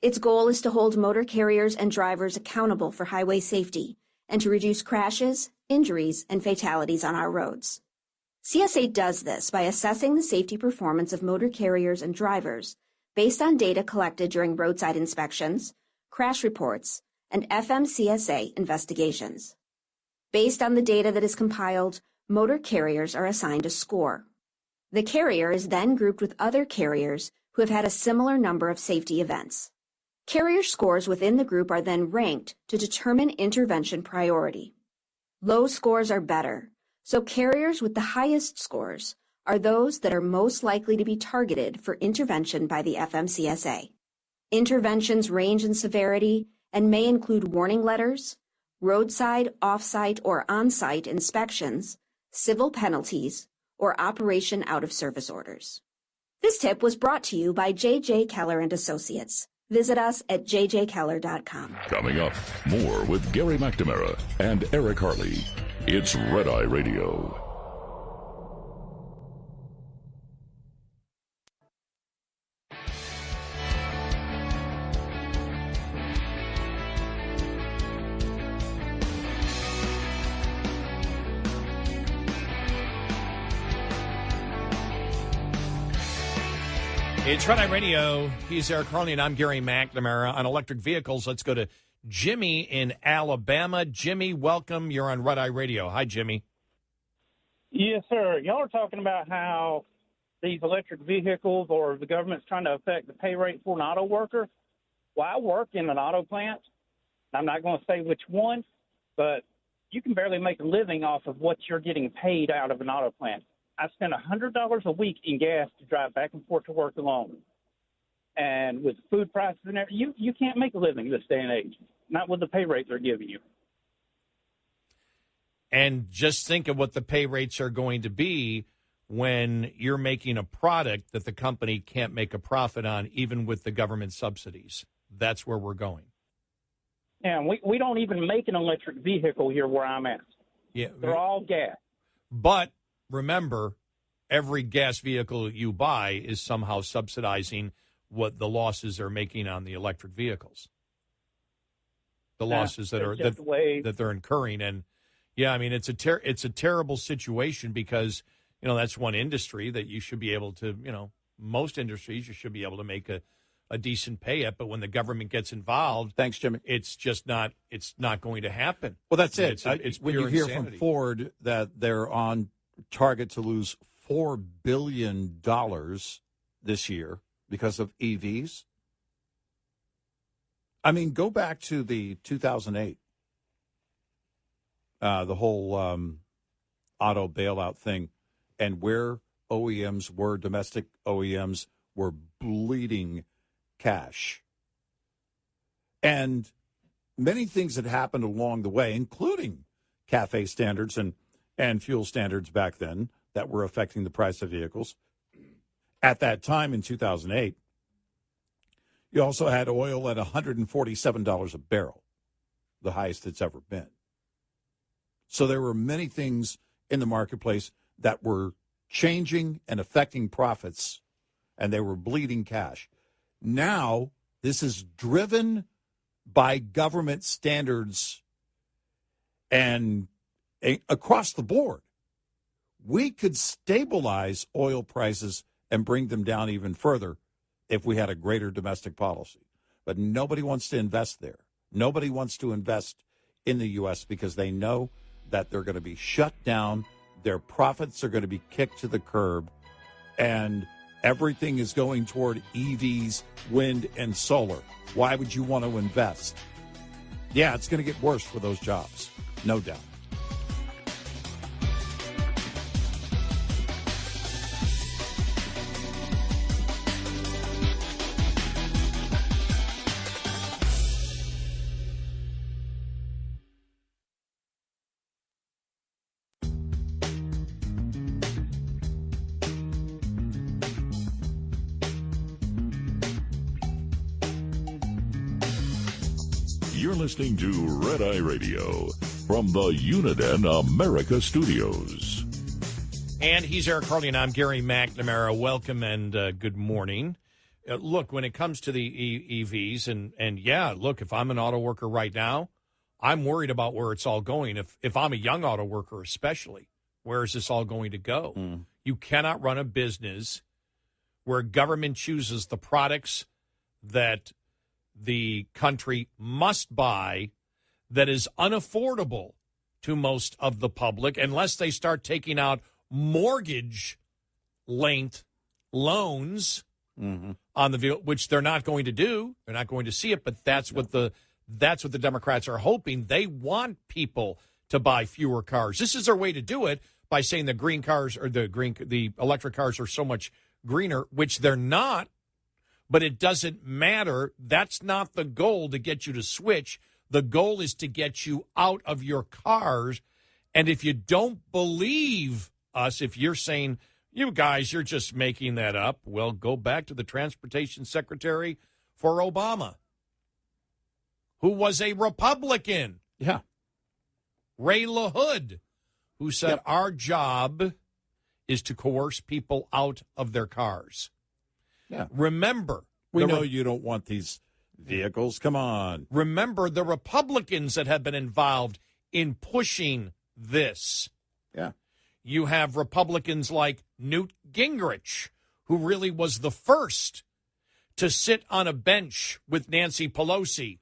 Its goal is to hold motor carriers and drivers accountable for highway safety and to reduce crashes, injuries, and fatalities on our roads. CSA does this by assessing the safety performance of motor carriers and drivers based on data collected during roadside inspections, crash reports, and FMCSA investigations. Based on the data that is compiled, motor carriers are assigned a score. The carrier is then grouped with other carriers who have had a similar number of safety events. Carrier scores within the group are then ranked to determine intervention priority. Low scores are better, so carriers with the highest scores are those that are most likely to be targeted for intervention by the FMCSA. Interventions range in severity and may include warning letters, roadside, off-site, or on-site inspections, civil penalties, or operation out-of-service orders. This tip was brought to you by J.J. Keller and Associates. Visit us at jjkeller.com. Coming up, more with Gary McNamara and Eric Harley. It's Red Eye Radio. It's Red Eye Radio. He's Eric Harley, and I'm Gary McNamara. On electric vehicles, let's go to Jimmy in Alabama. Jimmy, welcome. You're on Red Eye Radio. Hi, Jimmy. Yes, sir. Y'all are talking about how these electric vehicles or the government's trying to affect the pay rate for an auto worker. Well, I work in an auto plant. I'm not going to say which one, but you can barely make a living off of what you're getting paid out of an auto plant. I spend $100 a week in gas to drive back and forth to work alone. And with food prices and everything, you can't make a living this day and age, not with the pay rates they're giving you. And just think of what the pay rates are going to be when you're making a product that the company can't make a profit on, even with the government subsidies. That's where we're going. Yeah, we don't even make an electric vehicle here where I'm at. Yeah, they're all gas. But remember, every gas vehicle you buy is somehow subsidizing what the losses are making on the electric vehicles. The losses that they're incurring, and yeah, I mean it's a terrible situation because that's one industry that you should be able to most industries you should be able to make a decent pay at, but when the government gets involved, thanks, Jimmy, it's not going to happen. Well, that's it. It's when you hear insanity. from Ford that they're on target to lose $4 billion this year because of EVs. I mean, go back to the 2008, the whole auto bailout thing, and where domestic OEMs were bleeding cash. And many things had happened along the way, including CAFE standards and fuel standards back then that were affecting the price of vehicles. At that time in 2008, you also had oil at $147 a barrel, the highest it's ever been. So there were many things in the marketplace that were changing and affecting profits, and they were bleeding cash. Now, this is driven by government standards and across the board. We could stabilize oil prices and bring them down even further if we had a greater domestic policy. But nobody wants to invest there. Nobody wants to invest in the U.S. because they know that they're going to be shut down, their profits are going to be kicked to the curb, and everything is going toward EVs, wind, and solar. Why would you want to invest? Yeah, it's going to get worse for those jobs, no doubt. You're listening to Red Eye Radio from the Uniden America Studios. And he's Eric Harley, and I'm Gary McNamara. Welcome and good morning. Look, when it comes to the EVs, and yeah, look, if I'm an auto worker right now, I'm worried about where it's all going. If I'm a young auto worker especially, where is this all going to go? You cannot run a business where government chooses the products that the country must buy that is unaffordable to most of the public unless they start taking out mortgage length loans on the vehicle, which they're not going to do. They're not going to see it, but that's what the Democrats are hoping. They want people to buy fewer cars. This is their way to do it, by saying the green cars or the electric cars are so much greener, which they're not, but it doesn't matter. That's not the goal to get you to switch. The goal is to get you out of your cars. And if you don't believe us, if you're saying, you guys, you're just making that up, well, go back to the transportation secretary for Obama, who was a Republican. Yeah. Ray LaHood, who said our job is to coerce people out of their cars. Yeah. Remember, we know you don't want these vehicles. Come on. Remember the Republicans that have been involved in pushing this. Yeah. You have Republicans like Newt Gingrich, who really was the first to sit on a bench with Nancy Pelosi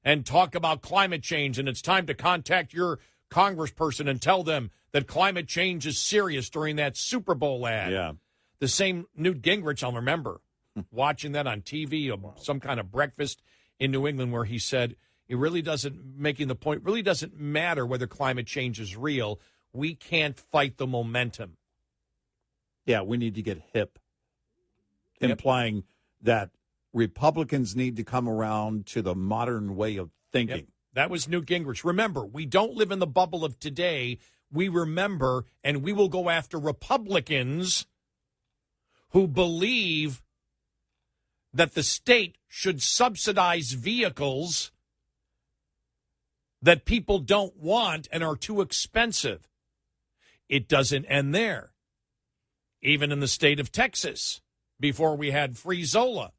and talk about climate change, and it's time to contact your congressperson and tell them that climate change is serious during that Super Bowl ad. Yeah. The same Newt Gingrich, I'll remember watching that on TV, some kind of breakfast in New England where he said, it really doesn't, making the point, really doesn't matter whether climate change is real. We can't fight the momentum. Yeah, we need to get hip, implying that Republicans need to come around to the modern way of thinking. Yep. That was Newt Gingrich. Remember, we don't live in the bubble of today. We remember, and we will go after Republicans who believe that the state should subsidize vehicles that people don't want and are too expensive. It doesn't end there. Even in the state of Texas, before we had Free Zola,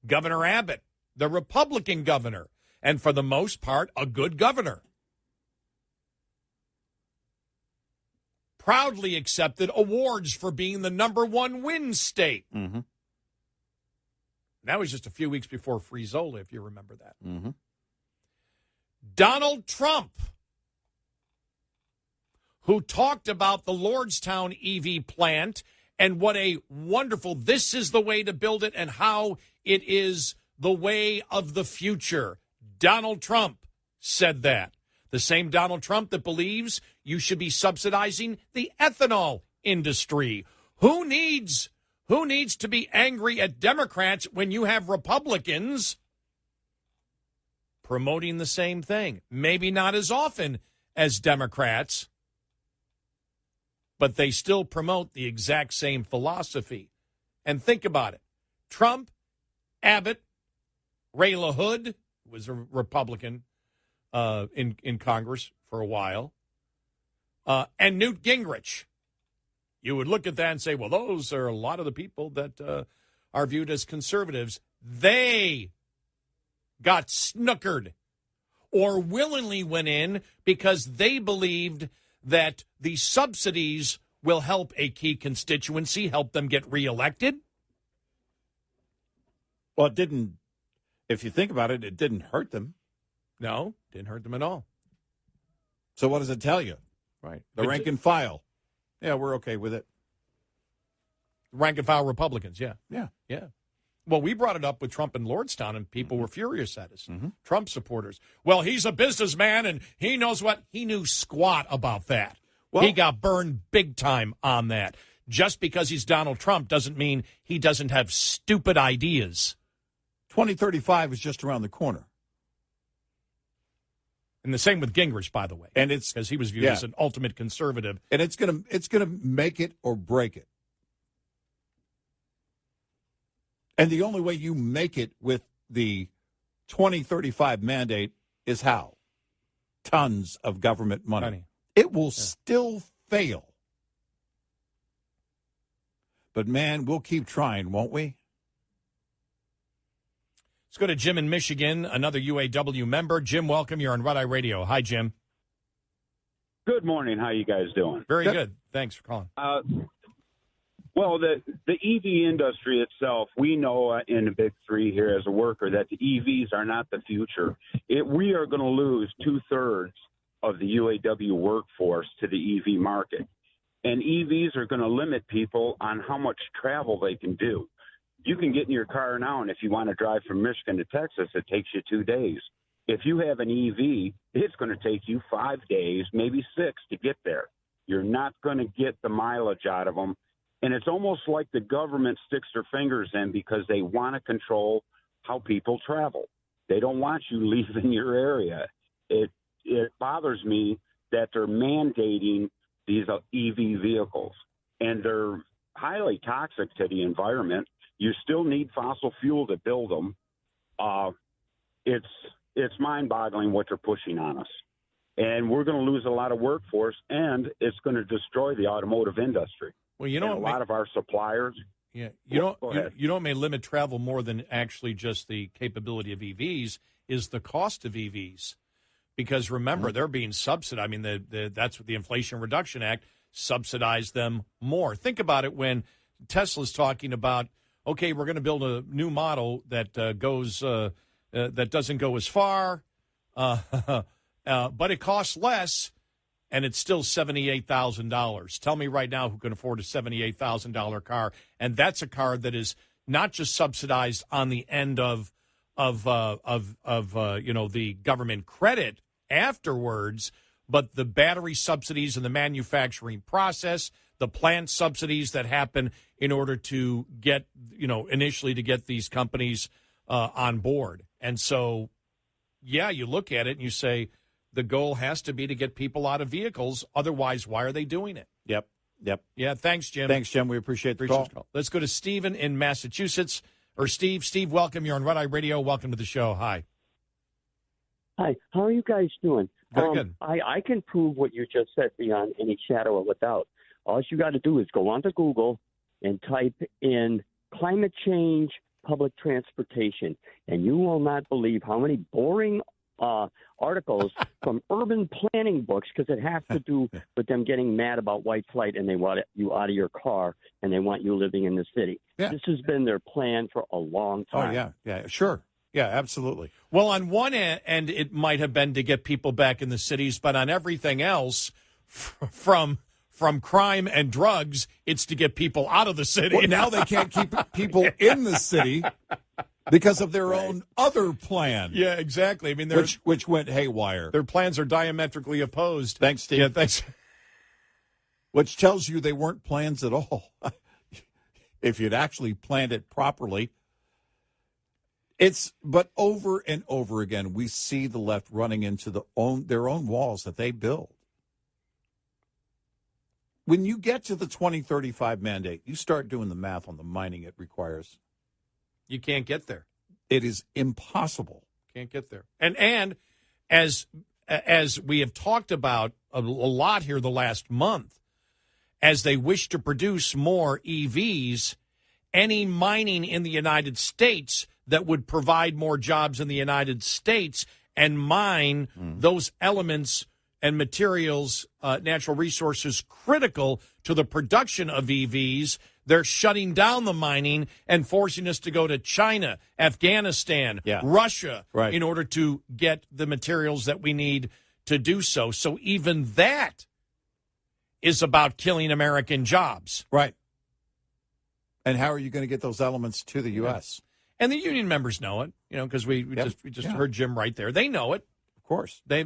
Governor Abbott, the Republican governor, and for the most part, a good governor, proudly accepted awards for being the #1 win state. Mm-hmm. That was just a few weeks before Free Zola, if you remember that. Mm-hmm. Donald Trump, who talked about the Lordstown EV plant and what a wonderful, this is the way to build it and how it is the way of the future. Donald Trump said that. The same Donald Trump that believes you should be subsidizing the ethanol industry. Who needs to be angry at Democrats when you have Republicans promoting the same thing? Maybe not as often as Democrats, but they still promote the exact same philosophy. And think about it. Trump, Abbott, Ray LaHood, who was a Republican in Congress for a while, and Newt Gingrich. You would look at that and say, well, those are a lot of the people that are viewed as conservatives. They got snookered or willingly went in because they believed that the subsidies will help a key constituency, help them get reelected. Well, it didn't, if you think about it, it didn't hurt them. No, didn't hurt them at all. So what does it tell you? Right. The rank and file. Yeah, we're okay with it. Rank and file Republicans, yeah. Yeah. Yeah. Well, we brought it up with Trump in Lordstown, and people were furious at us. Trump supporters. Well, he's a businessman, and he knows what. He knew squat about that. Well, he got burned big time on that. Just because he's Donald Trump doesn't mean he doesn't have stupid ideas. 2035 is just around the corner. And the same with Gingrich, by the way. And it's because he was viewed as an ultimate conservative. And it's gonna make it or break it. And the only way you make it with the 2035 mandate is how? Tons of government money. It will still fail. But, man, we'll keep trying, won't we? Let's go to Jim in Michigan, another UAW member. Jim, welcome. You're on Red Eye Radio. Hi, Jim. Good morning. How you guys doing? Very good. Thanks for calling. Well, the EV industry itself, we know in the Big Three here as a worker that the EVs are not the future. We are going to lose 2/3 of the UAW workforce to the EV market. And EVs are going to limit people on how much travel they can do. You can get in your car now, and if you want to drive from Michigan to Texas, it takes you 2 days. If you have an EV, it's going to take you 5 days, maybe 6 to get there. You're not going to get the mileage out of them. And it's almost like the government sticks their fingers in because they want to control how people travel. They don't want you leaving your area. It bothers me that they're mandating these EV vehicles, and they're highly toxic to the environment. You still need fossil fuel to build them. It's mind-boggling what they're pushing on us. And we're going to lose a lot of workforce, and it's going to destroy the automotive industry. Well, you know, a lot of our suppliers. Yeah, you know what may limit travel more than actually just the capability of EVs is the cost of EVs. Because remember, they're being subsidized. I mean, that's what the Inflation Reduction Act subsidized them more. Think about it when Tesla's talking about, okay, we're going to build a new model that that doesn't go as far, but it costs less, and it's still $78,000. Tell me right now who can afford a $78,000 car, and that's a car that is not just subsidized on the end of the government credit afterwards, but the battery subsidies and the manufacturing process, the plant subsidies that happen in order to get, initially to get these companies on board. And so, yeah, you look at it and you say the goal has to be to get people out of vehicles. Otherwise, why are they doing it? Yep. Yeah, thanks, Jim. Thanks, Jim. We appreciate the call. Let's go to Stephen in Massachusetts. Or Steve. Steve, welcome. You're on Red Eye Radio. Welcome to the show. Hi. Hi. How are you guys doing? Good. I can prove what you just said beyond any shadow of a doubt. All you got to do is go onto Google and type in climate change public transportation, and you will not believe how many boring articles from urban planning books, because it has to do with them getting mad about white flight and they want you out of your car and they want you living in the city. Yeah. This has been their plan for a long time. Oh, yeah, sure. Yeah, absolutely. Well, on one end, it might have been to get people back in the cities, but on everything else, from crime and drugs, it's to get people out of the city. Well, now they can't keep people in the city because of their own other plan. Yeah, exactly. I mean, which went haywire. Their plans are diametrically opposed. Thanks, Steve. Yeah, thanks. Which tells you they weren't plans at all. If you'd actually planned it properly. But over and over again, we see the left running into their own walls that they build. When you get to the 2035 mandate, you start doing the math on the mining it requires. You can't get there. It is impossible. Can't get there. And as we have talked about a lot here the last month, as they wish to produce more EVs, any mining in the United States that would provide more jobs in the United States and mine those elements and materials, natural resources critical to the production of EVs, they're shutting down the mining and forcing us to go to China, Afghanistan, Russia, in order to get the materials that we need to do so. So even that is about killing American jobs. Right. And how are you going to get those elements to the U.S.? And the union members know it, because we just heard Jim right there. They know it, of course. Now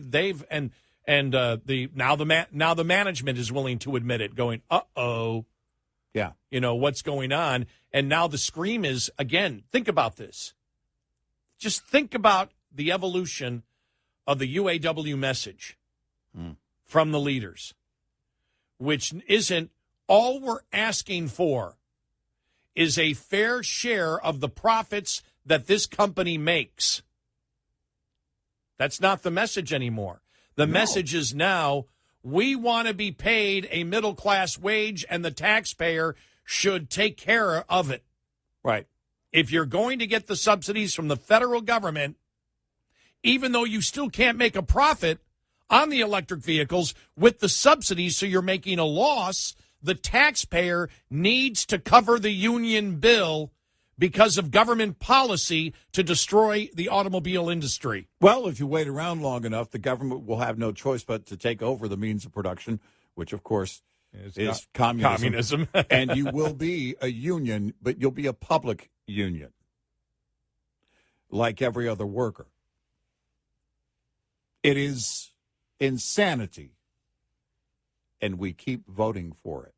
the management is willing to admit it, going, yeah, what's going on? And now the scream is, again, think about this. Just think about the evolution of the UAW message from the leaders, which isn't all we're asking for is a fair share of the profits that this company makes. That's not the message anymore. The message is now, we want to be paid a middle-class wage, and the taxpayer should take care of it. Right. If you're going to get the subsidies from the federal government, even though you still can't make a profit on the electric vehicles with the subsidies, so you're making a loss, the taxpayer needs to cover the union bill because of government policy to destroy the automobile industry. Well, if you wait around long enough, the government will have no choice but to take over the means of production, which, of course, is communism. And you will be a union, but you'll be a public union, like every other worker. It is insanity, and we keep voting for it.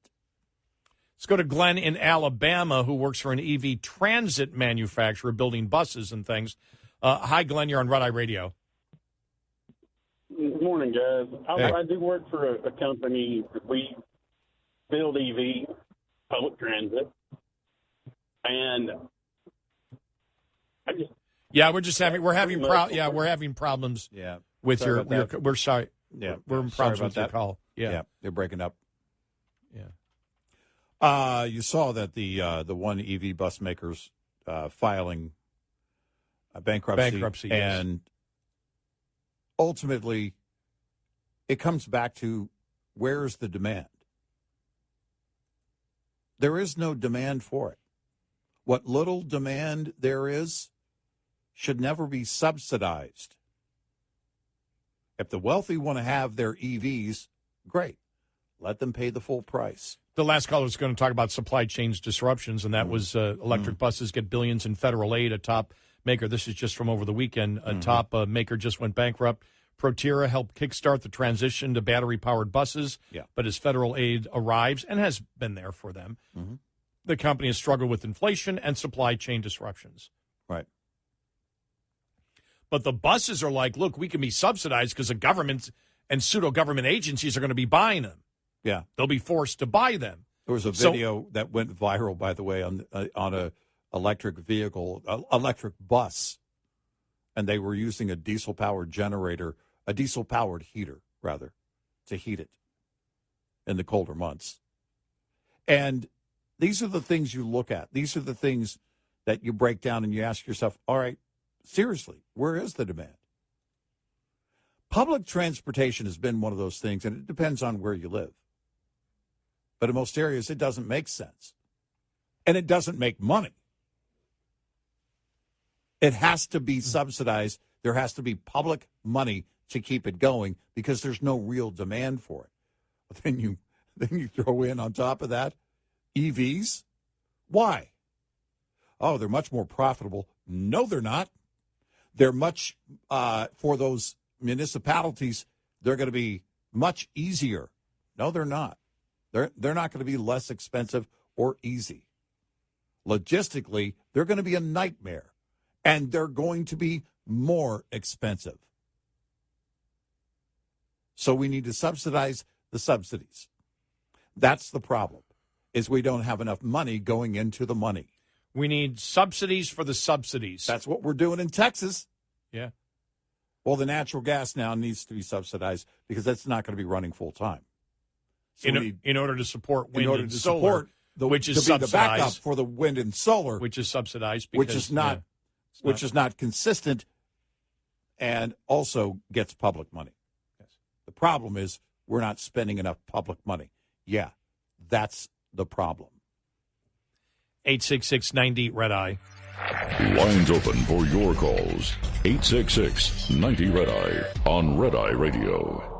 Let's go to Glenn in Alabama, who works for an EV transit manufacturer building buses and things. Hi, Glenn. You're on Red Eye Radio. Good morning, guys. Hey. I do work for a company. We build EV public transit, and I just we're having problems. Yeah, with sorry your about that. we're sorry. Yeah, we're in sorry problems about with your that. call. Yeah, they're breaking up. Yeah. You saw that the one EV bus maker's filing bankruptcy, yes. and ultimately, it comes back to where's the demand? There is no demand for it. What little demand there is should never be subsidized. If the wealthy want to have their EVs, great. Let them pay the full price. The last caller was going to talk about supply chains disruptions, and that was electric buses get billions in federal aid. A top maker, this is just from over the weekend, a top maker just went bankrupt. Proterra helped kickstart the transition to battery-powered buses, but as federal aid arrives, and has been there for them, the company has struggled with inflation and supply chain disruptions. Right. But the buses are like, look, we can be subsidized because the government and pseudo-government agencies are going to be buying them. Yeah. They'll be forced to buy them. There was a video that went viral, by the way, on a electric vehicle, electric bus, and they were using a diesel-powered generator, a diesel-powered heater, rather, to heat it in the colder months. And these are the things you look at. These are the things that you break down and you ask yourself, all right, seriously, where is the demand? Public transportation has been one of those things, and it depends on where you live. But in most areas, it doesn't make sense. And it doesn't make money. It has to be subsidized. There has to be public money to keep it going because there's no real demand for it. Then you throw in on top of that EVs. Why? Oh, they're much more profitable. No, they're not. They're much, for those municipalities, they're going to be much easier. No, they're not. They're not going to be less expensive or easy. Logistically, they're going to be a nightmare, and they're going to be more expensive. So we need to subsidize the subsidies. That's the problem, is we don't have enough money going into the money. We need subsidies for the subsidies. That's what we're doing in Texas. Yeah. Well, the natural gas now needs to be subsidized because that's not going to be running full time. So in order to support wind and solar, support which is to be the backup subsidized for the wind and solar, which is subsidized, because, which is not consistent, and also gets public money. Yes. The problem is we're not spending enough public money. Yeah, that's the problem. 866-90 Red Eye. Lines open for your calls. 866-90 Red Eye on Red Eye Radio.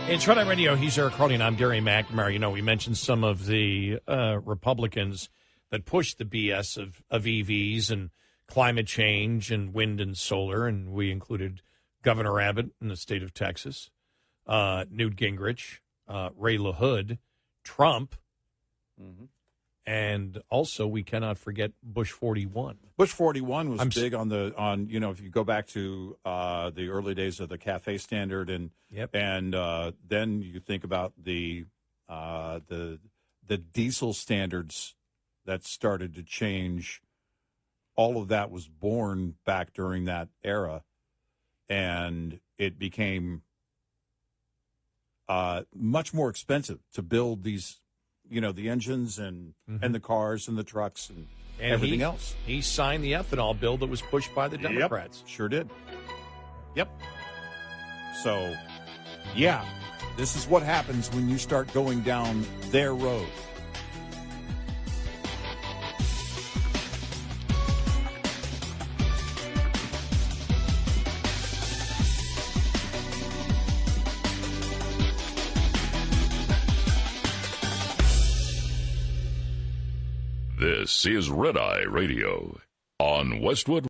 It's Red Eye Radio. He's Eric Harley, and I'm Gary McNamara. You know, we mentioned some of the Republicans that pushed the BS of EVs and climate change and wind and solar, and we included Governor Abbott in the state of Texas, Newt Gingrich, Ray LaHood, Trump, and also we cannot forget Bush 41. Bush 41 was big on if you go back to the early days of the CAFE standard, and then you think about the diesel standards that started to change. All of that was born back during that era, and it became much more expensive to build these, the engines and the cars and the trucks and everything else. He signed the ethanol bill that was pushed by the Democrats. Yep, sure did. Yep. So, this is what happens when you start going down their road. This is Red Eye Radio on Westwood.